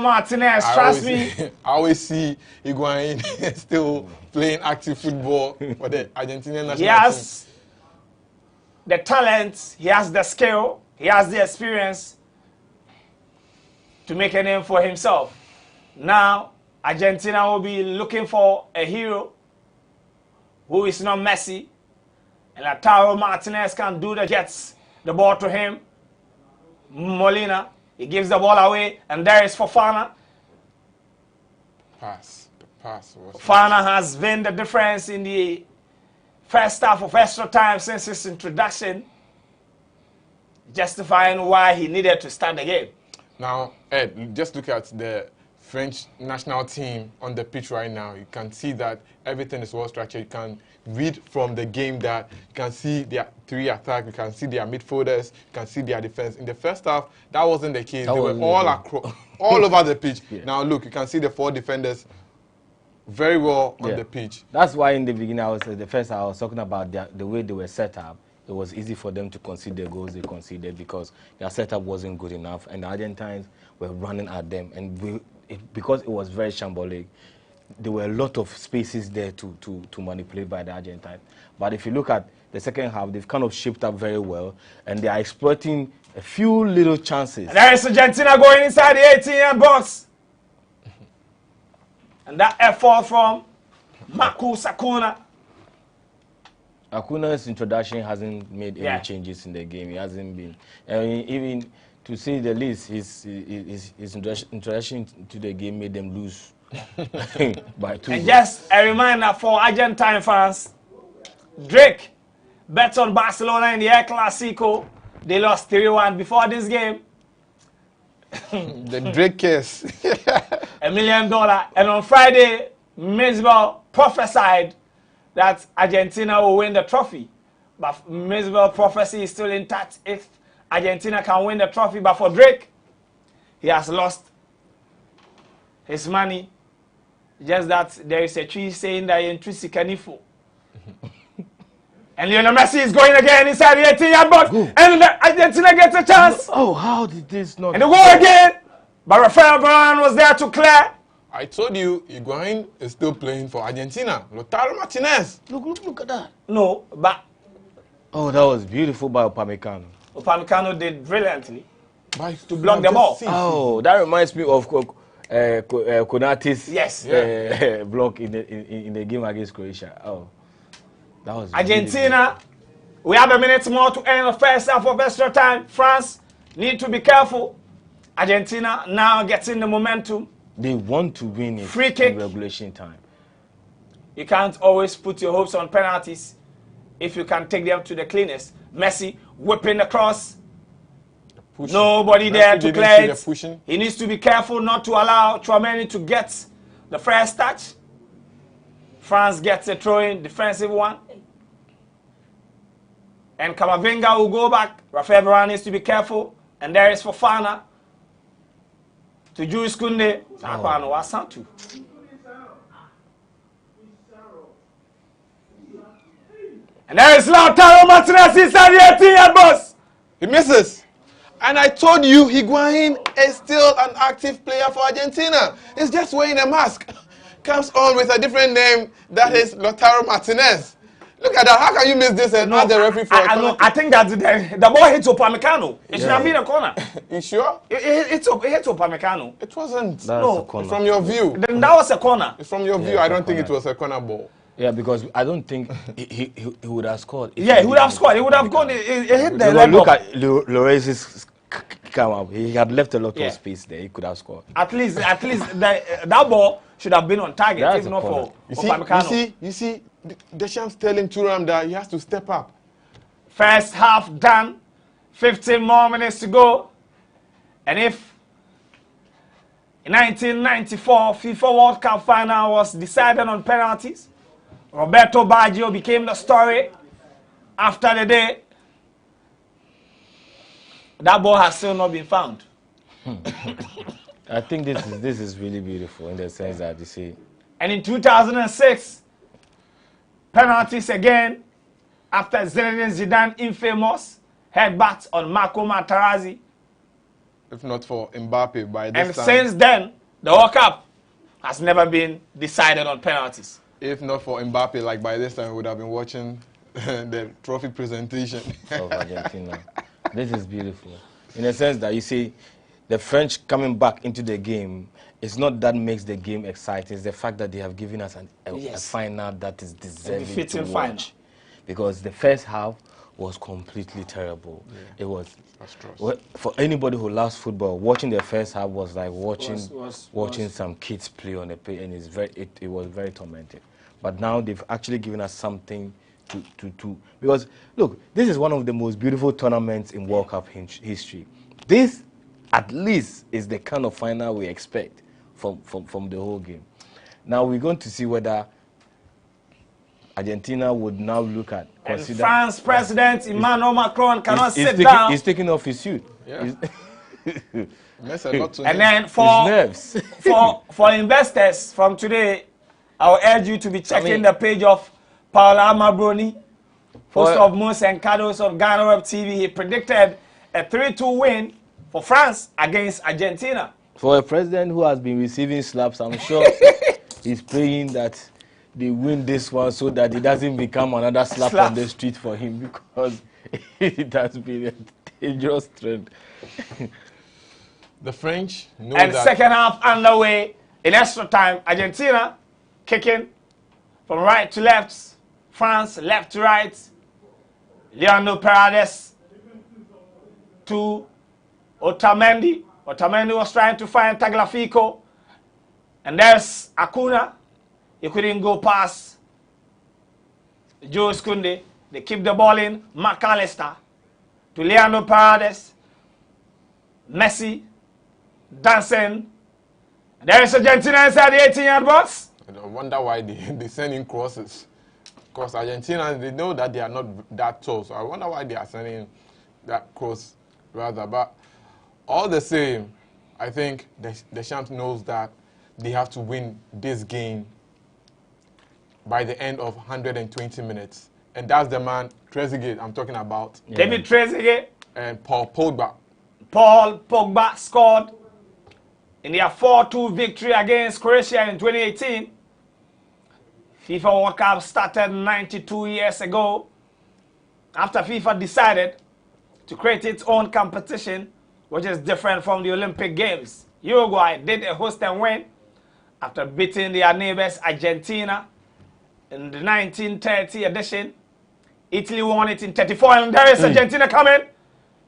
S2: Martinez,
S1: trust me.
S2: I always see Higuain still playing active football for the Argentinian national team.
S1: He has the talent, he has the skill, he has the experience to make a name for himself. Now, Argentina will be looking for a hero who is not Messi. And Lautaro Martinez can do the gets the ball to him. Molina, he gives the ball away, and there is Fofana.
S2: The pass was...
S1: Fofana has been the difference in the first half of extra time since his introduction, justifying why he needed to start the game.
S2: Now, Ed, just look at the French national team on the pitch right now. You can see that everything is well structured. You can read from the game that you can see their 3 attacks, you can see their midfielders, you can see their defense. In the first half, that wasn't the case. They were all across, all over the pitch. Yeah. Now look, you can see the 4 defenders very well on the pitch.
S3: That's why in the beginning, the first I was talking about the way they were set up. It was easy for them to concede the goals they conceded because their setup wasn't good enough, and the Argentines were running at them. And because it was very shambolic, there were a lot of spaces there to manipulate by the Argentines. But if you look at the second half, they've kind of shaped up very well, and they are exploiting a few little chances.
S1: And there is Argentina going inside the 18-yard box. And that effort from Marcus Acuna.
S3: Acuna's introduction hasn't made any changes in the game. He hasn't been. I mean, even to say the least, his introduction to the game made them lose by 2.
S1: And just a reminder for Argentine fans, Drake bet on Barcelona in the El Clasico. They lost 3-1 before this game.
S2: The Drake case.
S1: $1 million. And on Friday, Misbah prophesied that Argentina will win the trophy. But Misbah's prophecy is still intact if Argentina can win the trophy. But for Drake, he has lost his money. Just that there is a tree saying that you're intrinsic canifo. And Lionel Messi is going again inside the 18-yard box. And Argentina gets a chance.
S3: Oh, how did this not...
S1: And they go again. But Rafael Varane was there to clear.
S2: I told you, Higuain is still playing for Argentina. Lautaro Martinez.
S3: Look at that.
S1: No, but...
S3: Oh, that was beautiful by Upamecano.
S1: Upamecano did brilliantly
S2: To
S1: block the ball.
S3: Oh, that reminds me of Konate's block in the game against Croatia. Oh, that was
S1: Argentina. We have a minute more to end the first half of extra time. France need to be careful. Argentina now getting the momentum.
S3: They want to win it
S1: Free kick.
S3: in regulation time.
S1: You can't always put your hopes on penalties if you can take them to the cleanest. Messi whipping the cross. Nobody there to clear it. He needs to be careful not to allow Tchouaméni to get the first touch. France gets a throw-in, defensive one. And Camavinga will go back. Rafael Varane needs to be careful. And there is Fofana to Jules Koundé. Oh. And there is Lautaro Martinez inside the 18-yard box.
S2: He misses. And I told you, Higuain is still an active player for Argentina. He's just wearing a mask. Comes on with a different name. That is Lautaro Martinez. Look at that. How can you miss this and ask the referee for a corner?
S1: I think that the ball hits Upamecano. It should have been a corner.
S2: You sure?
S1: It hits Upamecano.
S2: It wasn't.
S1: No,
S2: from your view.
S1: Then that was a corner.
S2: From your view, I don't think it was a corner ball.
S3: Yeah, because I don't think he would have scored.
S1: Yeah, he would have scored. He would have gone. It hit the leg.
S3: Look at Lloris's come up. He had left a lot of space there. He could have scored.
S1: At least that ball should have been on target. If not for Upamecano.
S2: You see, Deschamps telling Thuram that he has to step up.
S1: First half done. 15 more minutes to go. And if in 1994 FIFA World Cup final was decided on penalties, Roberto Baggio became the story. After the day, that ball has still not been found.
S3: I think this is really beautiful in the sense that you see.
S1: And in 2006, penalties again after Zinedine Zidane infamous headbutt on Marco Materazzi.
S2: If not for Mbappe by this
S1: and
S2: time.
S1: Since then, the World Cup has never been decided on penalties.
S2: If not for Mbappe, like by this time, we would have been watching the trophy presentation
S3: of Argentina. This is beautiful. In the sense that you see, the French coming back into the game, it's not that makes the game exciting. It's the fact that they have given us a final that is deserving to watch. Because the first half was completely terrible. Yeah. It was for anybody who loves football. Watching the first half was like watching some kids play on the pitch, and it was very tormenting. But now they've actually given us something to because look, this is one of the most beautiful tournaments in World Cup history. This at least is the kind of final we expect from the whole game. Now we're going to see whether Argentina would now look at consider.
S1: France President Emmanuel Macron cannot sit down.
S3: He's taking off his suit.
S2: Yeah.
S1: And then for investors from today, I will urge you to be checking the page of Paola Mabroni, host of Moons and Cados of GhanaWeb TV. He predicted a 3-2 win for France against Argentina.
S3: For a president who has been receiving slaps, I'm sure he's praying that they win this one so that it doesn't become another slap on the street for him, because it has been a dangerous trend.
S2: The French know
S1: and
S2: that.
S1: Second half underway in extra time. Argentina kicking from right to left. France left to right. Leandro Paredes to Otamendi. Otamendi was trying to find Tagliafico. And there's Acuna. He couldn't go past Jules Koundé. They keep the ball in. McAllister to Leandro Paredes. Messi dancing. There is Argentina inside the 18-yard box.
S2: I wonder why they send in crosses. Because Argentina, they know that they are not that tall. So I wonder why they are sending that cross rather. But all the same, I think the champ knows that they have to win this game by the end of 120 minutes. And that's the man, Trezeguet, I'm talking about.
S1: Yeah. David Trezeguet.
S2: And Paul Pogba.
S1: Paul Pogba scored in their 4-2 victory against Croatia in 2018. FIFA World Cup started 92 years ago after FIFA decided to create its own competition, which is different from the Olympic Games. Uruguay did a host and win after beating their neighbors Argentina in the 1930 edition. Italy won it in 34, and there is Argentina coming.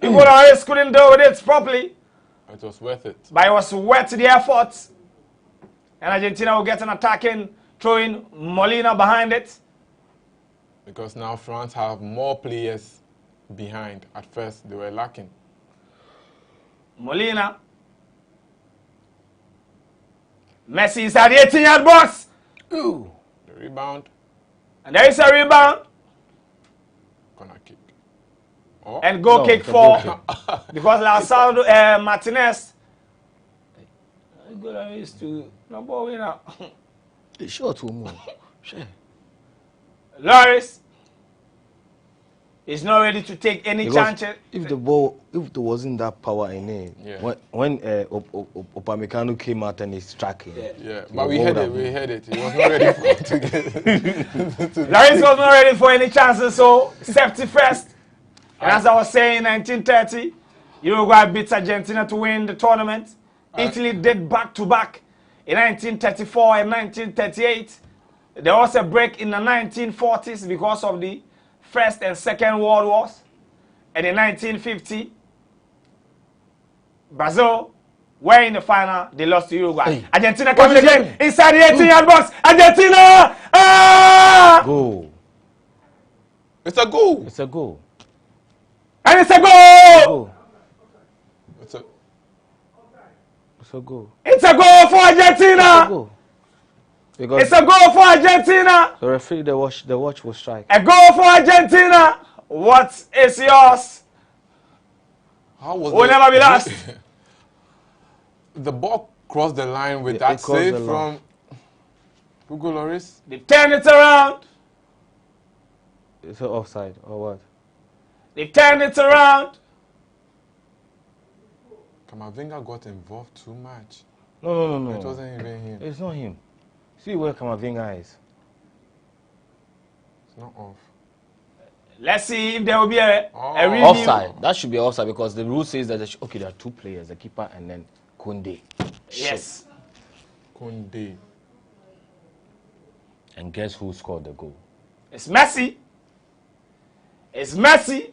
S1: Uruguay couldn't do it properly.
S2: It was worth it.
S1: But it was worth the effort. And Argentina will get an attacking, throwing Molina behind it.
S2: Because now France have more players behind. At first, they were lacking.
S1: Molina. Messi inside the 18-yard box.
S2: Ooh. The rebound.
S1: And there is a rebound.
S2: Corner kick. Oh.
S1: And goal kick for because Lautaro Martinez. Good is to no ball winner.
S3: It's short to move.
S1: Loris is not ready to take any chances.
S3: If the ball, if there wasn't that power in it,
S2: yeah.
S3: when Upamecano came out and he struck him.
S2: Yeah, but we had it. He was not ready for it to get.
S1: Loris was not ready for any chances, so safety first. And as I was saying, 1930, Uruguay beat Argentina to win the tournament. Italy did back-to-back in 1934 and 1938. There was a break in the 1940s because of the First and Second World Wars. And in 1950, Brazil were in the final. They lost to Uruguay. Hey. Argentina coming again inside the 18-yard box. Argentina! Ah!
S3: Goal.
S2: It's a goal.
S3: It's a goal.
S1: And it's a goal!
S2: It's a
S3: goal.
S1: It's a goal for Argentina!
S3: It's a goal. Because
S1: it's a goal for Argentina!
S3: The referee, the watch will strike.
S1: A goal for Argentina! What is yours?
S2: How was
S1: will never be lost.
S2: The ball crossed the line with that save from Hugo Lloris.
S1: They turned it around.
S3: It's an offside or what?
S1: They turned it around.
S2: Camavinga got involved too much.
S3: No.
S2: It wasn't even him.
S3: It's not him. See where Camavinga is.
S2: It's not off.
S1: Let's see if there will be a review.
S3: Offside. That should be offside because the rule says that there are two players, the keeper and then Koundé.
S1: Yes.
S2: Koundé.
S3: And guess who scored the goal?
S1: It's Messi. It's Messi.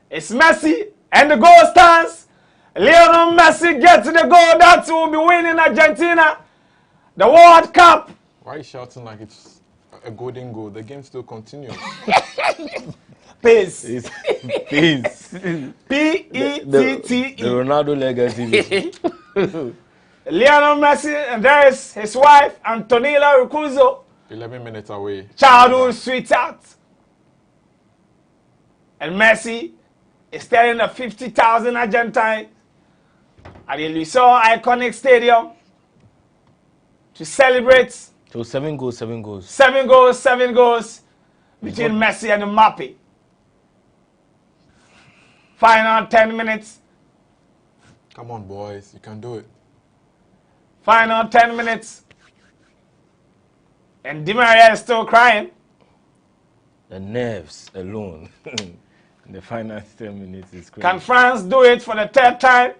S1: It's Messi. And the goal stands. Lionel Messi gets the goal that will be winning Argentina the World Cup.
S2: Why are you shouting like it's a golden goal? The game still continues.
S1: Peace.
S3: Peace.
S1: P-E-T-T-E.
S3: The Ronaldo legacy.
S1: Lionel Messi, and there is his wife, Antonella Rocuzzo.
S2: 11 minutes away.
S1: Childhood sweetheart. And Messi is staring at 50,000 Argentines at the Lusail iconic stadium to celebrate.
S3: So 7 goals.
S1: 7 goals between Messi and Mbappe. Final 10 minutes.
S2: Come on, boys. You can do it.
S1: Final 10 minutes. And Di Maria is still crying.
S3: The nerves alone. In the final 10 minutes is crazy.
S1: Can France do it for the third time?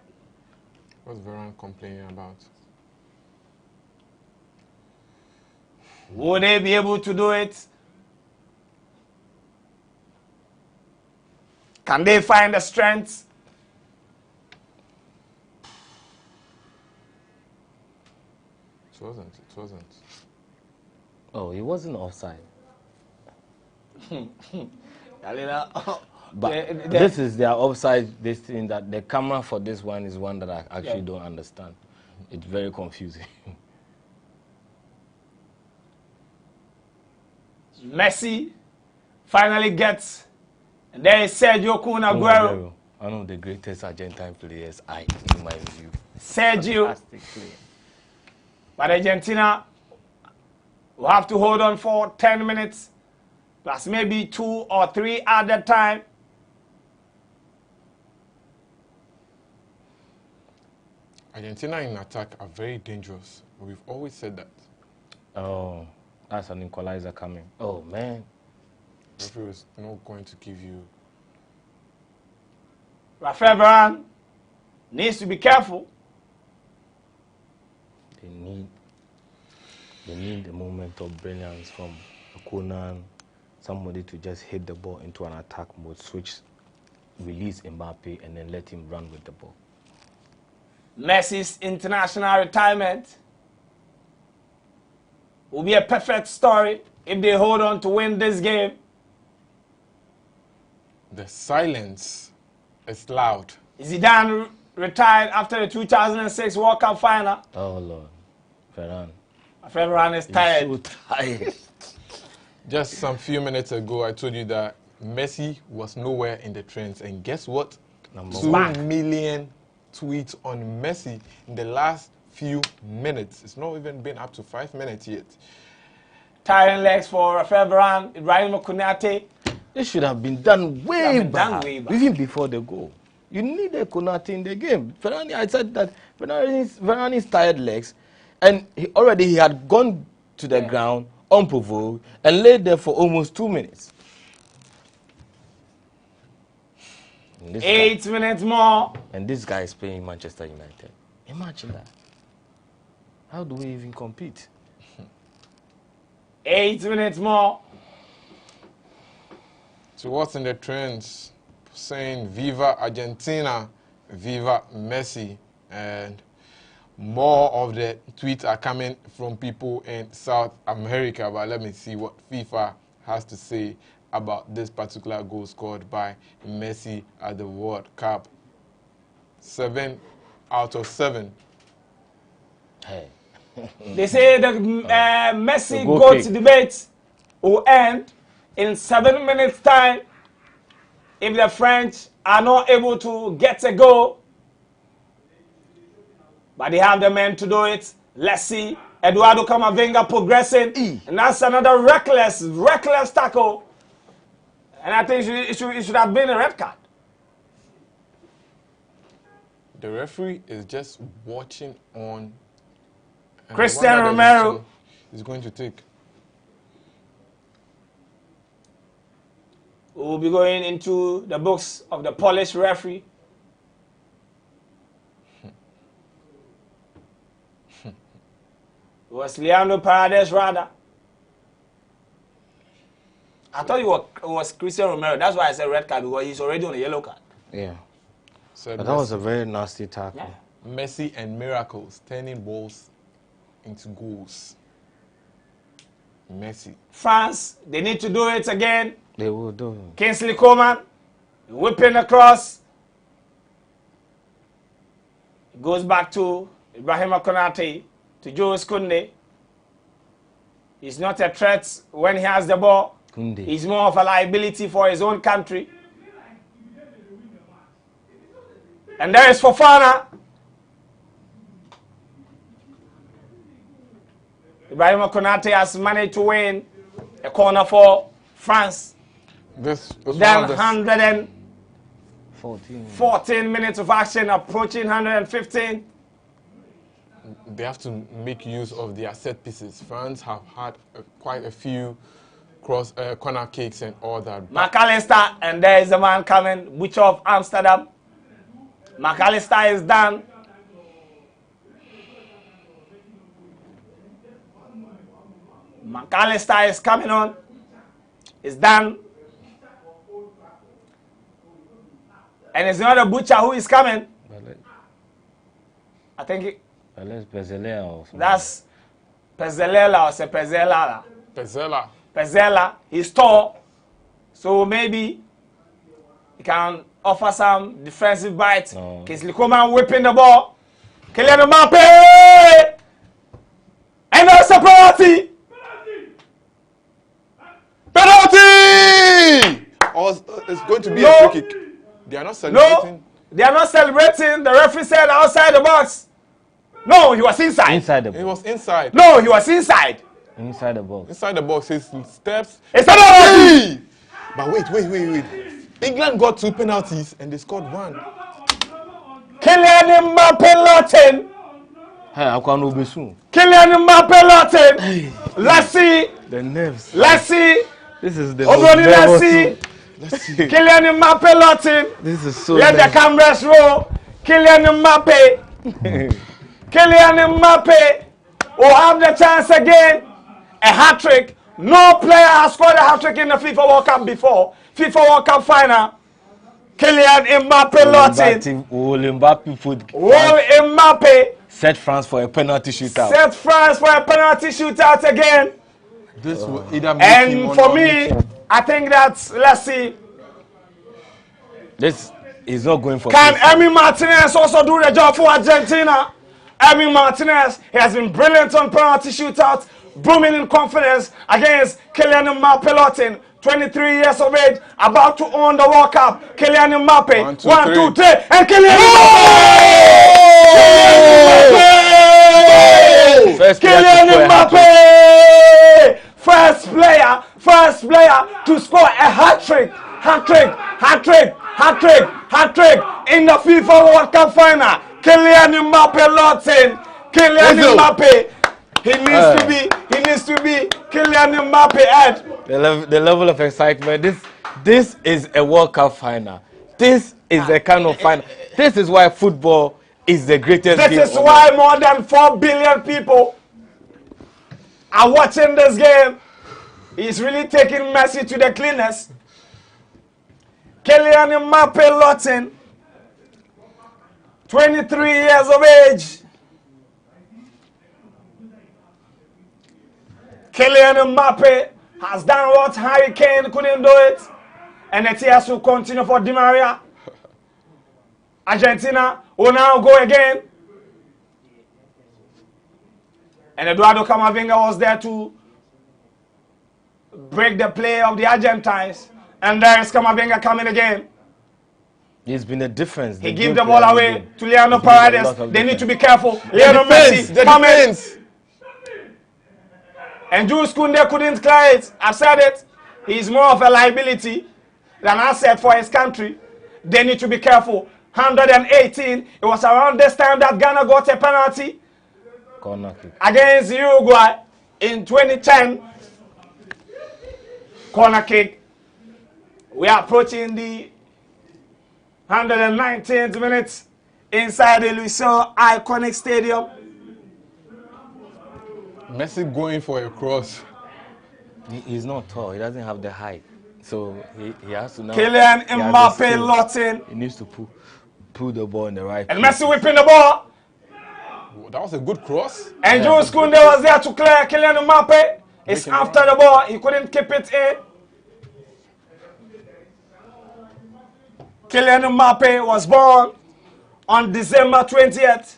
S2: What's Varane complaining about?
S1: Would they be able to do it? Can they find the strength?
S2: It wasn't.
S3: Oh, it wasn't offside. But this is their offside. This thing that the camera for this one is one that I actually don't understand. It's very confusing.
S1: Messi finally gets, and there is Sergio Kun Aguero.
S3: One of the greatest Argentine players, in my view.
S1: Sergio.
S3: Fantastic player.
S1: But Argentina will have to hold on for 10 minutes, plus maybe 2 or 3 at that time.
S2: Argentina in attack are very dangerous. We've always said that.
S3: Oh, that's an equalizer coming. Oh, man.
S2: The referee is not going to give you...
S1: Rafael Varane needs to be careful.
S3: They need the moment of brilliance from Conan, somebody to just hit the ball into an attack mode, switch, release Mbappe, and then let him run with the ball.
S1: Messi's international retirement will be a perfect story if they hold on to win this game.
S2: The silence is loud.
S1: Zidane retired after the 2006 World Cup final.
S3: Oh, Lord. Varane.
S1: Varane is tired.
S3: He's so tired.
S2: Just some few minutes ago, I told you that Messi was nowhere in the trends. And guess what? 2 million tweets on Messi in the last few minutes. It's not even been up to 5 minutes yet.
S1: Tiring legs for Rafael Varane, Ibrahim Konate.
S3: This should have been done way back, even before the goal. You need a Konate in the game. Varane, I said that Varane's tired legs, and he had gone to the ground unprovoked and laid there for almost 2 minutes.
S1: 8 minutes more.
S3: And this guy is playing Manchester United. Imagine that. How do we even compete?
S1: 8 minutes more.
S2: So what's in the trends? Saying Viva Argentina, Viva Messi, and more of the tweets are coming from people in South America. But let me see what FIFA has to say about this particular goal scored by Messi at the World Cup. 7 out of 7.
S3: Hey.
S1: They say the Messi GOAT debate will end in 7 minutes' time if the French are not able to get a goal. But they have the men to do it. Let's see. Eduardo Camavinga progressing. And that's another reckless tackle. And I think it should have been a red card.
S2: The referee is just watching on.
S1: Cristiano Romero
S2: is going to take.
S1: We'll be going into the books of the Polish referee. It was Leandro Paredes, rather. I thought it was Cristiano Romero. That's why I said red card, because he's already on a yellow card.
S3: Yeah.
S2: So
S3: but that was a very nasty tackle.
S1: Yeah.
S2: Messi and miracles, turning balls into goals. Messi.
S1: France, they need to do it again.
S3: They will do.
S1: Kingsley Coman, whipping across. It goes back to Ibrahim Konate, to Jules Koundé. He's not a threat when he has the ball.
S3: Koundé.
S1: He's more of a liability for his own country. And there is Fofana. Ibrahim Konate has managed to win a corner for France.
S2: This was
S1: Then 114 minutes of action, approaching 115.
S2: They have to make use of their set pieces. France have had quite a few corner kicks and all that.
S1: McAllister, and there is a man coming, Butcher of Amsterdam. McAllister is done. McAllister is coming on. It's done. And it's not a Butcher who is coming. I think that's Pezzella or Pezzella.
S2: Pezzella.
S1: Pezzella. He's tall. So maybe he can offer some defensive bites. Kingsley Coman whipping the ball. Kylian Mbappe! And that's a penalty!
S2: Penalty! Or it's going to be a free kick. They are not celebrating.
S1: No, they are not celebrating. The referee said outside the box. No, he was inside.
S3: Inside the box.
S2: He was inside.
S1: No, he was inside.
S3: Inside the box.
S2: Inside the box, his steps.
S1: It's a penalty!
S2: But wait. England got 2 penalties and they scored 1.
S1: Kylian Mbappe Latin.
S3: Hey, I can't know soon.
S1: Kylian Mbappe Latin. Let's see.
S3: The nerves.
S1: Let's see.
S3: This is the
S1: Let's see. Kylian Mbappe Latin.
S3: This is so.
S1: Let the cameras roll. Kylian Mbappe. Kylian Mbappe will have the chance again. A hat-trick. No player has scored a hat-trick in the FIFA World Cup before. FIFA World Cup final. Kylian Mbappe Latin. Mbappe.
S3: Set France for a penalty shootout.
S1: Set France for a penalty shootout again.
S2: This will either make
S1: and for me, I think that, let's see.
S3: This is not going for.
S1: Can Emi Martinez also do the job for Argentina? Emi Martinez, he has been brilliant on penalty shootouts, booming in confidence against Kylian Mbappe Latin, 23 years of age, about to own the World Cup. Kylian Mbappe, 1, 2, 3, and Kylian Mbappe! Kylian Mbappe! First player to score a hat-trick in the FIFA World Cup final. Kylian Mbappe Latin. Kylian Mbappe. He needs to be Kylian Mbappe Ed.
S3: The level of excitement. This is a World Cup final. This is a kind of final. This is why football is the greatest game.
S1: This is why more than 4 billion people are watching this game. He's really taking Messi to the cleaners. Kylian Mbappe Latin, 23 years of age. Kylian Mbappe has done what Harry Kane couldn't do it. And the tears will continue for Di Maria. Argentina will now go again. And Eduardo Camavinga was there to break the play of the Argentines. And there is Camavinga coming again.
S3: There's been a difference.
S1: He gives the ball away to Leandro Paredes. They need to be careful. Lionel Messi coming. And Jules Koundé couldn't clear it. I've said it. He's more of a liability than asset for his country. They need to be careful. 118. It was around this time that Ghana got a penalty against Uruguay in 2010. Corner kick. We are approaching the 119th minute inside the Lusail iconic stadium.
S2: Messi going for a cross.
S3: He's not tall. He doesn't have the height. So he has to now.
S1: Kylian Mbappe Latin.
S3: He needs to pull the ball in the right
S1: and place. Messi whipping the ball.
S2: That was a good cross.
S1: And Jules Koundé was there to clear. Kylian Mbappe is after the ball. He couldn't keep it in. Kylian Mbappe was born on December 20th.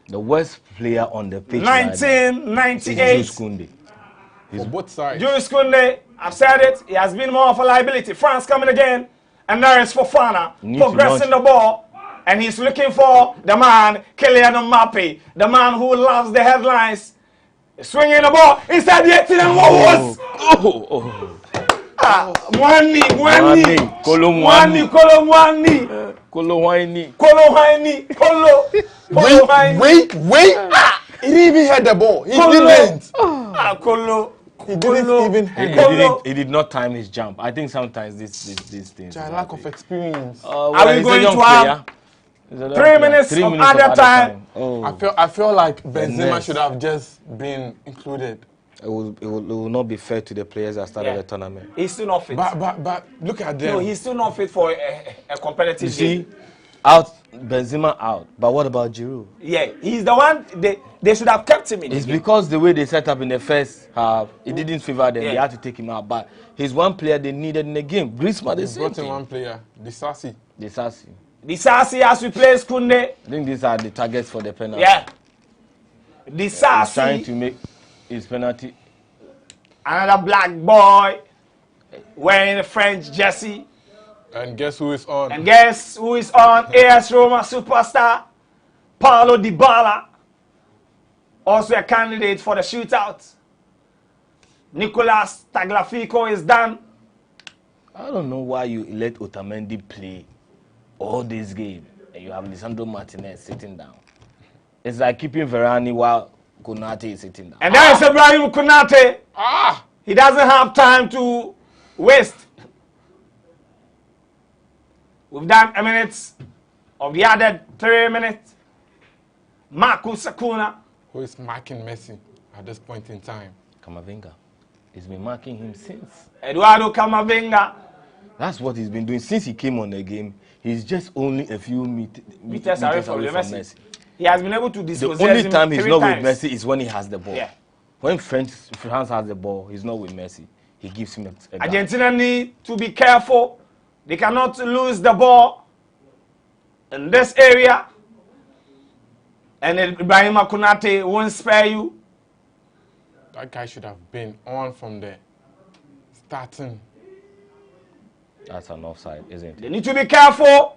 S3: The worst player on the pitch.
S1: 1998.
S3: Jules Koundé.
S2: For both sides.
S1: Jules Koundé, I've said it, he has been more of a liability. France coming again. And there is Fofana progressing the ball. And he's looking for the man, Kylian Mbappe. The man who loves the headlines. Swinging the ball inside the 18 and what was? Mwani.
S2: Wait. He didn't even hit the ball. He didn't. He didn't even hit it.
S3: He did not time his jump. I think sometimes these things.
S2: Lack of experience.
S1: Are we going to have 3 minutes of other time?
S2: I feel like Benzema should have just been included.
S3: It will not be fair to the players that started the tournament.
S1: He's still not fit.
S2: But look at them.
S1: No, he's still not fit for a competitive game.
S3: Out Benzema out, but what about Giroud?
S1: Yeah, he's the one they should have kept him in.
S3: It's because the way they set up in the first half, it didn't favor them.
S1: Yeah.
S3: They had to take him out, but he's one player they needed in the game. Griezmann, the same
S2: Brought in
S3: thing.
S2: one player, Disasi.
S3: Disasi.
S1: The Sassy has replaced Kunde.
S3: I think these are the targets for the penalty.
S1: Yeah. The
S3: He's trying
S1: Sassy,
S3: to make his penalty.
S1: another black boy wearing a French jersey.
S2: And guess who is on?
S1: And guess who is on? AS Roma superstar Paulo Dybala, also a candidate for the shootout. Nicolas Tagliafico is done.
S3: I don't know why you let Otamendi play all this game and you have Lisandro Martinez sitting down. It's like keeping Varane while Konate is sitting down.
S1: And there is Ibrahim Konate. He doesn't have time to waste. We've done a minute of the added 3 minutes. Marcus Acuna.
S2: Who is marking Messi at this point in time?
S3: Camavinga. He's been marking him since.
S1: Eduardo Camavinga.
S3: That's what he's been doing since he came on the game. He's just only a few
S1: Meters away from Messi. He has been able to
S3: The
S1: dispossess
S3: only
S1: him
S3: time he's
S1: 3
S3: not
S1: times.
S3: with Messi is when he has the ball.
S1: Yeah.
S3: When France has the ball, he's not with Messi. He gives him a guard.
S1: Argentina need to be careful. They cannot lose the ball in this area. And Ibrahim Konate won't spare you.
S2: That guy should have been on from the starting.
S3: That's an offside, isn't it?
S1: They need to be careful.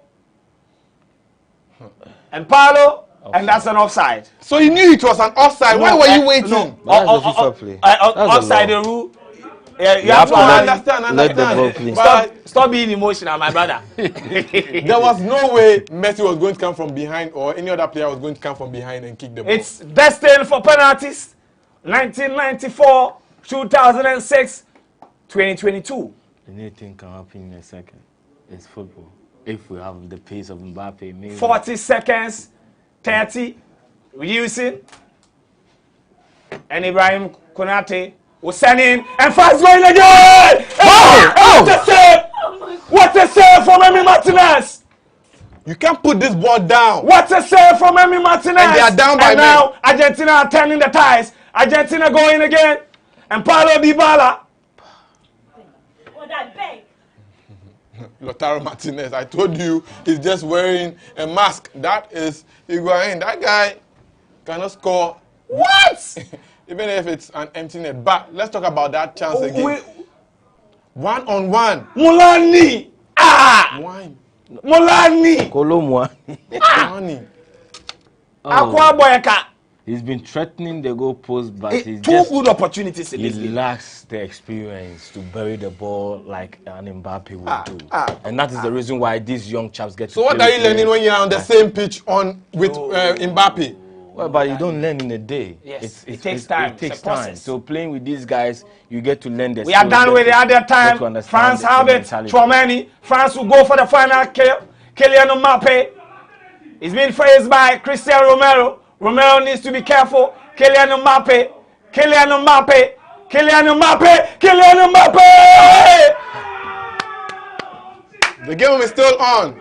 S1: And Paulo, and that's an offside.
S2: So you knew it was an offside. Why were you waiting?
S1: No,
S3: That's the FIFA play. That's a
S1: offside
S3: law.
S1: the rule. Yeah, you
S3: You
S1: have
S3: have
S1: to
S3: to
S1: understand.
S3: let the ball play.
S1: Stop being emotional, my brother.
S2: There was no way Messi was going to come from behind or any other player was going to come from behind and kick the ball.
S1: It's destined for penalties. 1994, 2006, 2022.
S3: Anything can happen in a second. It's football. If we have the pace of Mbappe, maybe.
S1: 40 seconds, 30, reducing. And Ibrahim Konate will send in and fast going again! What a save! What a save from Emi Martinez!
S2: You can't put this ball down.
S1: What a save from Emi Martinez!
S2: And they are down by
S1: and now Argentina are turning the ties. Argentina going again. And Paulo Dybala.
S2: Lautaro Martinez, I told you, he's just wearing a mask. That is Higuain. That guy cannot score.
S1: What?
S2: Even if it's an empty net. But let's talk about that chance again. 1-on-1.
S1: Mulani!
S2: Wine.
S1: Mulani!
S3: Kolomwa.
S2: Money.
S1: Aqua Boyaka.
S3: He's been threatening the goal post, but he's
S1: Two
S3: just
S1: good opportunities in
S3: he
S1: this game.
S3: lacks the experience to bury the ball like an Mbappe would do. And that is the reason why these young chaps get to
S2: So what
S3: play
S2: are you
S3: with
S2: learning
S3: them.
S2: when you're on the same pitch with Mbappe?
S3: Well, but you don't learn in a day.
S1: Yes, it takes time.
S3: It takes
S1: It's a
S3: time.
S1: process.
S3: So playing with these guys, you get to learn the
S1: We are done with the other time. France have it. Chouameni. France will go for the final kill. Kylian Mbappe is being faced by Cristiano Romero. Romero needs to be careful. Kylian Mbappe. Kylian Mbappe. Kylian Mbappe. Kylian Mbappe.
S2: The game is still on.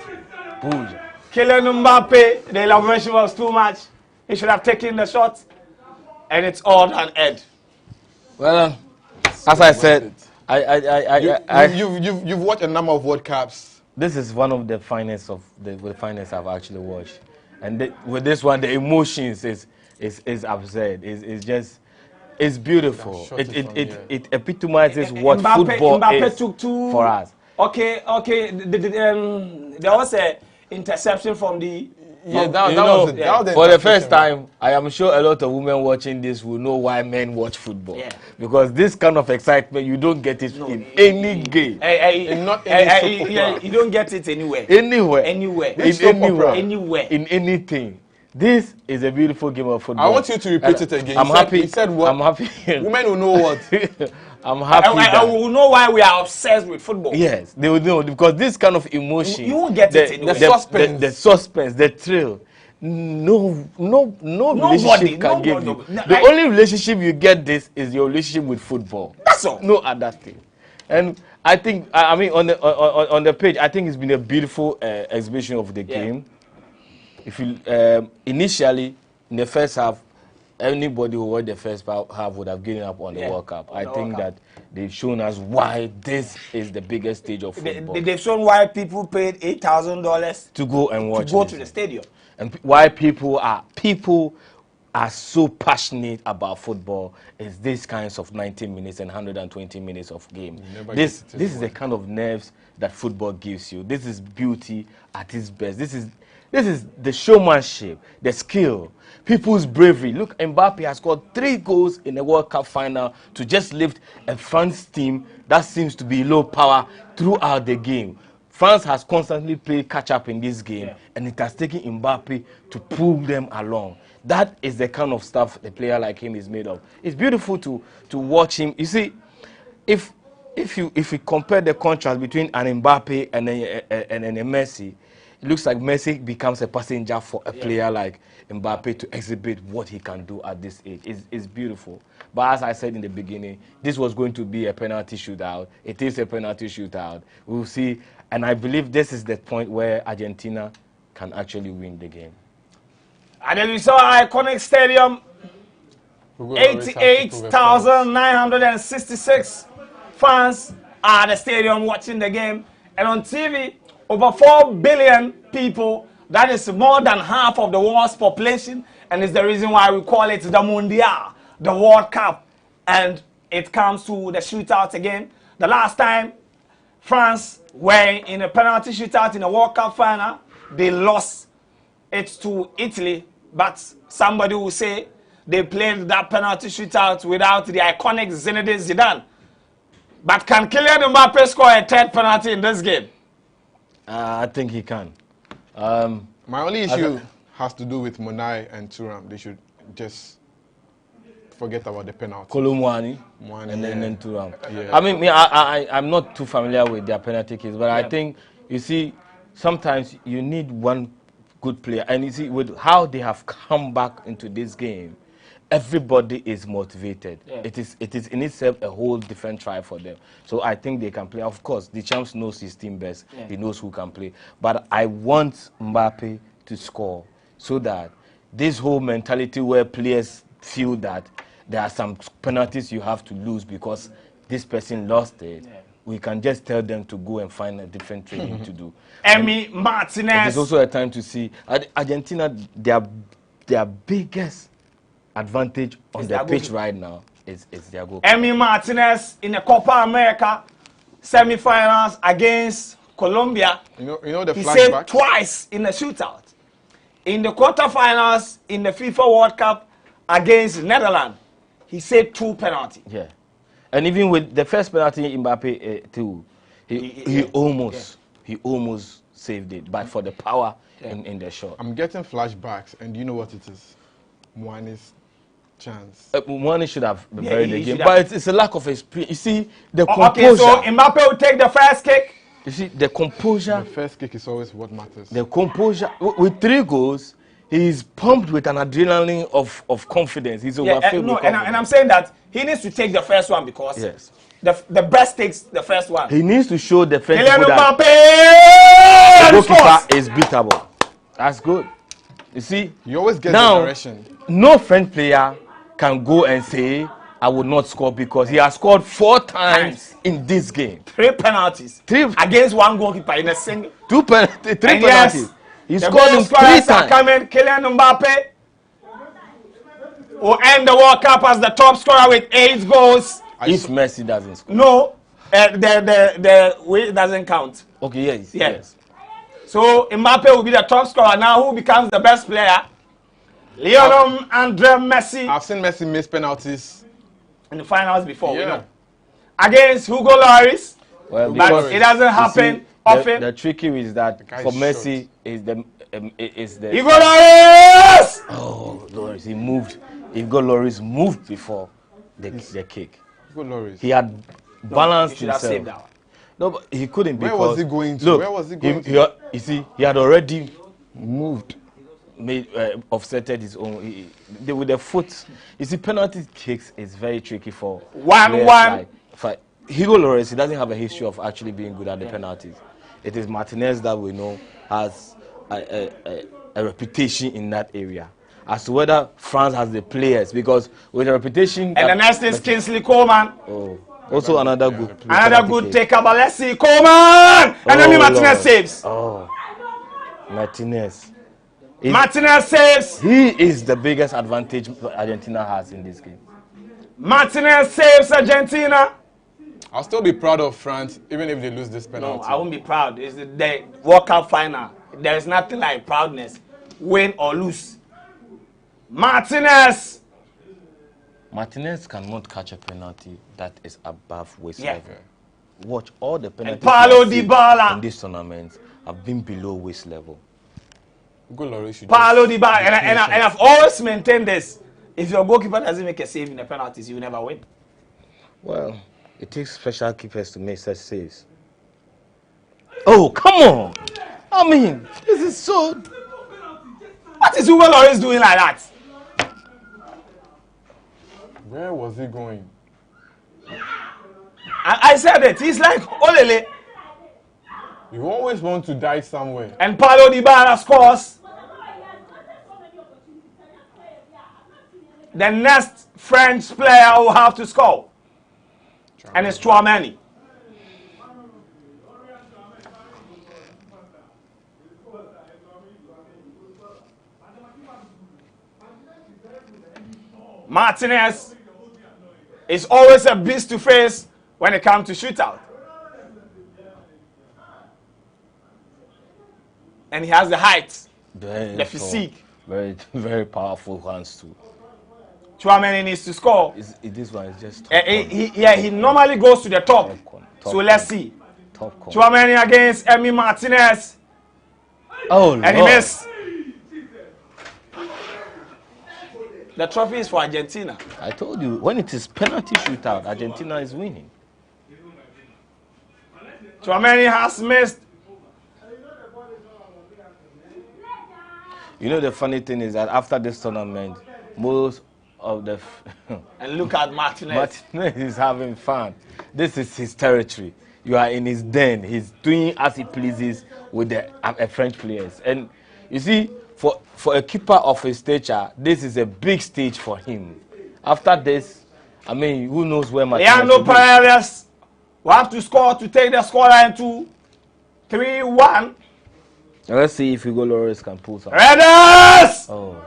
S1: Kylian Mbappe. The elaboration was too much. He should have taken the shot. And it's on and end.
S3: Well, as I said,
S2: You've watched a number of World Cups.
S3: this is one of the finest of the finest I've actually watched. And with this one, the emotions is absurd. It's beautiful. It epitomizes what football
S1: Mbappe
S3: is
S1: took two,
S3: for us.
S1: Okay. There was a interception from the.
S2: Yeah, that was the
S3: For the first time, I am sure a lot of women watching this will know why men watch football.
S1: Yeah.
S3: Because this kind of excitement, you don't get it in any game.
S1: You don't get it anywhere.
S3: Anywhere.
S1: Anywhere.
S3: In anything. This is a beautiful game of football.
S2: I want you to repeat it again.
S3: I'm happy.
S2: You said what?
S3: I'm happy.
S2: Women will know what.
S3: I'm happy.
S1: I will know why we are obsessed with football.
S3: Yes, they will know because this kind of emotion.
S1: You won't get it anywhere.
S3: The suspense, the thrill. No relationship can give you. The only relationship you get this is your relationship with football.
S1: That's all.
S3: No other thing. And I think, I mean, on the page, I think it's been a beautiful exhibition of the game. if you initially in the first half, anybody who watched the first half would have given up on the World Cup. I think that they've shown us why this is the biggest stage of football.
S1: They've shown why people paid $8,000
S3: to go and watch.
S1: To go to the stadium.
S3: And why people are so passionate about football is this kinds of 90 minutes and 120 minutes of game. This is the kind of nerves that football gives you. This is beauty at its best. This is the showmanship, the skill, people's bravery. Look, Mbappe has scored 3 goals in the World Cup final to just lift a France team that seems to be low power throughout the game. France has constantly played catch-up in this game, and it has taken Mbappe to pull them along. That is the kind of stuff a player like him is made of. It's beautiful to watch him. You see, if you compare the contrast between an Mbappe and a Messi, it looks like Messi becomes a passenger for a player like Mbappe to exhibit what he can do at this age. It's beautiful. But as I said in the beginning, this was going to be a penalty shootout. It is a penalty shootout. We'll see. And I believe this is the point where Argentina can actually win the game.
S1: And then we saw iconic stadium, 88,966 fans are at the stadium watching the game. And on TV, over 4 billion people. That is more than half of the world's population. And it's the reason why we call it the Mundial, the World Cup. And it comes to the shootout again. The last time France were in a penalty shootout in a World Cup final, they lost it to Italy. But somebody will say they played that penalty shootout without the iconic Zinedine Zidane. But can Kylian Mbappe score a 3rd penalty in this game?
S3: I think he can.
S2: My only issue has to do with Monai and Thuram. They should just forget about the penalty.
S3: Kolomwani and then Thuram. Yeah. I mean, I'm not too familiar with their penalty kicks, but I think, you see, sometimes you need one good player. And you see, with how they have come back into this game, everybody is motivated. Yeah. It is in itself a whole different try for them. So I think they can play. Of course, the champs knows his team best. Yeah. He knows who can play. But I want Mbappe to score so that this whole mentality where players feel that there are some penalties you have to lose because this person lost it. Yeah. We can just tell them to go and find a different training to do.
S1: Emi Martinez.
S3: It's also a time to see Argentina. Their biggest advantage on the pitch right now is their goal.
S1: Emi Martinez in the Copa America semi-finals against Colombia.
S2: You know the
S1: he
S2: flashback?
S1: saved twice in the shootout. In the quarterfinals in the FIFA World Cup against Netherlands, he saved 2 penalties.
S3: Yeah, and even with the first penalty, Mbappe too, he almost saved it, but for the power in the shot.
S2: I'm getting flashbacks, and you know what it is? Mwani's chance.
S3: Mwani should have buried the game, but it's a lack of experience. You see, the composure.
S1: Okay, so Mbappe will take the first kick.
S3: You see, the composure.
S2: The first kick is always what matters.
S3: The composure. With 3 goals, he's pumped with an adrenaline of confidence. He's overfilled with confidence.
S1: And I'm saying that he needs to take the first one because the best takes the first one.
S3: He needs to show the French
S1: people that
S3: the goalkeeper is beatable. That's good. You see,
S2: you always get the direction.
S3: No French player can go and say, I will not score because he has scored 4 times in this game.
S1: 3 penalties.
S3: 3
S1: against 1 goalkeeper in a single.
S3: 3 penalties.
S1: Yes,
S3: he scored in 3 times.
S1: Coming, Kylian Mbappe will end the World Cup as the top scorer with 8 goals.
S3: If Messi doesn't score.
S1: No, the way doesn't count.
S3: Okay, yes.
S1: So Mbappe will be the top scorer now. Who becomes the best player? Lionel Andre Messi.
S2: I've seen Messi miss penalties
S1: in the finals before. You know, against Hugo Lloris.
S3: Well,
S1: but it doesn't happen often.
S3: The tricky is that for Messi is the
S1: Hugo Lloris.
S3: Oh, Lloris, he moved. Hugo Lloris moved before the kick.
S2: Hugo Lloris.
S3: He had balanced
S1: he should have saved that one.
S3: No, but he couldn't because...
S2: Where was he going to?
S3: Look,
S2: where was he going to?
S3: You see, he had already moved, offsetted his own... with the foot... You see, penalty kicks is very tricky for...
S1: 1-1.
S3: Hugo Lloris, he doesn't have a history of actually being good at the penalties. It is Martinez that we know has a reputation in that area as to whether France has the players, because with a reputation.
S1: And the next is Kingsley Coleman.
S3: Oh, also another good.
S1: Another good taker, but let's see Coleman. And then Martinez saves.
S3: Oh, Martinez.
S1: Martinez saves.
S3: He is the biggest advantage Argentina has in this game.
S1: Martinez saves Argentina.
S2: I'll still be proud of France, even if they lose this penalty.
S1: No, I won't be proud. It's the World Cup final. There is nothing like proudness, win or lose. Martinez
S3: cannot catch a penalty that is above waist level. Watch all the penalties.
S1: Paulo Dybala
S3: in this tournament have been below waist level.
S1: Paulo Dybala, and I've always maintained this. If your goalkeeper doesn't make a save in the penalties, you never win.
S3: Well, it takes special keepers to make such saves. Oh, come on! I mean, this is so...
S1: What is Hugo Lloris doing like that?
S2: Where was he going?
S1: I said it. He's like Olele.
S2: You always want to die somewhere.
S1: And Paulo Dybala scores. The next French player will have to score. And it's Tchouaméni. Martinez is always a beast to face when it comes to shootout. And he has the height, the physique.
S3: Very, very powerful hands too.
S1: Tchouaméni needs to score.
S3: This one is just
S1: he normally goes to the top. So let's see. Tchouaméni against Emi Martinez.
S3: Oh,
S1: and he missed. The trophy is for Argentina.
S3: I told you, when it is penalty shootout, Argentina is winning.
S1: Tchouaméni has missed.
S3: You know, the funny thing is that after this tournament, most of the...
S1: and look at Martinez.
S3: Martinez is having fun. This is his territory. You are in his den. He's doing as he pleases with the French players. And you see, for a keeper of his stature, this is a big stage for him. After this, I mean, who knows where Martinez
S1: Leandro Paredes will have to score to take the scoreline to 3-1.
S3: Let's see if Hugo Lloris can pull something.
S1: Paredes!
S3: Oh,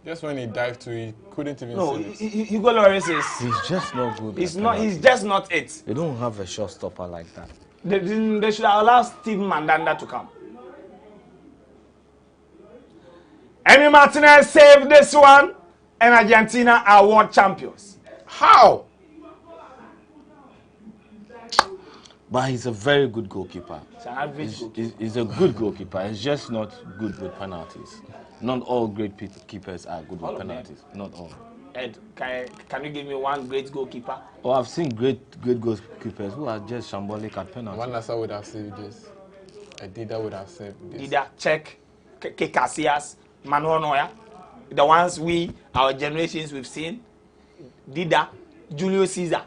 S2: just when he dived to, he couldn't even see it.
S1: Hugo Lloris is...
S3: He's just not good.
S1: He's just not it.
S3: They don't have a showstopper like that.
S1: They should allow Steven Mandanda to come. Emi Martinez saved this one, and Argentina are world champions.
S2: How?
S3: But he's a very good goalkeeper.
S1: He's an average goalkeeper.
S3: He's a good goalkeeper. He's just not good with penalties. Not all great keepers are good with penalties. Not all.
S1: Ed, can you give me one great goalkeeper?
S3: Oh, I've seen great goalkeepers who are just shambolic at penalties.
S2: One Nasa would have saved this. Dida would have saved this.
S1: Dida, Czech, Casillas, Manuel Neuer. The ones our generations, we've seen. Dida, Julio Cesar.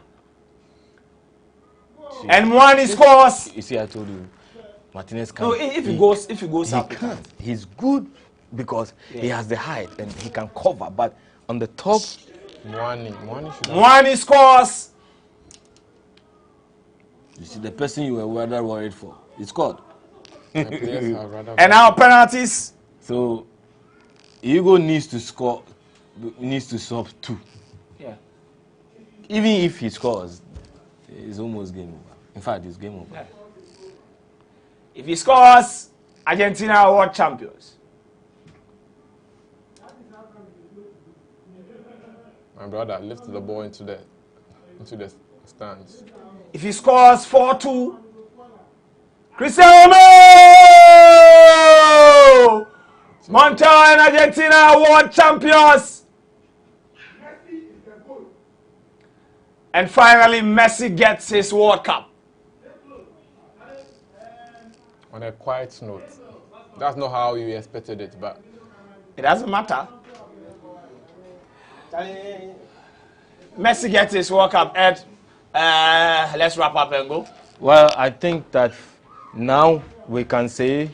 S1: And Mwani scores.
S3: You see, I told you, Martinez can't.
S1: No, if he goes up,
S3: he can't. He's good because he has the height and he can cover. But on the top,
S1: Mwani scores.
S3: You see, the person you were rather worried for, he scored.
S1: And now penalties.
S3: So, Hugo needs to score, needs to sub 2.
S1: Yeah.
S3: Even if he scores, it's almost game over. In fact, it's game over.
S1: Yeah. If he scores, Argentina are world champions.
S2: My brother lifted the ball into the stands.
S1: If he scores 4-2, Cristiano Montero and Argentina are world champions. And finally, Messi gets his World Cup.
S2: On a quiet note. That's not how we expected it, but...
S1: It doesn't matter. Messi gets his World Cup. Ed, let's wrap up and go.
S3: Well, I think that now we can say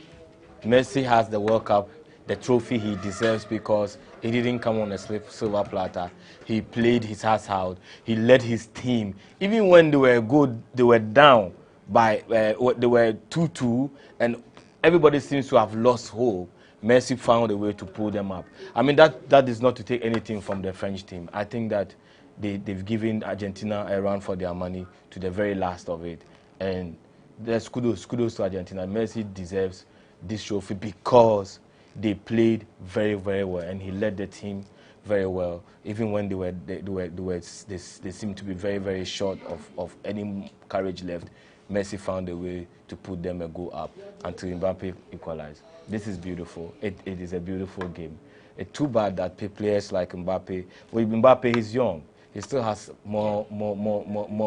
S3: Messi has the World Cup. the trophy he deserves because he didn't come on a silver platter. He played his ass out. He led his team. Even when they were good, they were down by, they were 2-2, and everybody seems to have lost hope. Messi found a way to pull them up. I mean, that is not to take anything from the French team. I think that they've given Argentina a run for their money to the very last of it. And there's kudos to Argentina. Messi deserves this trophy because they played very, very well, and he led the team very well. Even when they seemed to be very, very short of any courage left, Messi found a way to put them a goal up until Mbappe equalized. This is beautiful. It is a beautiful game. It's too bad that players like Mbappe, well, Mbappe is young. He still has more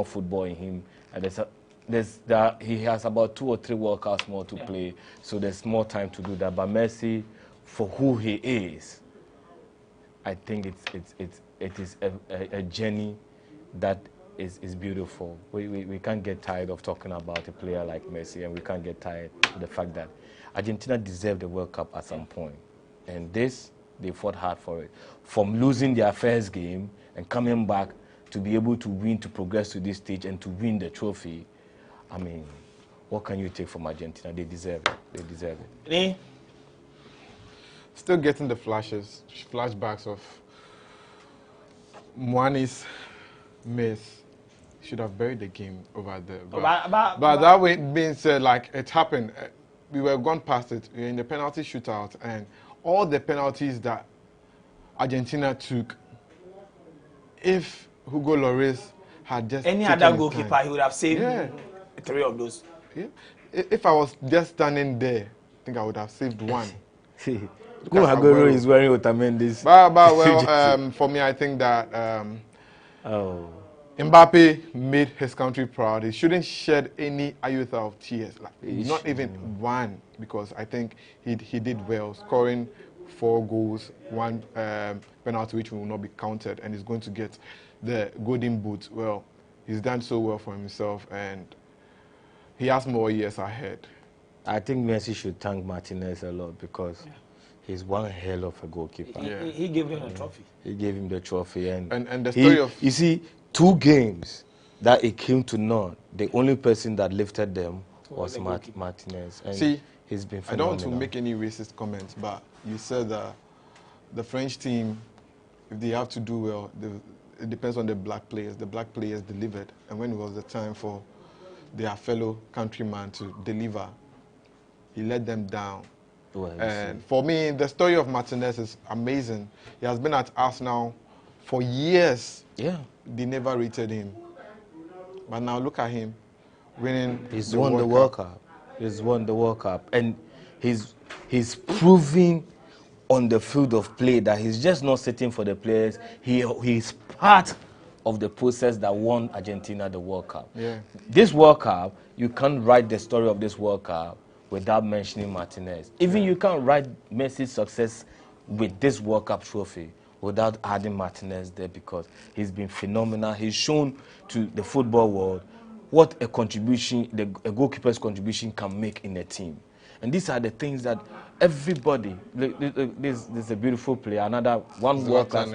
S3: football in him. And he has about 2 or 3 World Cups more to play, so there's more time to do that. But Messi, for who he is, I think it is a journey that is beautiful. We can't get tired of talking about a player like Messi, and we can't get tired of the fact that Argentina deserved the World Cup at some point. And they fought hard for it. From losing their first game and coming back to be able to win, to progress to this stage and to win the trophy, I mean, what can you take from Argentina? They deserve it. They deserve it.
S2: Still getting the flashbacks of Mwani's miss. Should have buried the game over there. But that way being said, like, it happened. We were gone past it. We were in the penalty shootout, and all the penalties that Argentina took, if Hugo Lloris had just
S1: any other goalkeeper, he would have saved 3 of those.
S2: Yeah. If I was just standing there, I think I would have saved 1.
S3: Aguero is wearing Otamendi's.
S2: Well, for me, I think that Mbappe made his country proud. He shouldn't shed any iota of tears, like not even one, because I think he did well, scoring 4 goals, 1 penalty which will not be counted, and he's going to get the golden boot. Well, he's done so well for himself, and he has more years ahead.
S3: I think Messi should thank Martinez a lot because he's one hell of a goalkeeper.
S1: He gave him the trophy.
S3: He gave him the trophy, and
S2: the story of,
S3: you see, 2 games that it came to none. The only person that lifted them was Martinez. And
S2: see,
S3: he's been
S2: phenomenal. I don't want to make any racist comments, but you said that the French team, if they have to do well, it depends on the black players. The black players delivered, and when it was the time for their fellow countryman to deliver, he let them down. Well, and for me, the story of Martinez is amazing. He has been at Arsenal for years.
S3: Yeah.
S2: They never rated him. But now look at him winning.
S3: He's won the World Cup. He's won the World Cup. And he's proving on the field of play that he's just not sitting for the players. He's part of the process that won Argentina the World Cup.
S2: Yeah.
S3: This World Cup, you can't write the story of this World Cup without mentioning Martinez. Even you can't write Messi's success with this World Cup trophy without adding Martinez there, because he's been phenomenal. He's shown to the football world what a contribution, a goalkeeper's contribution can make in a team. And these are the things that everybody, this is a beautiful player, another one World Cup.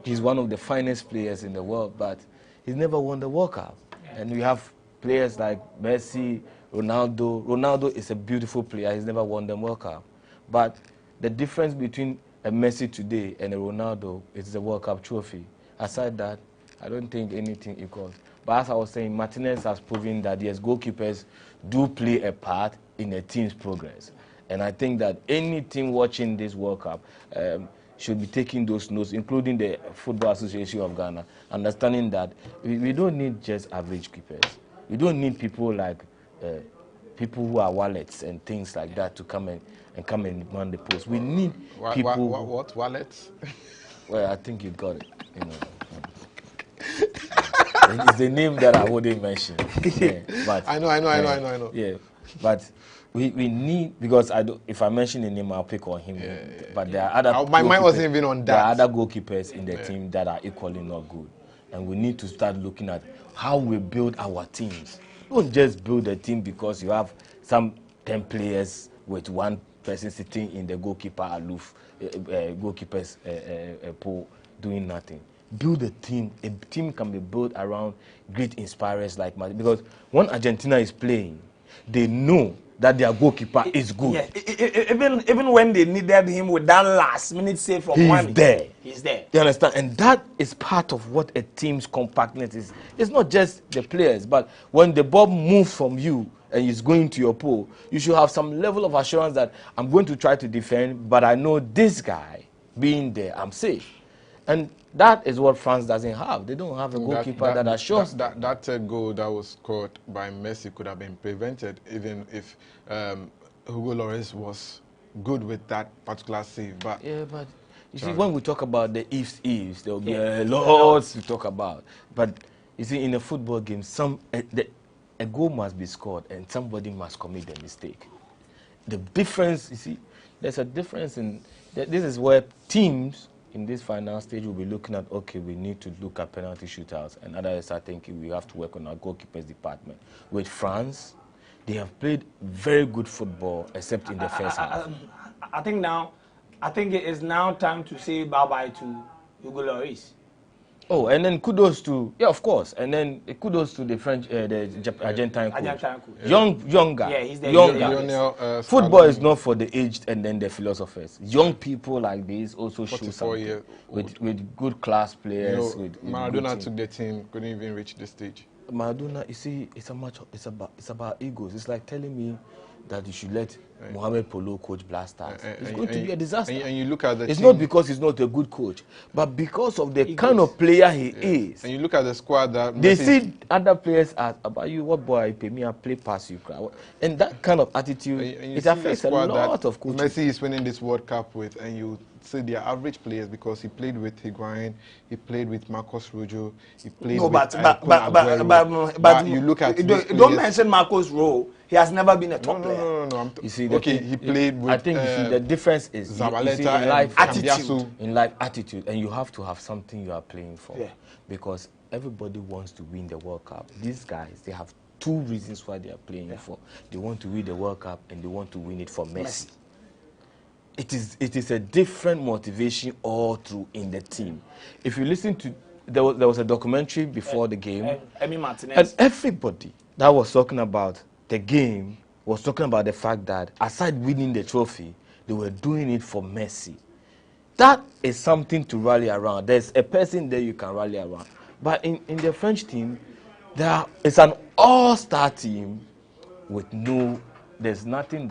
S3: He's one of the finest players in the world, but he's never won the World Cup. And we have players like Messi, Ronaldo. Ronaldo is a beautiful player. He's never won the World Cup. But the difference between a Messi today and a Ronaldo is the World Cup trophy. Aside that, I don't think anything equals. But as I was saying, Martinez has proven that yes, goalkeepers do play a part in a team's progress. And I think that any team watching this World Cup should be taking those notes, including the Football Association of Ghana, understanding that we don't need just average keepers. We don't need people like people who are wallets and things like that to come and run the post. We need people.
S2: What wallets?
S3: Well, I think you got it. You know. It's the name that I wouldn't mention. Yeah, but
S2: I know.
S3: Yeah, but we need, because if I mention the name, I'll pick on him. Yeah, but there are other.
S2: My mind wasn't even on that.
S3: There are other goalkeepers in the team that are equally not good, and we need to start looking at how we build our teams. Don't just build a team because you have some 10 players with 1 person sitting in the goalkeeper aloof, goalkeeper's pole, doing nothing. Build a team. A team can be built around great inspirers like Madrid. Because when Argentina is playing, they know that their goalkeeper is good.
S1: Yeah. Even when they needed him with that last minute save from
S3: He's there.
S1: He's there.
S3: You understand? And that is part of what a team's compactness is. It's not just the players, but when the ball moves from you and is going to your pole, you should have some level of assurance that I'm going to try to defend, but I know this guy being there, I'm safe. And that is what France doesn't have. They don't have a goalkeeper that assures
S2: that third goal that was scored by Messi could have been prevented even if Hugo Lloris was good with that particular save. But
S3: yeah, but you see, when we talk about the ifs, there will be a lot to talk about. But you see, in a football game, a goal must be scored and somebody must commit the mistake. The difference, you see, there's a difference in this is where teams in this final stage will be looking at, okay, we need to look at penalty shootouts, and others are thinking we have to work on our goalkeepers department. With France, they have played very good football, except in the first half.
S1: I think it is now time to say bye-bye to Hugo Lloris.
S3: Oh, and then kudos to, yeah, of course, and then kudos to the French, the Argentine coach. Young guy.
S1: Yeah, he's the
S3: younger. Football is not for the aged and then the philosophers. Young people like this also show something with good class players.
S2: You know, Maradona took the team, couldn't even reach the stage.
S3: Maradona, you see, it's about egos. It's like telling me that you should let Mohamed Polo coach Blasters. It's going to be a disaster.
S2: And you look at the
S3: it's
S2: team,
S3: not because he's not a good coach, but because of the kind of player he is.
S2: And you look at the squad that
S3: they see other players as about you, what boy, pay me, I play pass you. And that kind of attitude, it affects a lot of coaches.
S2: Messi is winning this World Cup with, and you see their average players because he played with Higuain, he played with Marcos Rojo, he played with
S1: but
S2: you look at
S1: don't mention Marcos Rojo. He has never been a top player.
S2: No.
S3: You see,
S2: he played with.
S3: I think you see the difference is
S2: Zabaleta
S3: in life
S2: attitude.
S3: In life attitude, and you have to have something you are playing for.
S1: Yeah.
S3: Because everybody wants to win the World Cup. These guys, they have two reasons why they are playing for. They want to win the World Cup and they want to win it for Messi. It is a different motivation all through in the team. If you listen to, there was a documentary before the game,
S1: Emi Martinez,
S3: and everybody that was talking about the game was talking about the fact that aside winning the trophy, they were doing it for Messi. That is something to rally around. There's a person there you can rally around. But in the French team, it's an all-star team with there's nothing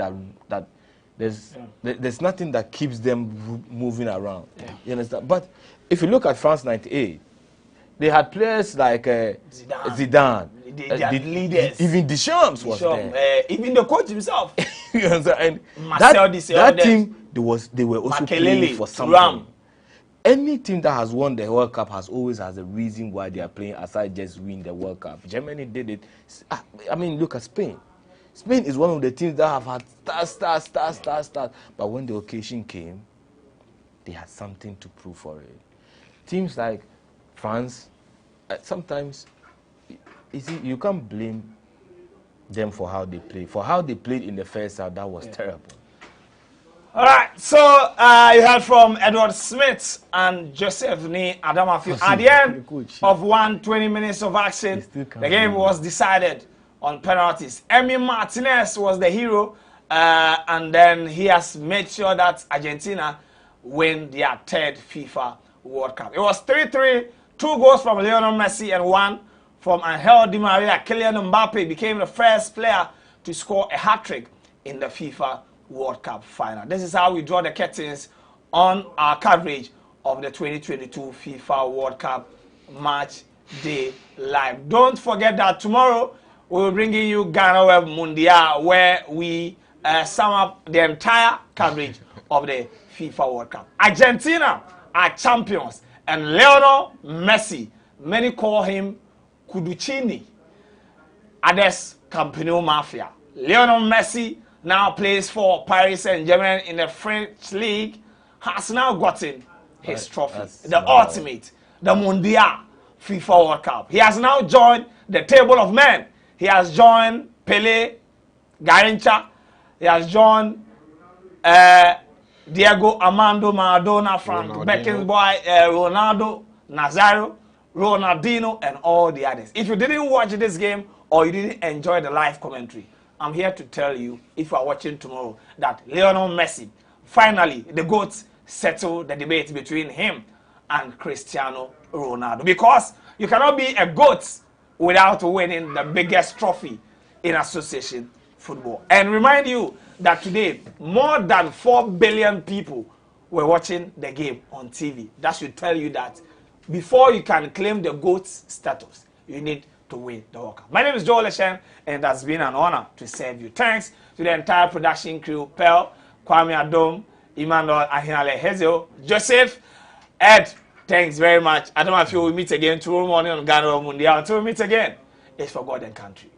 S3: there's nothing that keeps them moving around. Yeah. You understand? But if you look at France '98, they had players like Zidane.
S1: They had leaders.
S3: Even Deschamps was there.
S1: Even the coach himself.
S3: You understand? And that team, they were also playing for something. Any team that has won the World Cup always has a reason why they are playing aside just win the World Cup. Germany did it. I mean, look at Spain. Spain is one of the teams that have had stars. But when the occasion came, they had something to prove for it. Teams like France, sometimes, you see, you can't blame them for how they play. For how they played in the first half, that was terrible.
S1: All right, so you heard from Edward Smith and Joseph Ni Adamafi. At the end of 120 minutes of action, the game was decided on penalties. Emi Martinez was the hero, and then he has made sure that Argentina win their third FIFA World Cup. It was 3-3, 2 goals from Lionel Messi and 1 from Angel Di Maria. Kylian Mbappe became the first player to score a hat-trick in the FIFA World Cup final. This is how we draw the curtains on our coverage of the 2022 FIFA World Cup Match Day Live. Don't forget that tomorrow we'll be bringing you GhanaWeb Mundial, where we sum up the entire coverage of the FIFA World Cup. Argentina are champions, and Lionel Messi, many call him Kuducini, others Campeonato Mafia. Lionel Messi now plays for Paris Saint-Germain in the French league, has now gotten his trophy, the ultimate, the Mundial FIFA World Cup. He has now joined the table of men. He has joined Pelé, Garincha, he has joined Diego Armando Maradona, Frank Beckenbauer, Ronaldo Nazario, Ronaldinho, and all the others. If you didn't watch this game or you didn't enjoy the live commentary, I'm here to tell you, if you are watching tomorrow, that Lionel Messi, finally, the GOAT settled the debate between him and Cristiano Ronaldo. Because you cannot be a GOAT without winning the biggest trophy in association football. And remind you that today, more than 4 billion people were watching the game on TV. That should tell you that before you can claim the GOAT status, you need to win the World Cup. My name is Joel Leshen, and it has been an honor to serve you. Thanks to the entire production crew, Pearl, Kwame Adom, Emmanuel Ahinale Hezel, Joseph, Ed. Thanks very much. I don't know if you will meet again tomorrow morning on GhanaWeb Mundial. Until we meet again, it's for God and country.